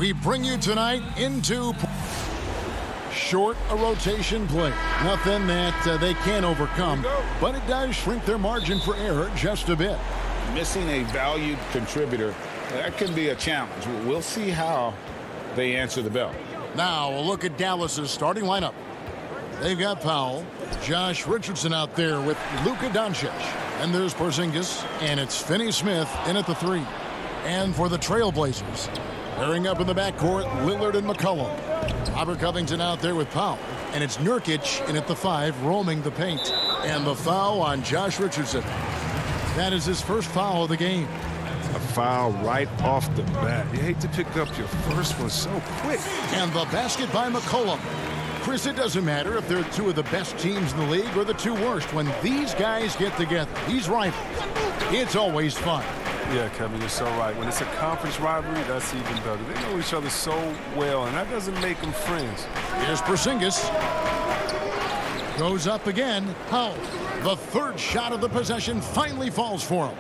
We bring you tonight into short a rotation play. Nothing that they can't overcome, but it does shrink their margin for error just a bit. Missing a valued contributor, that can be a challenge. We'll see how they answer the bell. Now we'll look at Dallas's starting lineup. They've got Powell, Josh Richardson out there with Luka Doncic. And there's Porzingis, and it's Finney-Smith in at the 3. And for the Trailblazers, pairing up in the backcourt, Lillard and McCollum. Robert Covington out there with Powell, and it's Nurkic in at the 5, roaming the paint. And the foul on Josh Richardson. That is his first foul of the game. A foul right off the bat. You hate to pick up your first one so quick. And the basket by McCollum. Chris, it doesn't matter if they're two of the best teams in the league or the two worst. When these guys get together, these rivals, it's always fun. Yeah, Kevin, you're so right. When it's a conference rivalry, that's even better. They know each other so well, and that doesn't make them friends. Here's Porzingis. Goes up again. Powell. The third shot of the possession finally falls for him.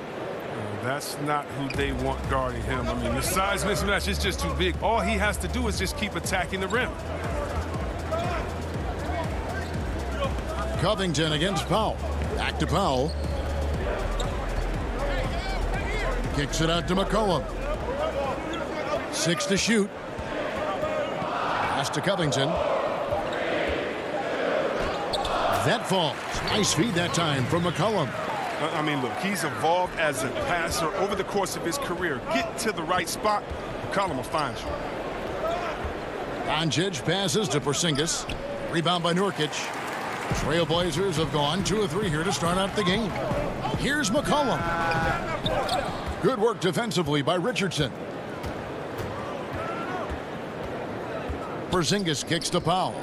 That's not who they want guarding him. I mean, the size mismatch is just too big. All he has to do is just keep attacking the rim. Covington against Powell. Back to Powell. Kicks it out to McCollum. 6 to shoot. Pass to Covington. That falls. Nice feed that time from McCollum. I mean, look, he's evolved as a passer over the course of his career. Get to the right spot, McCollum will find you. Doncic passes to Porzingis. Rebound by Nurkic. Trailblazers have gone 2 of 3 here to start out the game. Here's McCollum. Good work defensively by Richardson. Porzingis kicks to Powell.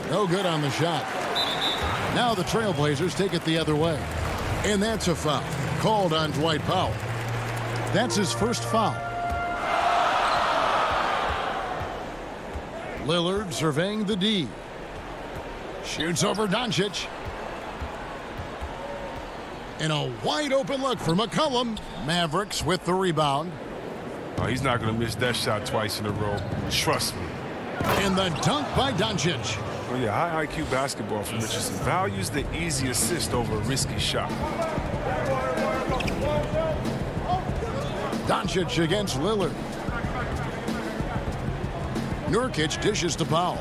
No good on the shot. Now the Trailblazers take it the other way. And that's a foul called on Dwight Powell. That's his first foul. Lillard surveying the D. Shoots over Doncic. And a wide open look for McCollum. Mavericks with the rebound. Oh, he's not going to miss that shot twice in a row. Trust me. And the dunk by Doncic. Oh, yeah, high IQ basketball from Richardson. Values the easy assist over a risky shot. Doncic against Lillard. Nurkic dishes to Powell.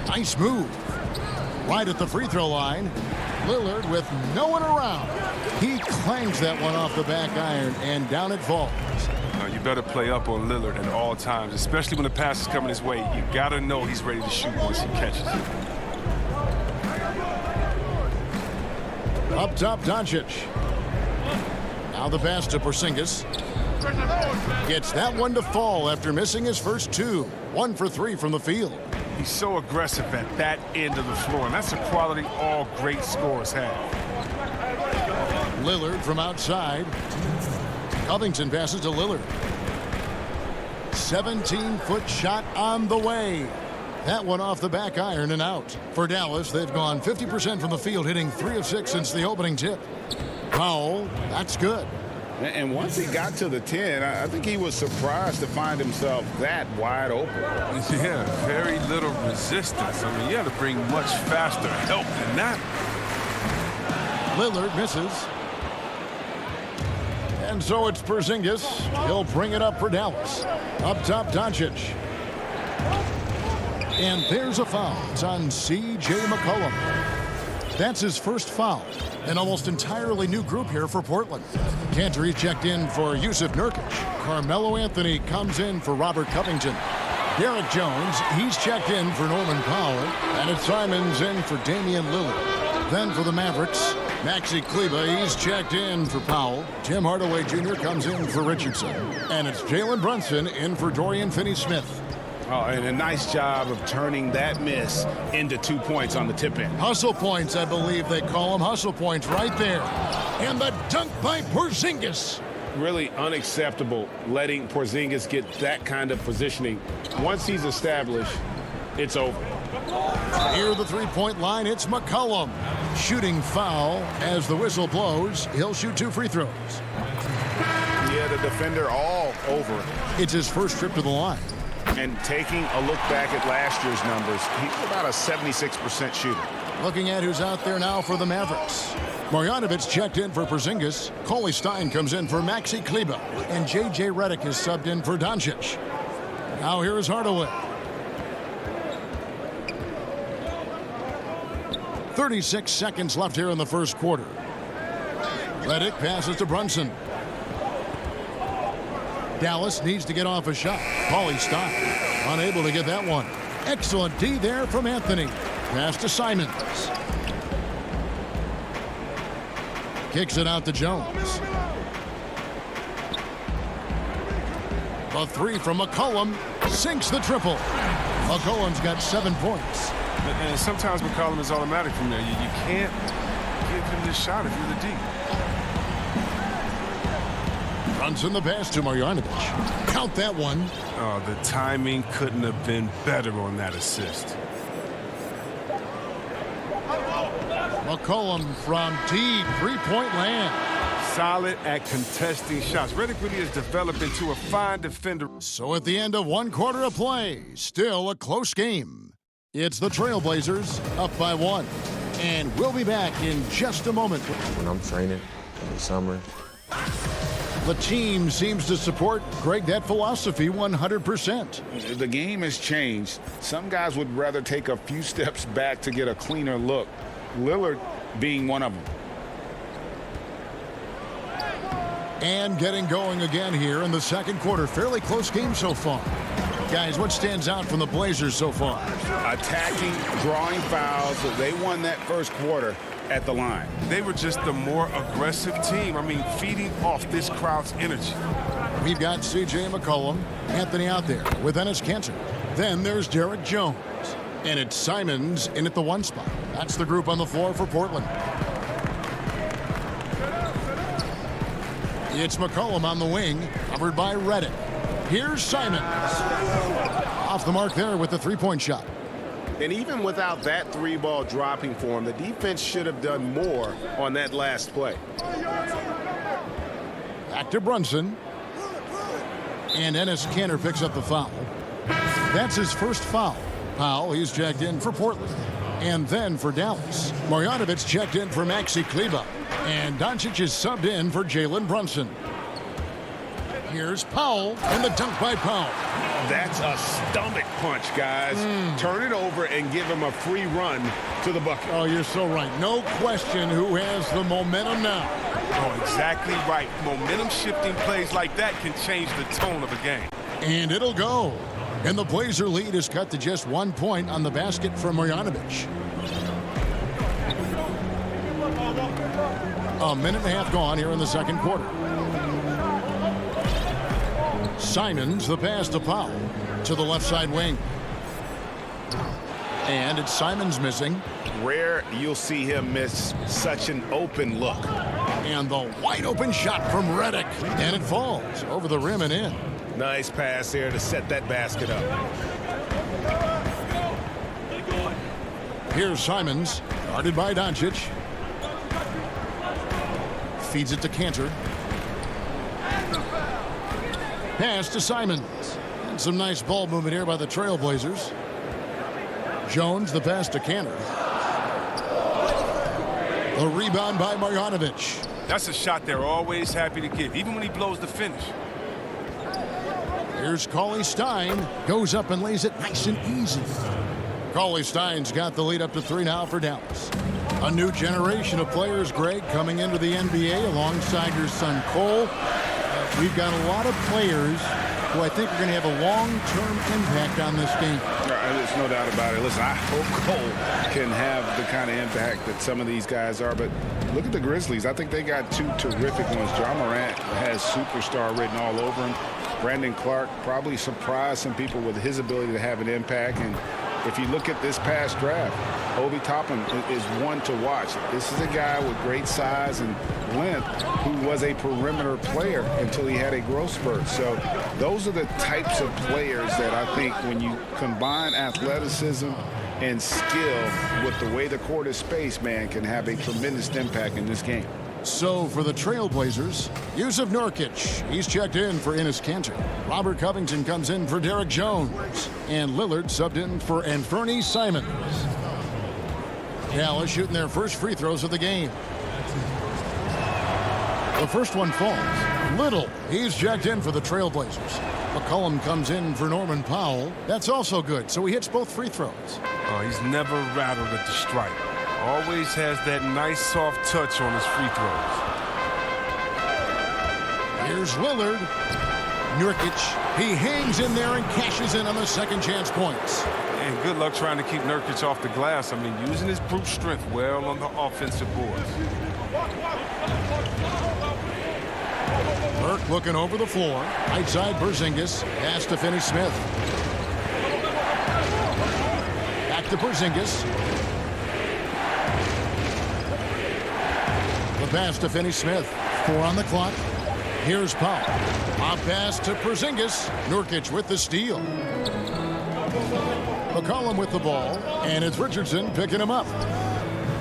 Nice move. Right at the free throw line. Lillard with no one around. He clangs that one off the back iron, and down it falls. You better play up on Lillard at all times, especially when the pass is coming his way. You got to know he's ready to shoot once he catches it. Up top, Doncic. Now the pass to Porzingis. Gets that one to fall after missing his first 2. 1 for 3 from the field. He's so aggressive at that end of the floor, and that's a quality all great scorers have. Lillard from outside. Covington passes to Lillard. 17-foot shot on the way. That one off the back iron and out. For Dallas, they've gone 50% from the field, hitting 3 of 6 since the opening tip. Powell, that's good. And once he got to the 10, I think he was surprised to find himself that wide open. Yeah, very little resistance. I mean, you had to bring much faster help than that. Lillard misses. And so it's Porzingis. He'll bring it up for Dallas. Up top, Doncic. And there's a foul. It's on C.J. McCollum. That's his first foul. An almost entirely new group here for Portland. Cantor checked in for Yusuf Nurkic. Carmelo Anthony comes in for Robert Covington. Derek Jones, he's checked in for Norman Powell. And it's Simons in for Damian Lillard. Then for the Mavericks, Maxi Kleber, he's checked in for Powell. Tim Hardaway Jr. comes in for Richardson. And it's Jalen Brunson in for Dorian Finney-Smith. Oh, and a nice job of turning that miss into 2 points on the tip in. Hustle points, I believe they call them. Hustle points right there. And the dunk by Porzingis. Really unacceptable letting Porzingis get that kind of positioning. Once he's established, it's over. Near the three-point line, it's McCollum. Shooting foul as the whistle blows. He'll shoot 2 free throws. Yeah, the defender all over it. It's his first trip to the line. And taking a look back at last year's numbers, he's about a 76% shooter. Looking at who's out there now for the Mavericks. Marjanovic checked in for Porzingis. Cauley Stein comes in for Maxi Kleber. And J.J. Redick is subbed in for Doncic. Now here's Hardaway. 36 seconds left here in the first quarter. Redick passes to Brunson. Dallas needs to get off a shot. Cauley Stein unable to get that one. Excellent D there from Anthony. Pass to Simons. Kicks it out to Jones. A three from McCollum sinks the triple. McCollum's got 7 points. And sometimes McCollum is automatic from there. You can't give him this shot if you're the D. Brunson the pass to Marjanovic. Count that one. Oh, the timing couldn't have been better on that assist. McCollum from deep three-point land. Solid at contesting shots. Redick really has developed into a fine defender. So at the end of 1 quarter of play, still a close game. It's the Trailblazers up by 1. And we'll be back in just a moment. When I'm training in the summer, the team seems to support, Greg, that philosophy 100%. The game has changed. Some guys would rather take a few steps back to get a cleaner look. Lillard being one of them. And getting going again here in the second quarter. Fairly close game so far. Guys, what stands out from the Blazers so far? Attacking, drawing fouls. They won that first quarter at the line. They were just the more aggressive team. I mean, feeding off this crowd's energy. We've got C.J. McCollum, Anthony out there with Enes Kanter. Then there's Derek Jones. And it's Simons in at the 1 spot. That's the group on the floor for Portland. It's McCollum on the wing, covered by Redick. Here's Simons. Off the mark there with the three-point shot. And even without that 3-ball dropping for him, the defense should have done more on that last play. Back to Brunson. And Enes Kanter picks up the foul. That's his first foul. Powell, he's checked in for Portland. And then for Dallas, Marjanovic checked in for Maxi Kleber. And Doncic is subbed in for Jalen Brunson. Here's Powell, and the dunk by Powell. That's a stomach punch, guys. Turn it over and give him a free run to the bucket. Oh, you're so right. No question who has the momentum now. Oh, exactly right. Momentum-shifting plays like that can change the tone of a game. And it'll go. And the Blazer lead is cut to just 1 point on the basket from Marjanovic. A minute and a half gone here in the second quarter. Simons, the pass to Powell, to the left side wing. And it's Simons missing. Rare you'll see him miss such an open look. And the wide open shot from Redick. And it falls over the rim and in. Nice pass there to set that basket up. Here's Simons, guarded by Doncic. Feeds it to Kanter. Pass to Simons. And some nice ball movement here by the Trailblazers. Jones, the pass to Kanter. The rebound by Marjanovic. That's a shot they're always happy to give, even when he blows the finish. Here's Cauley Stein. Goes up and lays it nice and easy. Cauley Stein's got the lead up to 3 now for Dallas. A new generation of players, Greg, coming into the NBA alongside your son Cole. We've got a lot of players who I think are going to have a long-term impact on this game. There's no doubt about it. Listen, I hope Cole can have the kind of impact that some of these guys are. But look at the Grizzlies. I think they got 2 terrific ones. Ja Morant has superstar written all over him. Brandon Clark probably surprised some people with his ability to have an impact. And if you look at this past draft, Obi Toppin is one to watch. This is a guy with great size and length who was a perimeter player until he had a growth spurt. So those are the types of players that I think when you combine athleticism and skill with the way the court is spaced, man, can have a tremendous impact in this game. So for the Trailblazers, Yusuf Nurkic, he's checked in for Enes Kanter. Robert Covington comes in for Derek Jones. And Lillard subbed in for Anfernee Simons. Dallas shooting their first free throws of the game. The first one falls. Little, he's checked in for the Trailblazers. McCollum comes in for Norman Powell. That's also good, so he hits both free throws. Oh, he's never rattled at the stripe. Always has that nice soft touch on his free throws. Here's Lillard. Nurkic, he hangs in there and cashes in on the second chance points. And good luck trying to keep Nurkic off the glass. I mean, using his brute strength well on the offensive boards. Burke looking over the floor. Right side Porzingis. Pass to Finney-Smith. Back to Porzingis. The pass to Finney-Smith. 4 on the clock. Here's Powell. A pass to Porzingis. Nurkic with the steal. McCollum with the ball. And it's Richardson picking him up.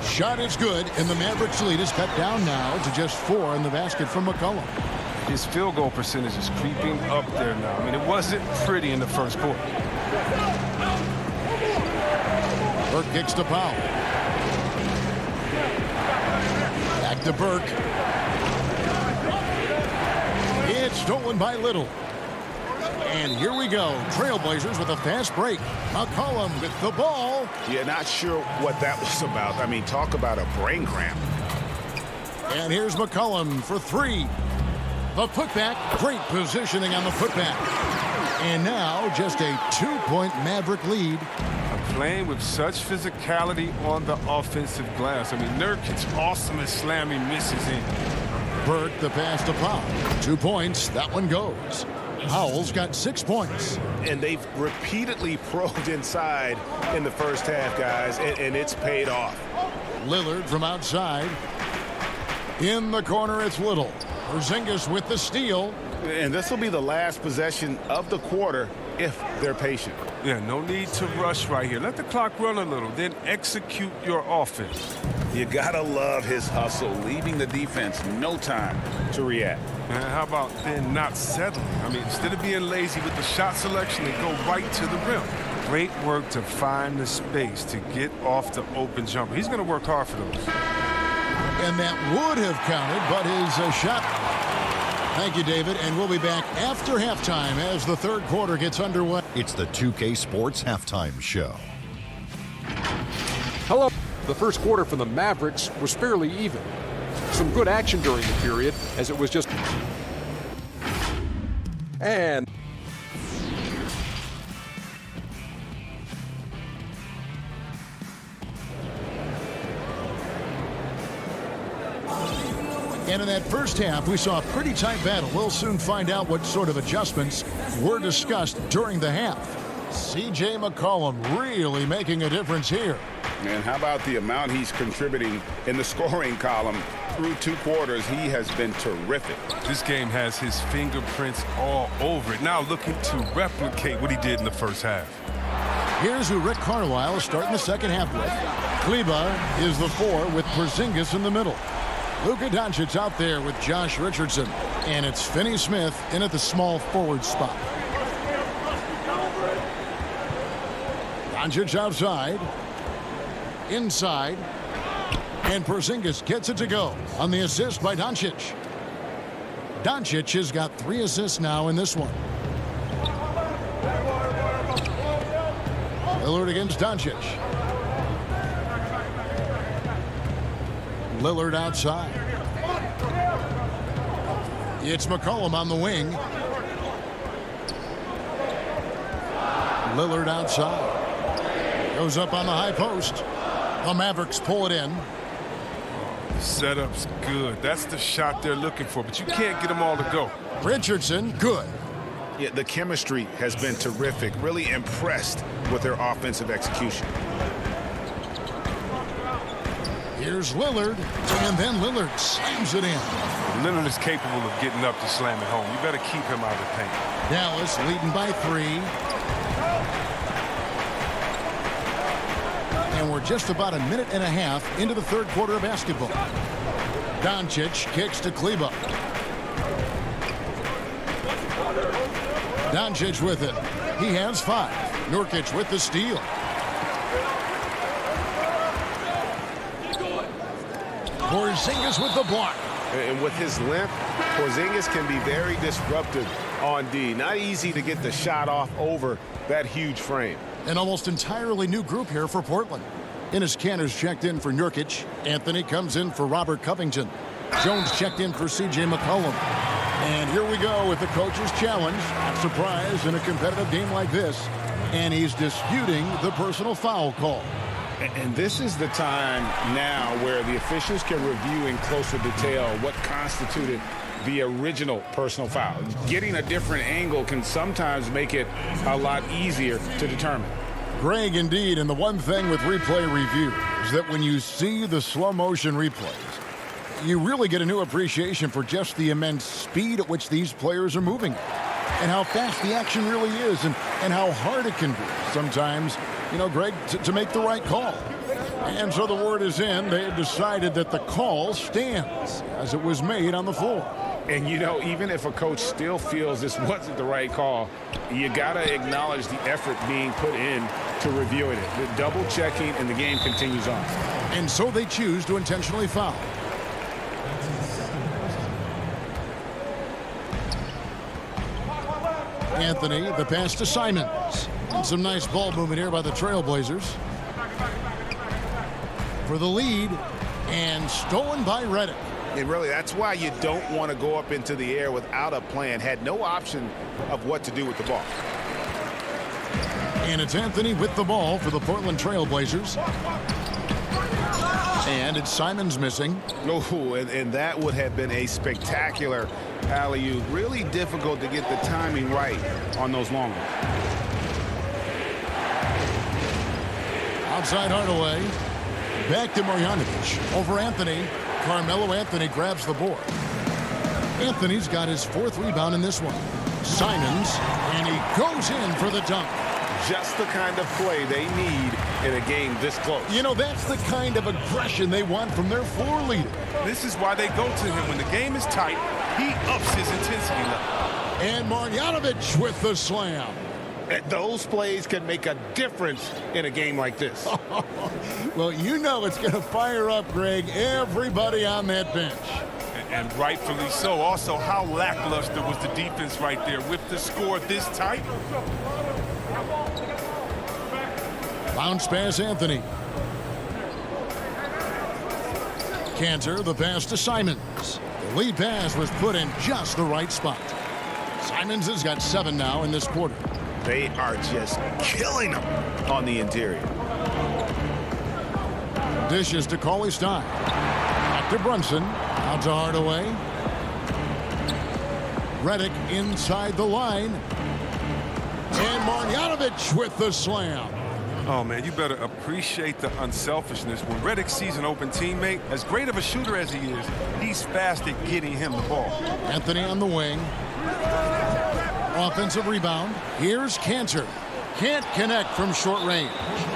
Shot is good, and the Mavericks lead is cut down now to just 4 in the basket from McCollum. His field goal percentage is creeping up there now. I mean, it wasn't pretty in the first quarter. Burke kicks to Powell. Back to Burke. It's stolen by Little. And here we go. Trailblazers with a fast break. McCollum with the ball. Yeah, not sure what that was about. I mean, talk about a brain cramp. And here's McCollum for 3. The putback. Great positioning on the putback. And now just a 2-point Maverick lead. Playing with such physicality on the offensive glass. I mean, Nurkic awesome at slamming misses in. Burke the pass to Powell. 2 points. That one goes. Powell's got 6 points. And they've repeatedly probed inside in the first half, guys, and it's paid off. Lillard from outside. In the corner, it's Little. Porzingis with the steal. And this will be the last possession of the quarter if they're patient. Yeah, no need to rush right here. Let the clock run a little, then execute your offense. You gotta love his hustle, leaving the defense no time to react. And how about then not settling? I mean, instead of being lazy with the shot selection, they go right to the rim. Great work to find the space to get off the open jumper. He's going to work hard for those. And that would have counted, but his shot. Thank you, David. And we'll be back after halftime as the third quarter gets underway. It's the 2K Sports Halftime Show. Hello. The first quarter for the Mavericks was fairly even. Some good action during the period, as it was just... And... And in that first half, we saw a pretty tight battle. We'll soon find out what sort of adjustments were discussed during the half. C.J. McCollum really making a difference here. And how about the amount he's contributing in the scoring column through 2 quarters? He has been terrific. This game has his fingerprints all over it. Now looking to replicate what he did in the first half. Here's who Rick Carlisle is starting the second half with. Kleba is the 4 with Porzingis in the middle. Luka Doncic out there with Josh Richardson. And it's Finney-Smith in at the small forward spot. Doncic outside. Inside. And Porzingis gets it to go on the assist by Doncic. Doncic has got 3 assists now in this one. Lillard against Doncic. Lillard outside. It's McCollum on the wing. Lillard outside. Goes up on the high post. The Mavericks pull it in. The setup's good. That's the shot they're looking for, but you can't get them all to go. Richardson, good. Yeah, the chemistry has been terrific. Really impressed with their offensive execution. Here's Lillard, and then Lillard slams it in. Lillard is capable of getting up to slam it home. You better keep him out of the paint. Dallas leading by 3. And we're just about a minute and a half into the third quarter of basketball. Doncic kicks to Kleber. Doncic with it. He has 5. Nurkic with the steal. Porzingis with the block. And with his length, Porzingis can be very disruptive on D. Not easy to get the shot off over that huge frame. An almost entirely new group here for Portland. Enes Kanter's checked in for Nurkic. Anthony comes in for Robert Covington. Jones checked in for C.J. McCollum. And here we go with the coach's challenge. Not surprised in a competitive game like this. And he's disputing the personal foul call. And this is the time now where the officials can review in closer detail what constituted the original personal foul. Getting a different angle can sometimes make it a lot easier to determine. Greg, indeed, and the one thing with replay review is that when you see the slow motion replays, you really get a new appreciation for just the immense speed at which these players are moving and how fast the action really is and how hard it can be sometimes, you know, Greg, to make the right call. And so the word is in. They have decided that the call stands as it was made on the floor. And, you know, even if a coach still feels this wasn't the right call, you got to acknowledge the effort being put in to reviewing it. The double checking, and the game continues on. And so they choose to intentionally foul. Anthony, the pass to Simons. And some nice ball movement here by the Trailblazers. For the lead, and stolen by Redick. And really, that's why you don't want to go up into the air without a plan. Had no option of what to do with the ball. And it's Anthony with the ball for the Portland Trailblazers. And it's Simons missing. Oh, and that would have been a spectacular alley-oop. Really difficult to get the timing right on those long ones. Outside Hardaway. Back to Marjanovic. Over Anthony. Carmelo Anthony grabs the board. Anthony's got his 4th rebound in this one. Simons, and he goes in for the dunk. Just the kind of play they need in a game this close. You know, that's the kind of aggression they want from their floor leader. This is why they go to him. When the game is tight, he ups his intensity level. And Marjanovic with the slam. Those plays can make a difference in a game like this. Well, you know it's going to fire up, Greg, everybody on that bench. And rightfully so. Also, how lackluster was the defense right there with the score this tight? Bounce pass, Anthony. Kanter, the pass to Simons. The lead pass was put in just the right spot. Simons has got 7 now in this quarter. They are just killing them on the interior. Dishes to Cauley Stein. Back to Brunson. Out to Hardaway. Redick inside the line. And Marjanovic with the slam. Oh, man, you better appreciate the unselfishness. When Redick sees an open teammate, as great of a shooter as he is, he's fast at getting him the ball. Anthony on the wing. Offensive rebound. Here's Kanter. Can't connect from short range.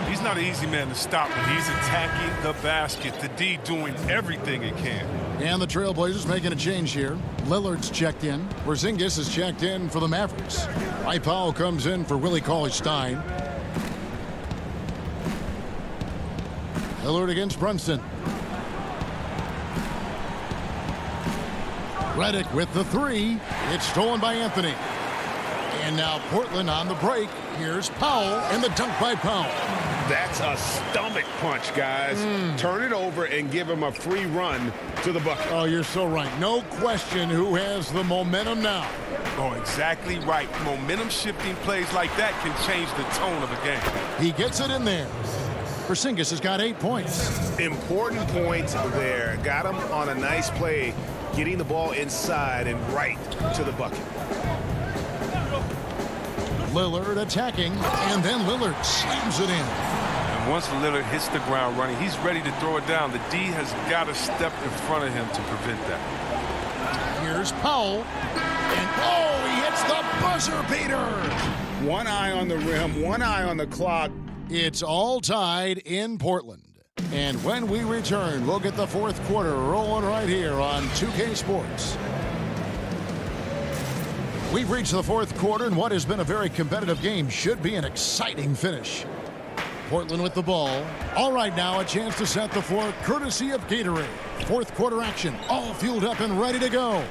He's not an easy man to stop when he's attacking the basket. The D doing everything he can. And the Trailblazers making a change here. Lillard's checked in. Porzingis is checked in for the Mavericks. Mike Powell comes in for Willie Cauley-Stein. Lillard against Brunson. Redick with the 3. It's stolen by Anthony. And now Portland on the break. Here's Powell and the dunk by Powell. That's a stomach punch, guys. Turn it over and give him a free run to the bucket. Oh, you're so right. No question who has the momentum now. Oh, exactly right. Momentum shifting plays like that can change the tone of a game. He gets it in there. Porzingis has got 8 points. Important points there. Got him on a nice play, getting the ball inside and right to the bucket. Lillard attacking, and then Lillard slams it in. And once Lillard hits the ground running, he's ready to throw it down. The D has got to step in front of him to prevent that. Here's Powell, and oh, he hits the buzzer beater. One eye on the rim, one eye on the clock. It's all tied in Portland. And when we return, we'll get the fourth quarter rolling right here on 2K Sports. We've reached the fourth quarter, and what has been a very competitive game should be an exciting finish. Portland with the ball. All right, now a chance to set the floor courtesy of Gatorade. Fourth quarter action, all fueled up and ready to go.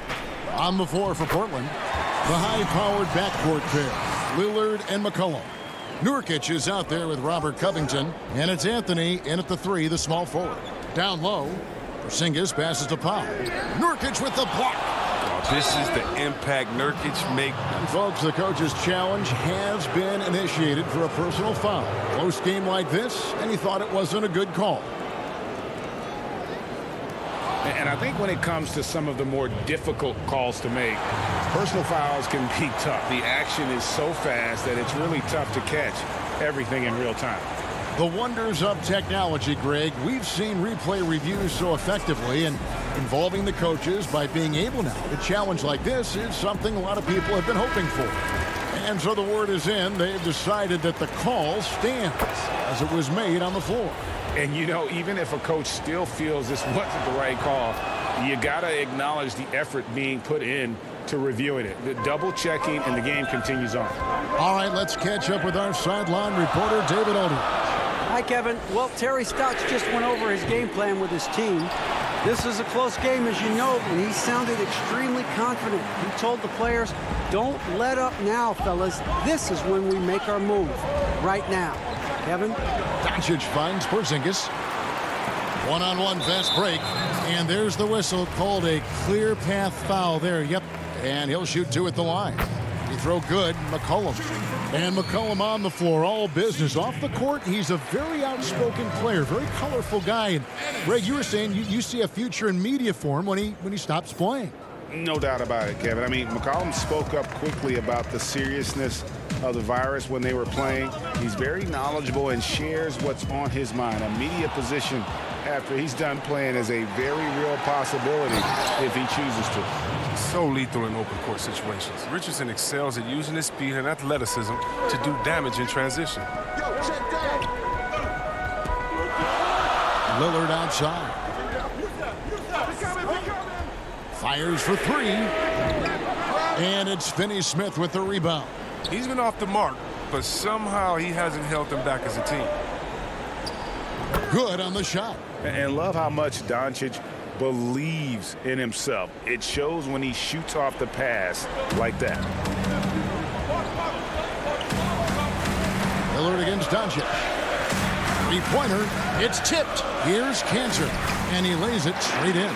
On the floor for Portland, the high-powered backcourt pair, Lillard and McCollum. Nurkic is out there with Robert Covington, and it's Anthony in at the three, the small forward. Down low, Porzingis passes to Powell. Nurkic with the block. This is the impact Nurkic make. And folks, the coach's challenge has been initiated for a personal foul. Close game like this, and he thought it wasn't a good call. And I think when it comes to some of the more difficult calls to make, personal fouls can be tough. The action is so fast that it's really tough to catch everything in real time. The wonders of technology, Greg. We've seen replay reviews so effectively, and involving the coaches by being able now to challenge like this is something a lot of people have been hoping for. And so the word is in. They've decided that the call stands as it was made on the floor. And, you know, even if a coach still feels this wasn't the right call, you got to acknowledge the effort being put in to reviewing it. The double checking, and the game continues on. All right, let's catch up with our sideline reporter, David Aldridge. Hi, Kevin. Well, Terry Stotts just went over his game plan with his team. This is a close game, as you know, and he sounded extremely confident. He told the players, don't let up now, fellas. This is when we make our move. Right now. Kevin? Doncic finds Porzingis. One-on-one fast break. And there's the whistle, called a clear path foul there. Yep. And he'll shoot two at the line. He throw good. McCollum. And McCollum on the floor, all business. Off the court, he's a very outspoken player, very colorful guy. And Greg, you were saying you see a future in media for him when he stops playing. No doubt about it, Kevin. I mean, McCollum spoke up quickly about the seriousness of the virus when they were playing. He's very knowledgeable and shares what's on his mind. A media position after he's done playing is a very real possibility if he chooses to. So lethal in open court situations. Richardson excels at using his speed and athleticism to do damage in transition. Lillard outside. Fires for three. And it's Finney-Smith with the rebound. He's been off the mark, but somehow he hasn't held them back as a team. Good on the shot. And love how much Doncic believes in himself. It shows when he shoots off the pass like that. Lillard against Doncic. Three-pointer. It's tipped. Here's Cantor. And he lays it straight in.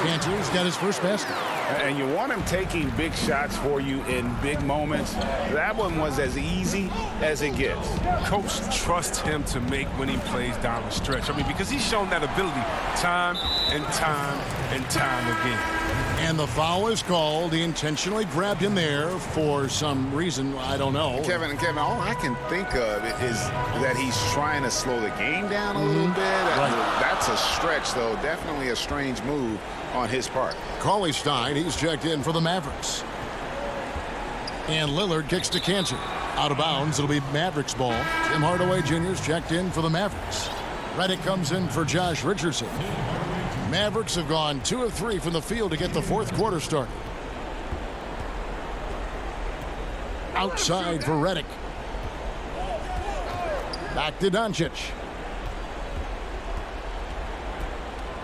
Cantor's got his first basket. And you want him taking big shots for you in big moments. That one was as easy as it gets. Coach trusts him to make winning plays down the stretch. I mean, because he's shown that ability time and time and time again. And the foul is called. He intentionally grabbed him there for some reason. I don't know. Kevin, all I can think of is that he's trying to slow the game down a little bit. Right. That's a stretch, though. Definitely a strange move on his part. Cauley-Stein, he's checked in for the Mavericks. And Lillard kicks to Cantor. Out of bounds, it'll be Mavericks ball. Tim Hardaway Jr.'s checked in for the Mavericks. Redick comes in for Josh Richardson. Mavericks have gone 2 of 3 from the field to get the fourth quarter started. Outside for Redick. Back to Doncic.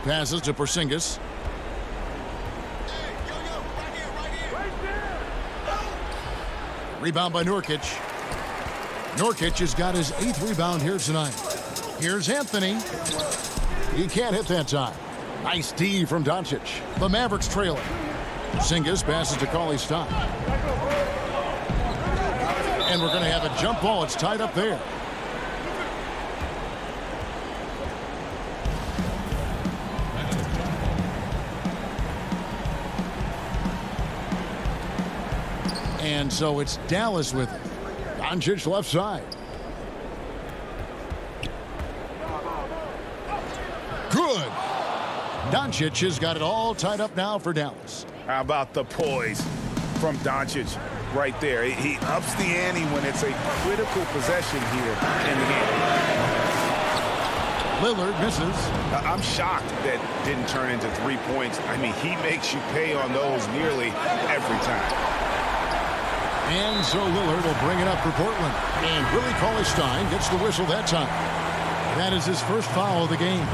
Passes to Porzingis. Rebound by Nurkic. Nurkic has got his 8th rebound here tonight. Here's Anthony. He can't hit that time. Nice D from Doncic. The Mavericks trailing. Porzingis passes to Cauley-Stein. And we're going to have a jump ball. It's tied up there. And so it's Dallas with it. Doncic left side. Good. Doncic has got it all tied up now for Dallas. How about the poise from Doncic right there? He ups the ante when it's a critical possession here in the game. Lillard misses. I'm shocked that didn't turn into 3 points. I mean, he makes you pay on those nearly every time. And so Lillard will bring it up for Portland. And Willie Cauley-Stein gets the whistle that time. That is his first foul of the game.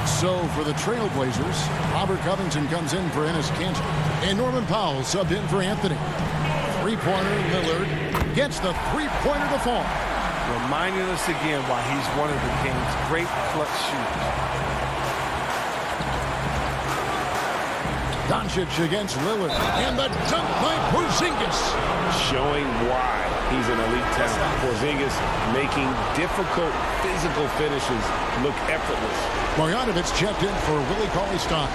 So for the Trailblazers, Robert Covington comes in for Enes Kanter. And Norman Powell subbed in for Anthony. Three-pointer, Lillard gets the three-pointer to fall. Reminding us again why he's one of the game's great clutch shooters. Doncic against Lillard. And the dunk by Porzingis. Showing why he's an elite talent. Porzingis making difficult physical finishes look effortless. Bogdanovich checked in for Willie Cauley-Stein.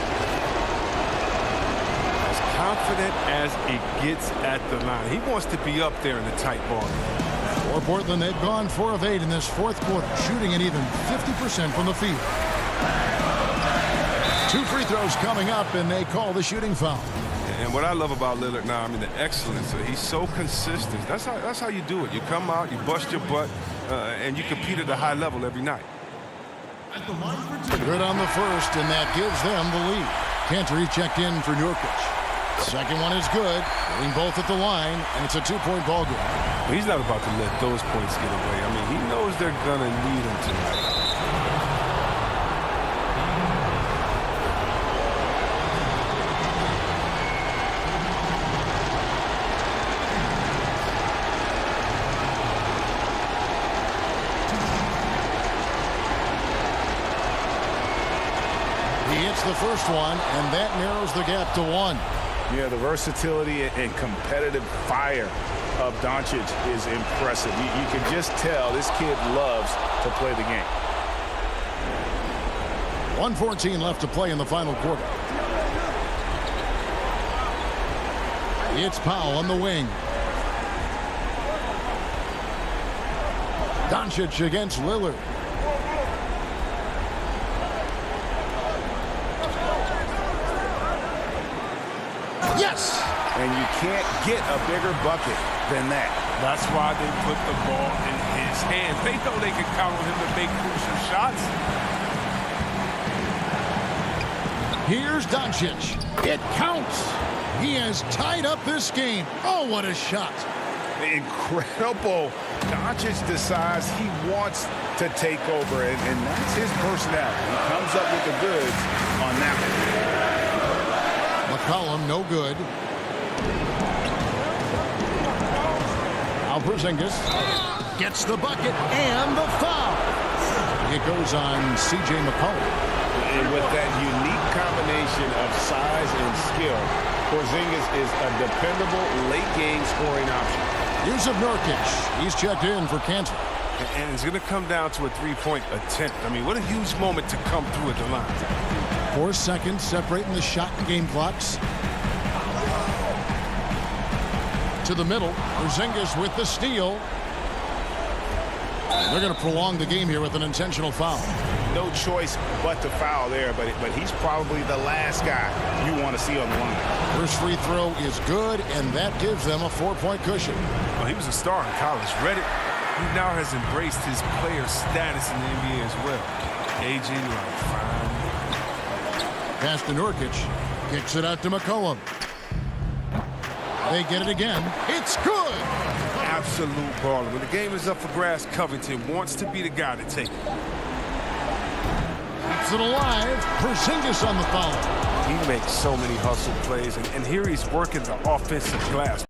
As confident as it gets at the line. He wants to be up there in the tight ball game. For Portland, they've gone 4 of 8 in this fourth quarter, shooting at even 50% from the field. 2 free throws coming up, and they call the shooting foul. And what I love about Lillard now, I mean, the excellence. He's so consistent. That's how you do it. You come out, you bust your butt, and you compete at a high level every night. Good on the first, and that gives them the lead. Kanter checked in for Nurkic. Second one is good. Going both at the line, and it's a 2-point ball game. He's not about to let those points get away. I mean, he knows they're going to need him tonight. He hits the first one, and that narrows the gap to 1. Yeah, the versatility and competitive fire of Doncic is impressive. You can just tell this kid loves to play the game. 1:14 left to play in the final quarter. It's Powell on the wing. Doncic against Lillard. Yes! And you can't get a bigger bucket than that. That's why they put the ball in his hands. They know they can count on him to make crucial shots. Here's Doncic. It counts. He has tied up this game. Oh, what a shot. Incredible. Doncic decides he wants to take over, and that's his personality. He comes up with the goods on that one. McCollum, no good. Now Porzingis gets the bucket and the foul. It goes on C.J. McCollum. And with that unique combination of size and skill, Porzingis is a dependable late-game scoring option. Here's Nurkic. He's checked in for Kanter. And it's going to come down to a three-point attempt. I mean, what a huge moment to come through at the line. 4 seconds separating the shot and game clocks. To the middle. Porzingis with the steal. They're going to prolong the game here with an intentional foul. No choice but to foul there, but he's probably the last guy you want to see on the line. First free throw is good, and that gives them a 4-point cushion. Well, he was a star in college. Read it. He now has embraced his player status in the NBA as well. Aging like fine. Pass to Nurkic. Kicks it out to McCollum. They get it again. It's good! Absolute baller. When the game is up for grabs, Covington wants to be the guy to take it. Keeps it alive. Porzingis on the foul. He makes so many hustle plays, and here he's working the offensive glass.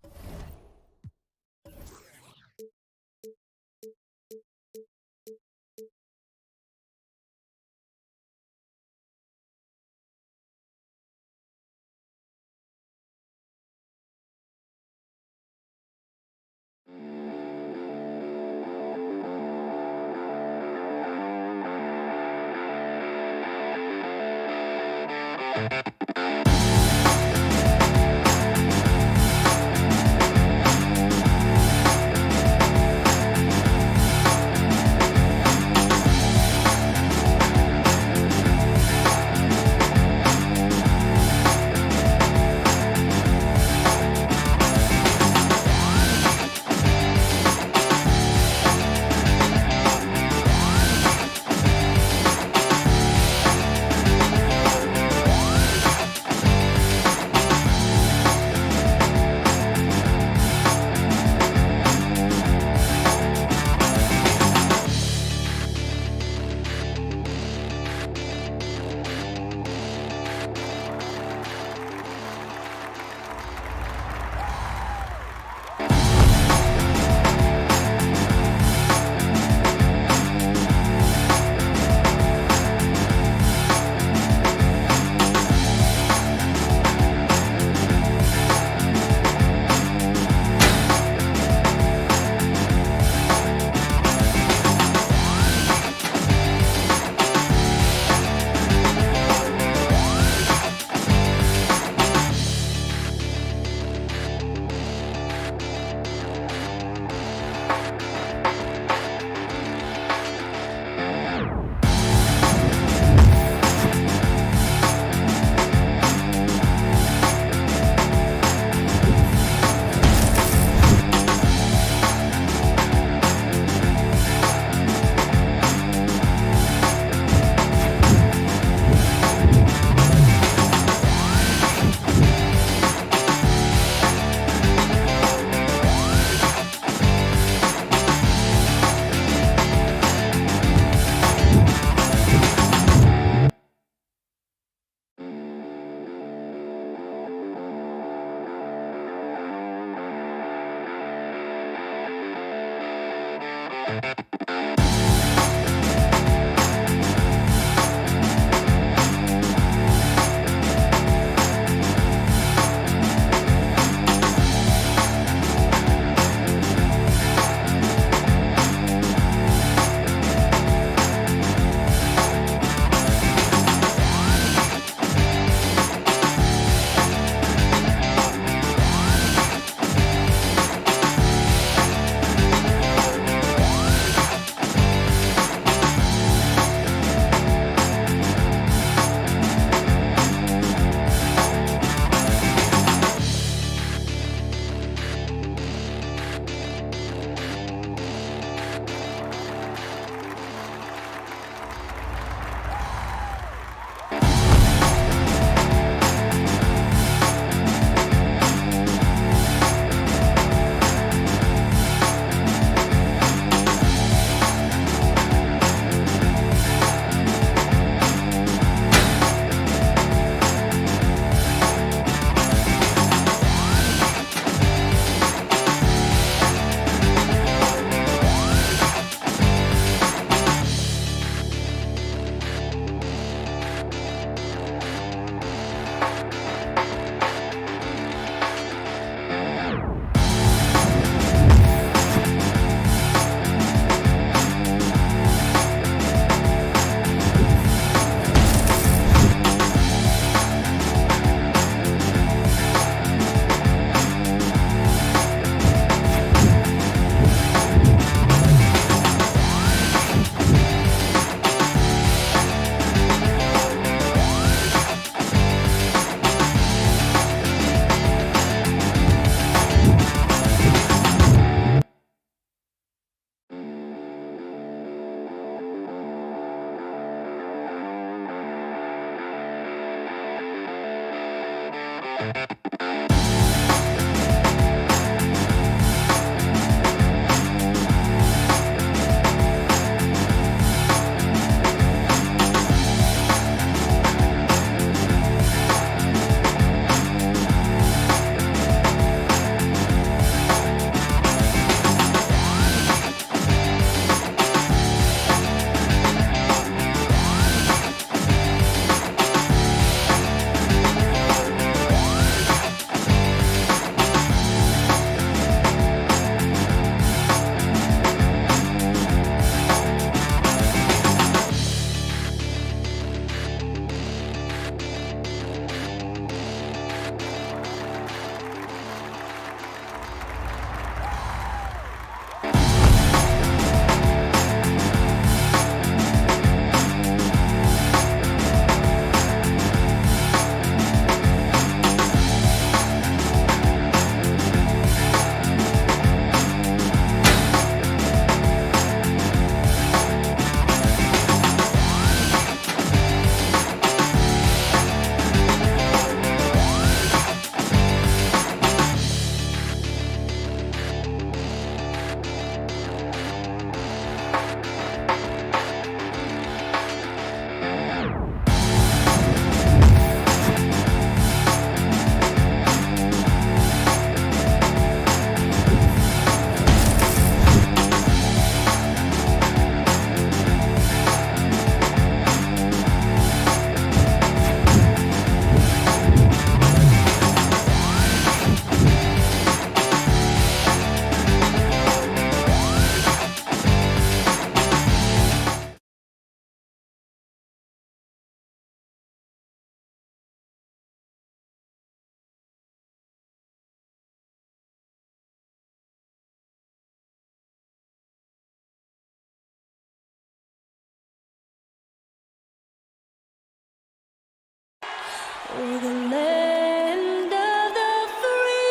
For the land of the free.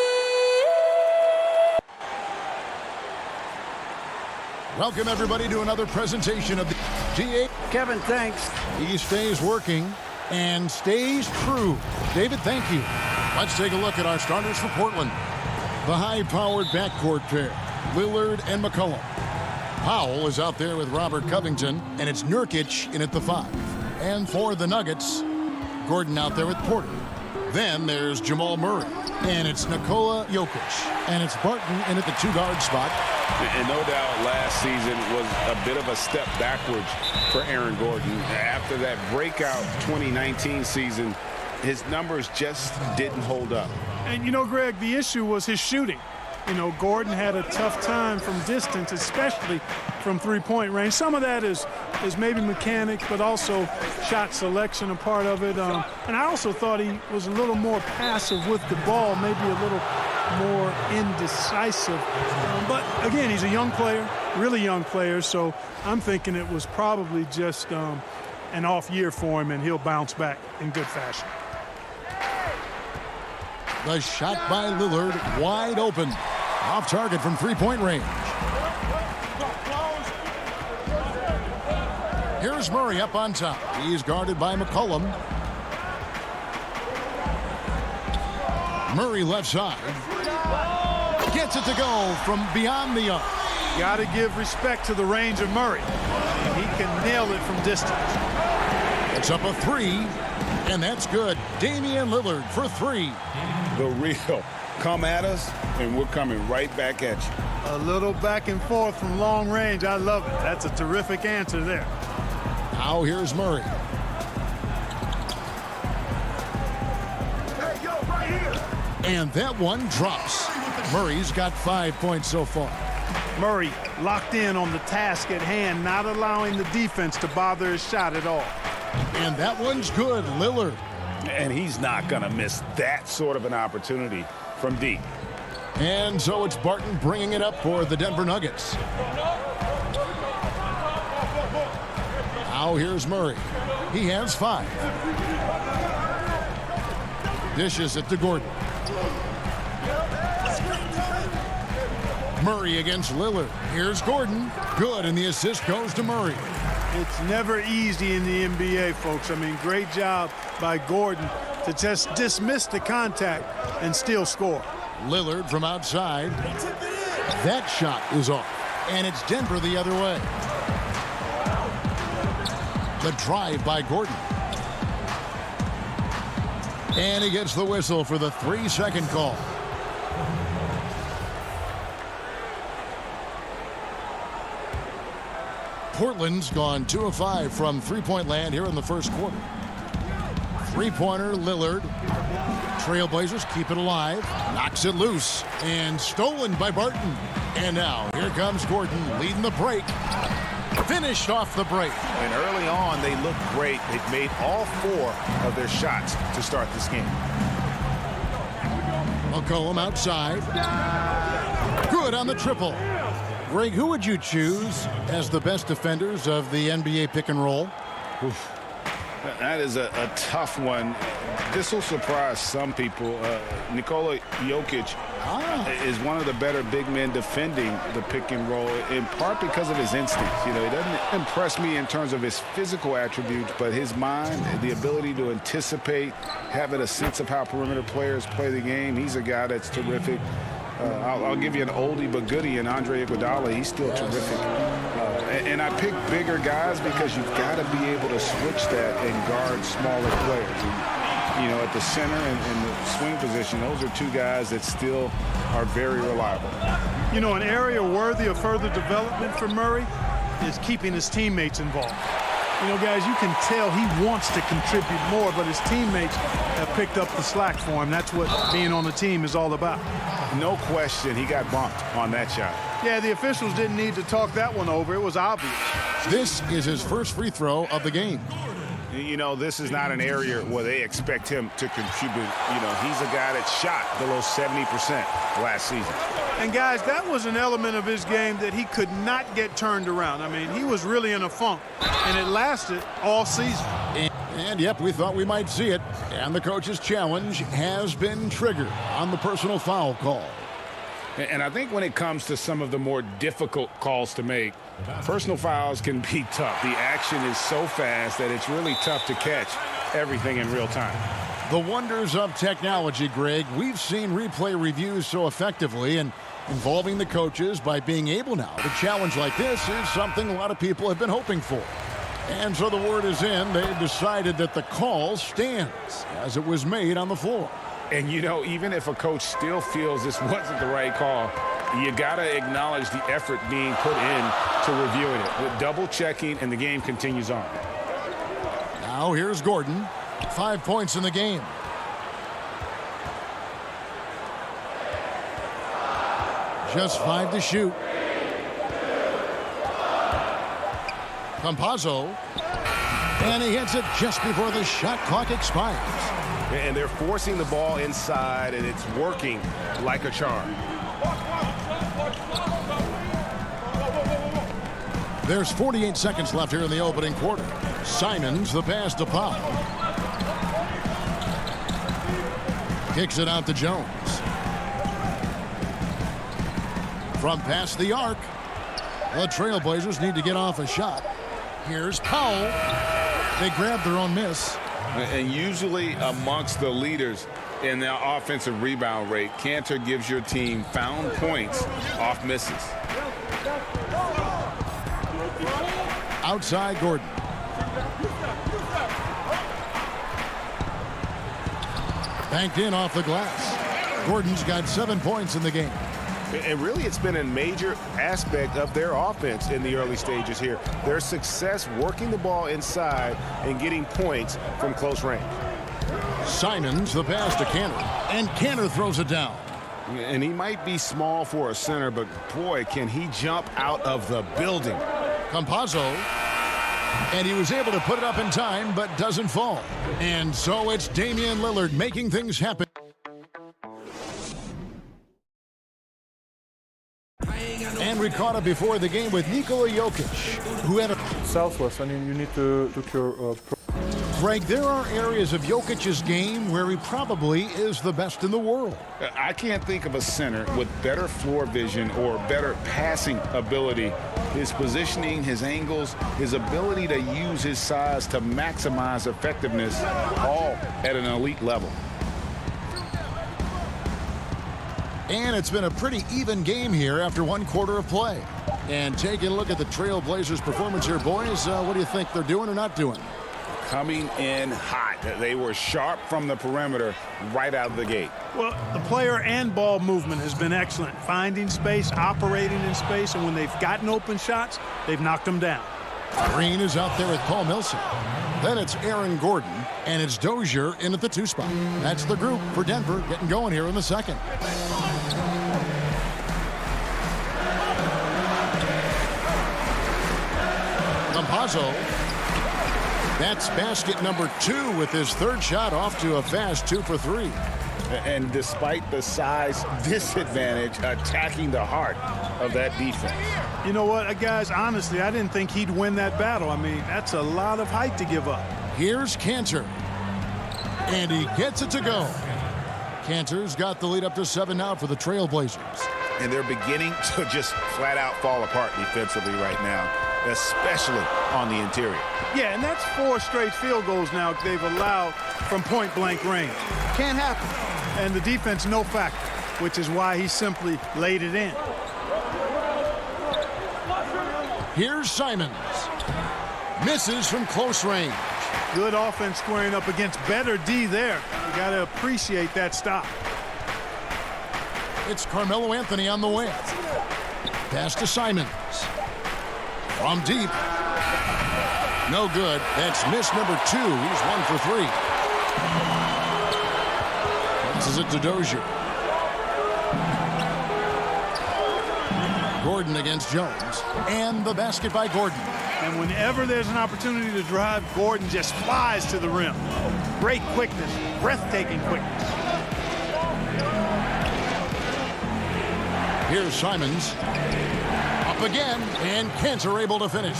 Welcome, everybody, to another presentation of the GA. Kevin, thanks. He stays working and stays true. David, thank you. Let's take a look at our starters for Portland. The high-powered backcourt pair, Lillard and McCollum. Powell is out there with Robert Covington, and it's Nurkic in at the 5. And for the Nuggets, Gordon out there with Porter. Then there's Jamal Murray. And it's Nikola Jokic. And it's Barton in at the 2-guard spot. And no doubt last season was a bit of a step backwards for Aaron Gordon. After that breakout 2019 season, his numbers just didn't hold up. And, you know, Greg, the issue was his shooting. You know, Gordon had a tough time from distance, especially from three-point range. Some of that is maybe mechanics, but also shot selection a part of it. And I also thought he was a little more passive with the ball, maybe a little more indecisive. But, again, he's a young player, really young player, so I'm thinking it was probably just an off year for him, and he'll bounce back in good fashion. The shot by Lillard wide open. Off target from three-point range. Here's Murray up on top. He's guarded by McCollum. Murray left side. Gets it to go from beyond the arc. Got to give respect to the range of Murray. He can nail it from distance. It's up a 3, and that's good. Damian Lillard for 3. The real. Come at us, and we're coming right back at you. A little back and forth from long range. I love it. That's a terrific answer there. Now here's Murray. And that one drops. Murray's got 5 points so far. Murray locked in on the task at hand, not allowing the defense to bother his shot at all. And that one's good. Lillard. And he's not going to miss that sort of an opportunity from deep. And so it's Barton bringing it up for the Denver Nuggets. Now here's Murray. He has 5. Dishes it to Gordon. Murray against Lillard. Here's Gordon. Good, and the assist goes to Murray. It's never easy in the NBA, folks. I mean, great job by Gordon to just dismiss the contact and still score. Lillard from outside. That shot is off, and it's Denver the other way. The drive by Gordon. And he gets the whistle for the 3-second call. Portland's gone 2 of 5 from three-point land here in the first quarter. Three-pointer, Lillard. Trailblazers keep it alive. Knocks it loose. And stolen by Barton. And now, here comes Gordon leading the break. Finished off the break. And early on, they looked great. They've made all 4 of their shots to start this game. McCollum outside. Good on the triple. Greg, who would you choose as the best defenders of the NBA pick and roll? Oof. That is a tough one. This will surprise some people. Nikola Jokic is one of the better big men defending the pick and roll, in part because of his instincts. You know, he doesn't impress me in terms of his physical attributes, but his mind, the ability to anticipate, having a sense of how perimeter players play the game. He's a guy that's terrific. I'll give you an oldie but goodie in Andre Iguodala. He's still terrific. And I pick bigger guys because you've got to be able to switch that and guard smaller players. And, you know, at the center and the swing position, those are 2 guys that still are very reliable. You know, an area worthy of further development for Murray is keeping his teammates involved. You know, guys, you can tell he wants to contribute more, but his teammates have picked up the slack for him. That's what being on the team is all about. No question, he got bumped on that shot. Yeah, the officials didn't need to talk that one over. It was obvious. This is his first free throw of the game. You know, this is not an area where they expect him to contribute. You know, he's a guy that shot below 70% last season. And, guys, that was an element of his game that he could not get turned around. I mean, he was really in a funk, and it lasted all season. And yep, we thought we might see it. And the coach's challenge has been triggered on the personal foul call. And I think when it comes to some of the more difficult calls to make, personal fouls can be tough. The action is so fast that it's really tough to catch everything in real time. The wonders of technology, Greg. We've seen replay reviews so effectively, and involving the coaches by being able now to challenge like this is something a lot of people have been hoping for. And so the word is in. They've decided that the call stands as it was made on the floor. And, you know, even if a coach still feels this wasn't the right call, you got to acknowledge the effort being put in to reviewing it. With double checking, and the game continues on. Now here's Gordon. 5 points in the game. Just 5 to shoot. Campazzo. And he hits it just before the shot clock expires. And they're forcing the ball inside, and it's working like a charm. There's 48 seconds left here in the opening quarter. Simons, the pass to Pop. Kicks it out to Jones. From past the arc. The Trailblazers need to get off a shot. Here's Powell. They grab their own miss. And usually amongst the leaders in the offensive rebound rate, Cantor gives your team found points off misses. Outside Gordon. Banked in off the glass. Gordon's got 7 points in the game. And really, it's been a major aspect of their offense in the early stages here. Their success working the ball inside and getting points from close range. Simons, the pass to Cantor. And Cantor throws it down. And he might be small for a center, but boy, can he jump out of the building. Campazzo. And he was able to put it up in time, but doesn't fall. And so it's Damian Lillard making things happen. And we caught up before the game with Nikola Jokic, who had a... Southwest, I mean, you need to look your... Greg, there are areas of Jokic's game where he probably is the best in the world. I can't think of a center with better floor vision or better passing ability. His positioning, his angles, his ability to use his size to maximize effectiveness, all at an elite level. And it's been a pretty even game here after 1 quarter of play. And taking a look at the Trailblazers' performance here, boys, what do you think they're doing or not doing? Coming in hot. They were sharp from the perimeter right out of the gate. Well, the player and ball movement has been excellent. Finding space, operating in space, and when they've gotten open shots, they've knocked them down. Green is out there with Paul Millsap. Then it's Aaron Gordon, and it's Dozier in at the 2 spot. That's the group for Denver getting going here in the second. Campazzo. That's basket number 2 with his 3rd shot off to a fast 2 for 3. And despite the size disadvantage, attacking the heart of that defense. You know what, guys, honestly, I didn't think he'd win that battle. I mean, that's a lot of height to give up. Here's Cantor. And he gets it to go. Cantor's got the lead up to 7 now for the Trailblazers. And they're beginning to just flat out fall apart defensively right now, especially on the interior. Yeah, and that's 4 straight field goals now they've allowed from point-blank range. Can't happen. And the defense, no factor, which is why he simply laid it in. Here's Simons. Misses from close range. Good offense squaring up against better D there. You got to appreciate that stop. It's Carmelo Anthony on the wing. Pass to Simons. From deep. No good. That's miss number 2. He's 1 for 3. Passes it to Dozier. Gordon against Jones. And the basket by Gordon. And whenever there's an opportunity to drive, Gordon just flies to the rim. Great quickness, breathtaking quickness. Here's Simons. Up again, and Cantor able to finish.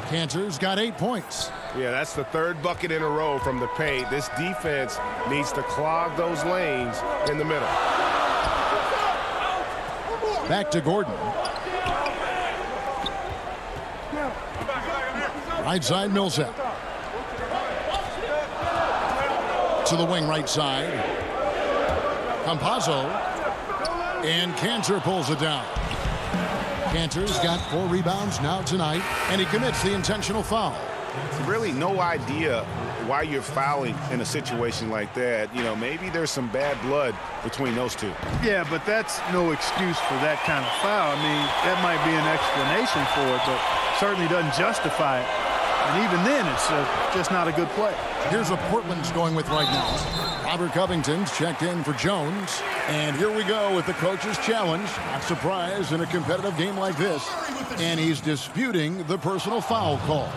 Cantor's got 8 points. Yeah, that's the 3rd bucket in a row from the paint. This defense needs to clog those lanes in the middle. Back to Gordon. Right side, Millsap. To the wing right side. Campazzo. And Cantor pulls it down. Cantor's got 4 rebounds now tonight, and he commits the intentional foul. really no idea why you're fouling in a situation like that. You know, maybe there's some bad blood between those two. Yeah, but that's no excuse for that kind of foul. I mean, that might be an explanation for it, but certainly doesn't justify it. And even then, it's just not a good play. Here's what Portland's going with right now. Robert Covington's checked in for Jones. And here we go with the coach's challenge. Not surprised in a competitive game like this. And he's disputing the personal foul call.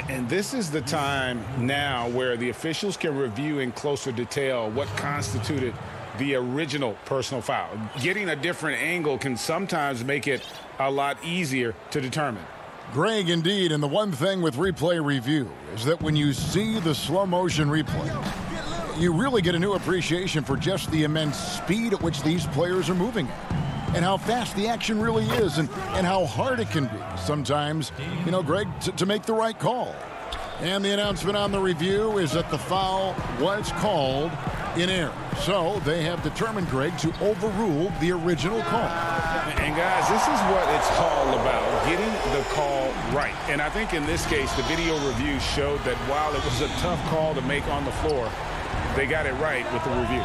And this is the time now where the officials can review in closer detail what constituted the original personal foul. Getting a different angle can sometimes make it a lot easier to determine. Greg, indeed, and the one thing with replay review is that when you see the slow motion replay, you really get a new appreciation for just the immense speed at which these players are moving at, and how fast the action really is, and how hard it can be sometimes, you know, Greg, to make the right call. And the announcement on the review is that the foul was called in error. So they have determined, Greg, to overrule the original call. And guys, this is what it's all about, getting the call right. And I think in this case, the video review showed that while it was a tough call to make on the floor, they got it right with the review.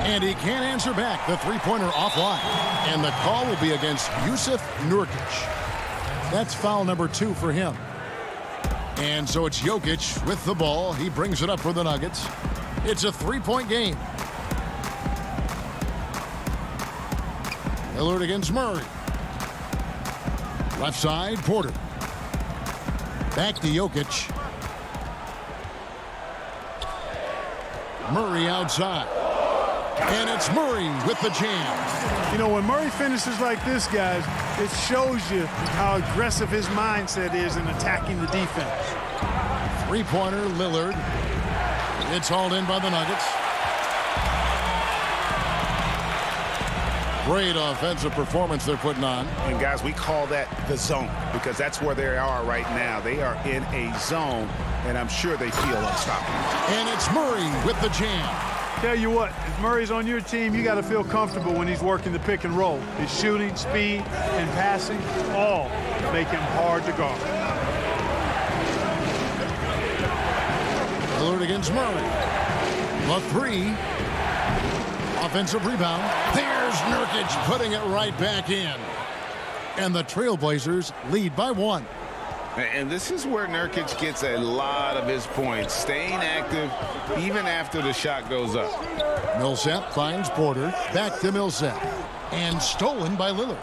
And he can't answer back. The three-pointer offline. And the call will be against Jusuf Nurkic. That's foul number 2 for him. And so it's Jokic with the ball. He brings it up for the Nuggets. It's a three-point game. Lillard against Murray. Left side, Porter. Back to Jokic. Murray outside. And it's Murray with the jam. You know, when Murray finishes like this, guys, it shows you how aggressive his mindset is in attacking the defense. Three-pointer, Lillard. It's hauled in by the Nuggets. Great offensive performance they're putting on. And guys, we call that the zone because that's where they are right now. They are in a zone, and I'm sure they feel unstoppable. And it's Murray with the jam. Tell you what, if Murray's on your team, you got to feel comfortable when he's working the pick and roll. His shooting, speed, and passing all make him hard to guard. Lillard against Murray. The three. Offensive rebound. There's Nurkic putting it right back in. And the Trailblazers lead by 1. And this is where Nurkic gets a lot of his points, staying active even after the shot goes up. Millsap finds Porter. Back to Millsap. And stolen by Lillard.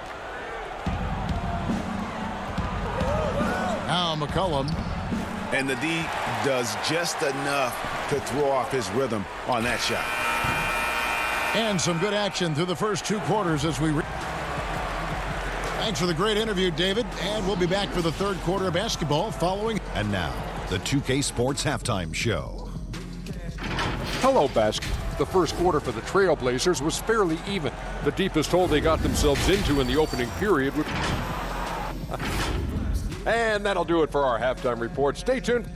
Now McCollum. And the D does just enough to throw off his rhythm on that shot. And some good action through the first 2 quarters as we... Thanks for the great interview, David. And we'll be back for the third quarter of basketball following... And now, the 2K Sports Halftime Show. Hello, basketball. The first quarter for the Trailblazers was fairly even. The deepest hole they got themselves into in the opening period would... And that'll do it for our halftime report. Stay tuned.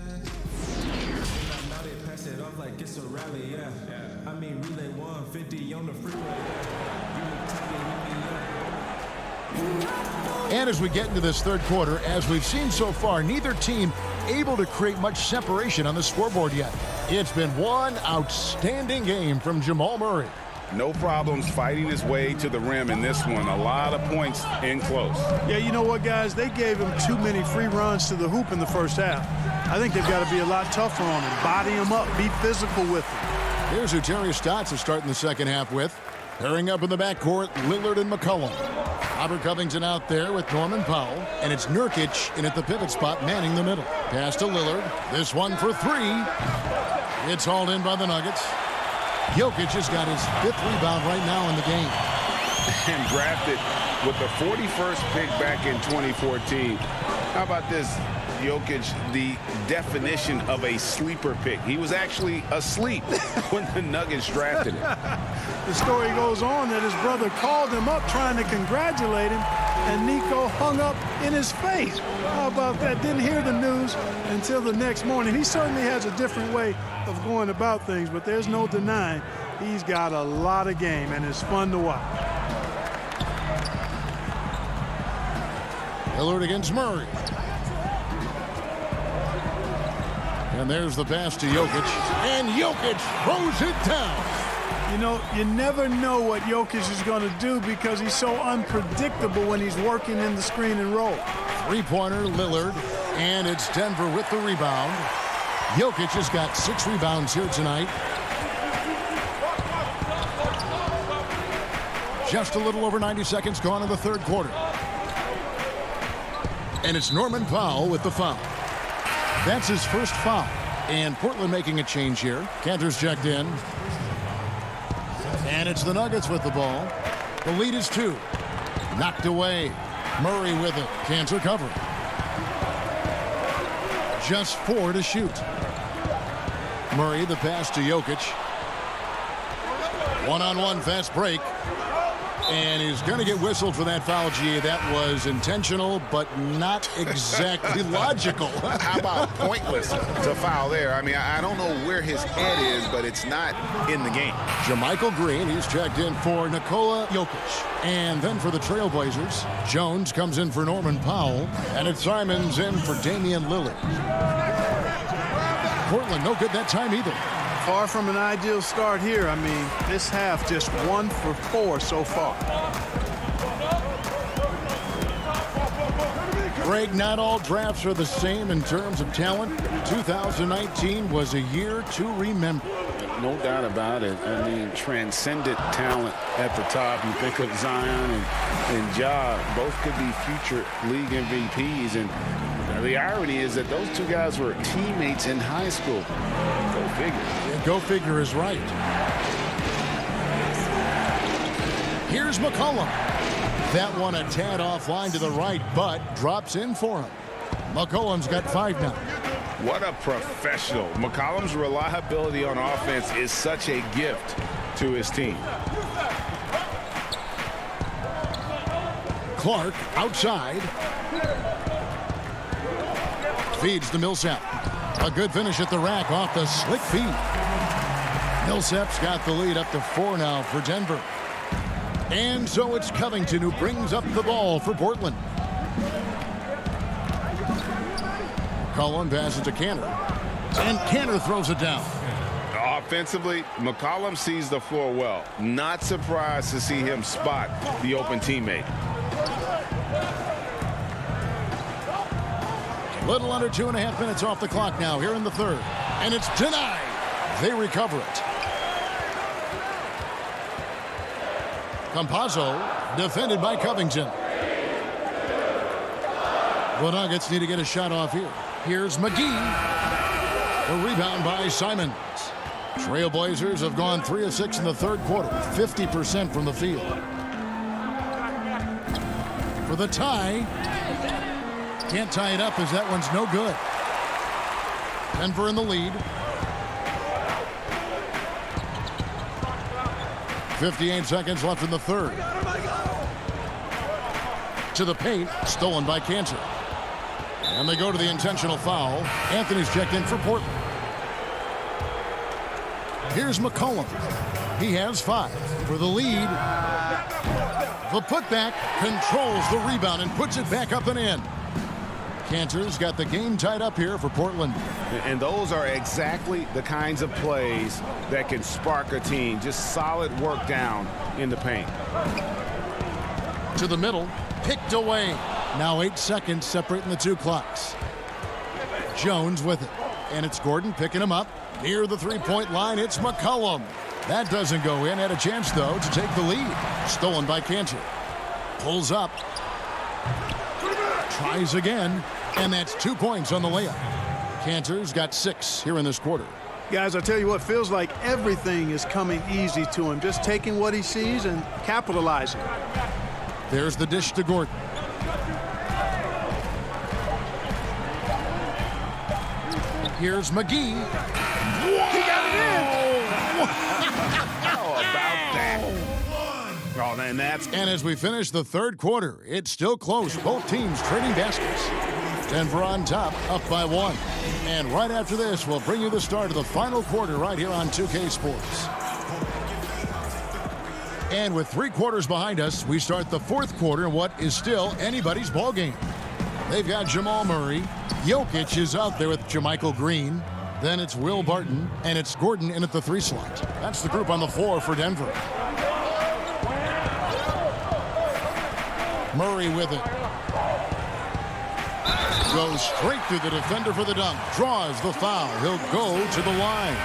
And as we get into this third quarter, as we've seen so far, neither team able to create much separation on the scoreboard yet. It's been one outstanding game from Jamal Murray. No problems fighting his way to the rim in this one. A lot of points in close. Yeah, you know what, guys? They gave him too many free runs to the hoop in the first half. I think they've got to be a lot tougher on him. Body him up. Be physical with him. Here's who Terry Stotts is starting the second half with. Pairing up in the backcourt, Lillard and McCollum. Robert Covington out there with Norman Powell. And it's Nurkic in at the pivot spot, manning the middle. Pass to Lillard. This one for 3. It's hauled in by the Nuggets. Jokic has got his 5th rebound right now in the game. And drafted with the 41st pick back in 2014. How about this? Jokic, the definition of a sleeper pick. He was actually asleep when the Nuggets drafted him. The story goes on that his brother called him up trying to congratulate him, and Nico hung up in his face. How about that? Didn't hear the news until the next morning. He certainly has a different way of going about things, but there's no denying he's got a lot of game, and it's fun to watch. Lillard against Murray. And there's the pass to Jokic. And Jokic throws it down. You know, you never know what Jokic is going to do because he's so unpredictable when he's working in the screen and roll. Three-pointer, Lillard. And it's Denver with the rebound. Jokic has got 6 rebounds here tonight. Just a little over 90 seconds gone in the third quarter. And it's Norman Powell with the foul. That's his first foul. And Portland making a change here. Cantor's checked in. And it's the Nuggets with the ball. The lead is 2. Knocked away. Murray with it. Cantor covering. Just 4 to shoot. Murray, the pass to Jokic. One-on-one fast break. And he's going to get whistled for that foul, G. That was intentional, but not exactly logical. How about pointless to foul there? I mean, I don't know where his head is, but it's not in the game. JaMychal Green, he's checked in for Nikola Jokic. And then for the Trailblazers, Jones comes in for Norman Powell. And it's Simons in for Damian Lillard. Portland, no good that time either. Far from an ideal start here. I mean, this half just 1 for 4 so far. Greg, not all drafts are the same in terms of talent. 2019 was a year to remember. No doubt about it. I mean, transcendent talent at the top. You think of Zion and Ja, both could be future league MVPs. And the irony is that those two guys were teammates in high school. Go figure. Yeah, go figure is right. Here's McCollum. That one a tad offline to the right, but drops in for him. McCollum's got 5 now. What a professional. McCollum's reliability on offense is such a gift to his team. Clark outside. Feeds to Millsap. A good finish at the rack off the slick feed. Millsap's got the lead up to 4 now for Denver. And so it's Covington who brings up the ball for Portland. Cullen passes to Cantor. And Cantor throws it down. Offensively, McCollum sees the floor well. Not surprised to see him spot the open teammate. Little under 2.5 minutes off the clock now here in the third. And it's denied. They recover it. Campazzo defended by Covington. The Nuggets need to get a shot off here. Here's McGee. The rebound by Simons. Trailblazers have gone 3 of 6 in the third quarter. 50% from the field. For the tie. Can't tie it up as that one's no good. Denver in the lead. 58 seconds left in the third. To the paint, stolen by Cantor. And they go to the intentional foul. Anthony's checked in for Portland. Here's McCollum. He has 5 for the lead. The putback controls the rebound and puts it back up and in. Cantor's got the game tied up here for Portland. And those are exactly the kinds of plays that can spark a team. Just solid work down in the paint. To the middle, picked away. Now 8 seconds separating the 2 clocks. Jones with it. And it's Gordon picking him up. Near the 3-point line, it's McCollum. That doesn't go in. Had a chance, though, to take the lead. Stolen by Cantor. Pulls up. Tries again. And that's 2 points on the layup. Cantor's got 6 here in this quarter. Guys, I tell you what, feels like everything is coming easy to him. Just taking what he sees and capitalizing. There's the dish to Gordon. Here's McGee. He got it in. How about that? Oh, and that's... And as we finish the third quarter, it's still close. Both teams trading baskets. Denver on top, up by 1. And right after this, we'll bring you the start of the final quarter right here on 2K Sports. And with 3 quarters behind us, we start the fourth quarter in what is still anybody's ball game. They've got Jamal Murray. Jokic is out there with JaMychal Green. Then it's Will Barton, and it's Gordon in at the 3 slot. That's the group on the floor for Denver. Murray with it. Goes straight through the defender for the dunk. Draws the foul. He'll go to the line.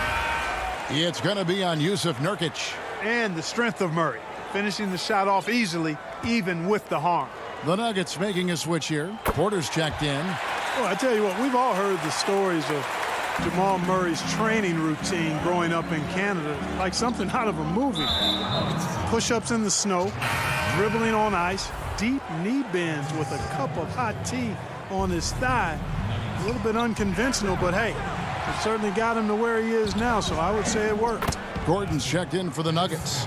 It's going to be on Yusuf Nurkic. And the strength of Murray, finishing the shot off easily, even with the harm. The Nuggets making a switch here. Porter's checked in. Well, I tell you what, we've all heard the stories of Jamal Murray's training routine growing up in Canada, like something out of a movie. Push-ups in the snow, dribbling on ice, deep knee bends with a cup of hot tea on his thigh. A little bit unconventional, but hey, it certainly got him to where he is now, so I would say it worked. Gordon's checked in for the Nuggets.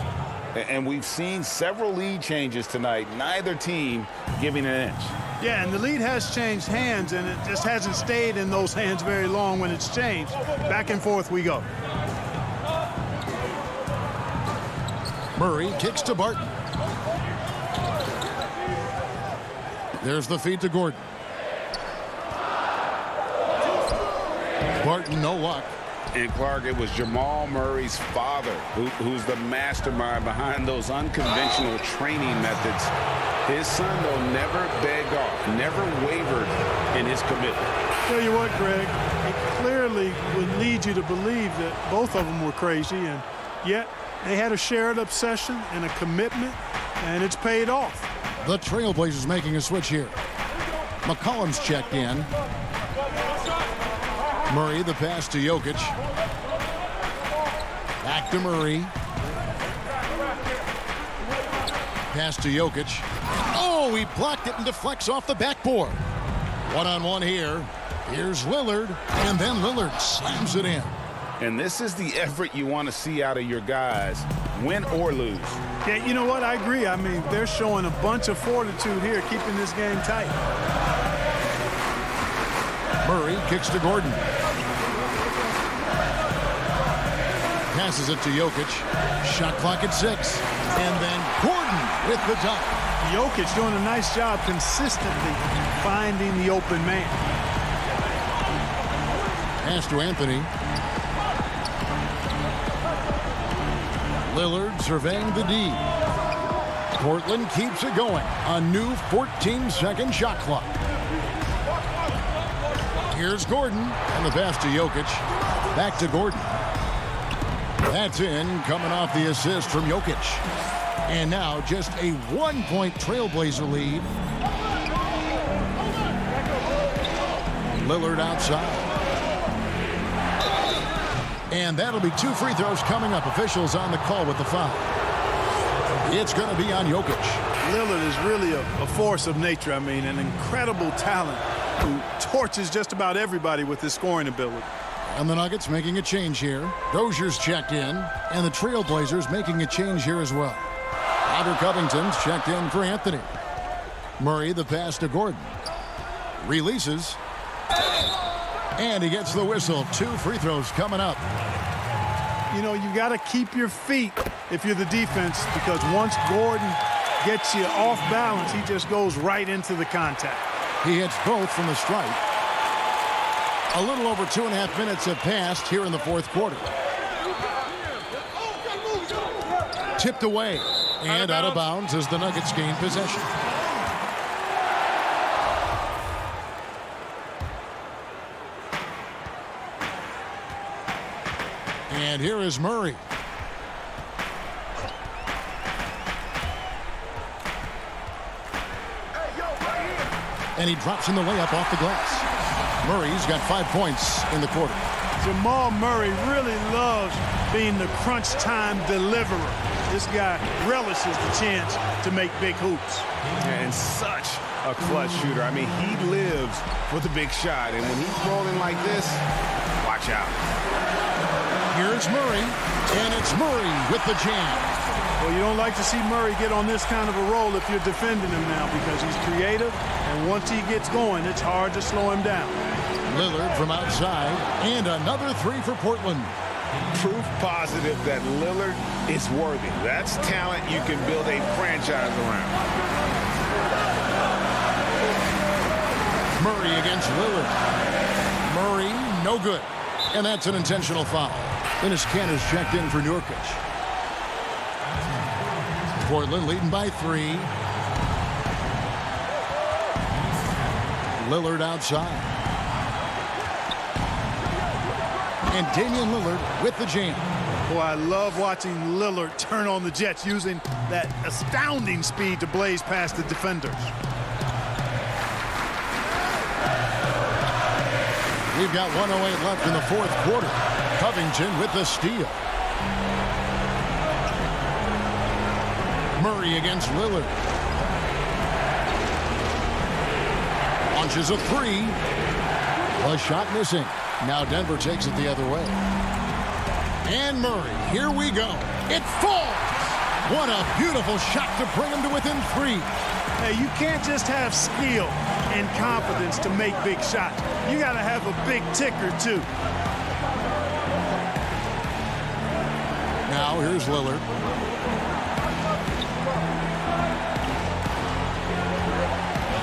And we've seen several lead changes tonight, neither team giving an inch. Yeah, and the lead has changed hands, and it just hasn't stayed in those hands very long when it's changed. Back and forth we go. Murray kicks to Barton. There's the feed to Gordon. Barton, no luck. And Clark, it was Jamal Murray's father who's the mastermind behind those unconventional training methods. His son, though, never begged off, never wavered in his commitment. Tell you what, Greg, it clearly would lead you to believe that both of them were crazy, and yet they had a shared obsession and a commitment, and it's paid off. The Trailblazers making a switch here. McCollum's checked in. Murray, the pass to Jokic. Back to Murray. Pass to Jokic. Oh, he blocked it and deflects off the backboard. One-on-one here. Here's Lillard, and then Lillard slams it in. And this is the effort you want to see out of your guys, win or lose. Yeah, you know what? I agree. I mean, they're showing a bunch of fortitude here, keeping this game tight. Murray kicks to Gordon. Passes it to Jokic. Shot clock at 6. And then Gordon with the dunk. Jokic doing a nice job consistently finding the open man. Pass to Anthony. Lillard surveying the D. Portland keeps it going. A new 14-second shot clock. Here's Gordon, and the pass to Jokic. Back to Gordon. That's in, coming off the assist from Jokic. And now just a 1-point Trailblazer lead. Lillard outside. And that'll be 2 free throws coming up. Officials on the call with the foul. It's going to be on Jokic. Lillard is really a force of nature. I mean, an incredible talent who torches just about everybody with his scoring ability. And the Nuggets making a change here. Dozier's checked in, and the Trailblazers making a change here as well. Robert Covington's checked in for Anthony. Murray, the pass to Gordon. Releases. And he gets the whistle. 2 free throws coming up. You know, you got to keep your feet if you're the defense, because once Gordon gets you off balance, he just goes right into the contact. He hits both from the stripe. A little over 2.5 minutes have passed here in the 4th quarter. Tipped away and out of bounds as the Nuggets gain possession. And here is Murray. And he drops in the layup off the glass. Murray's got 5 points in the quarter. Jamal Murray really loves being the crunch time deliverer. This guy relishes the chance to make big hoops. And such a clutch shooter. I mean, he lives for the big shot. And when he's rolling like this, watch out. Here's Murray, and it's Murray with the jam. Well, you don't like to see Murray get on this kind of a roll if you're defending him now, because he's creative, and once he gets going, it's hard to slow him down. Lillard from outside, and another 3 for Portland. Proof positive that Lillard is worthy. That's talent you can build a franchise around. Murray against Lillard. Murray, no good. And that's an intentional foul. Dennis Cantor's checked in for Nurkic. Portland leading by 3. Lillard outside. And Damian Lillard with the jam. Boy, I love watching Lillard turn on the Jets using that astounding speed to blaze past the defenders. We've got 1:08 left in the fourth quarter. Covington with the steal. Murray against Lillard. Launches a 3. A shot missing. Now Denver takes it the other way. And Murray, here we go. It falls. What a beautiful shot to bring him to within 3. Hey, you can't just have skill and confidence to make big shots. You got to have a big ticker, too. Now here's Lillard.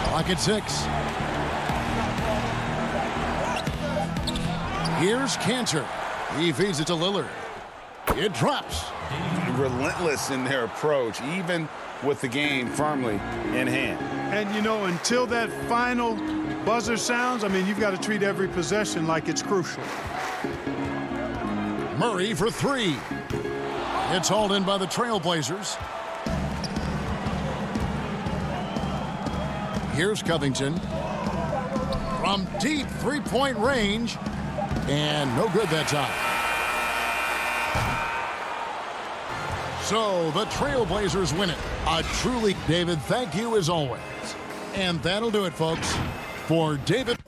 Clock at 6. Here's Cantor. He feeds it to Lillard. It drops. Relentless in their approach, even with the game firmly in hand. And, you know, until that final buzzer sounds, I mean, you've got to treat every possession like it's crucial. Murray for 3. It's hauled in by the Trailblazers. Here's Covington. From deep three-point range. And no good that time. So the Trailblazers win it. A truly, David, thank you as always. And that'll do it, folks. For David.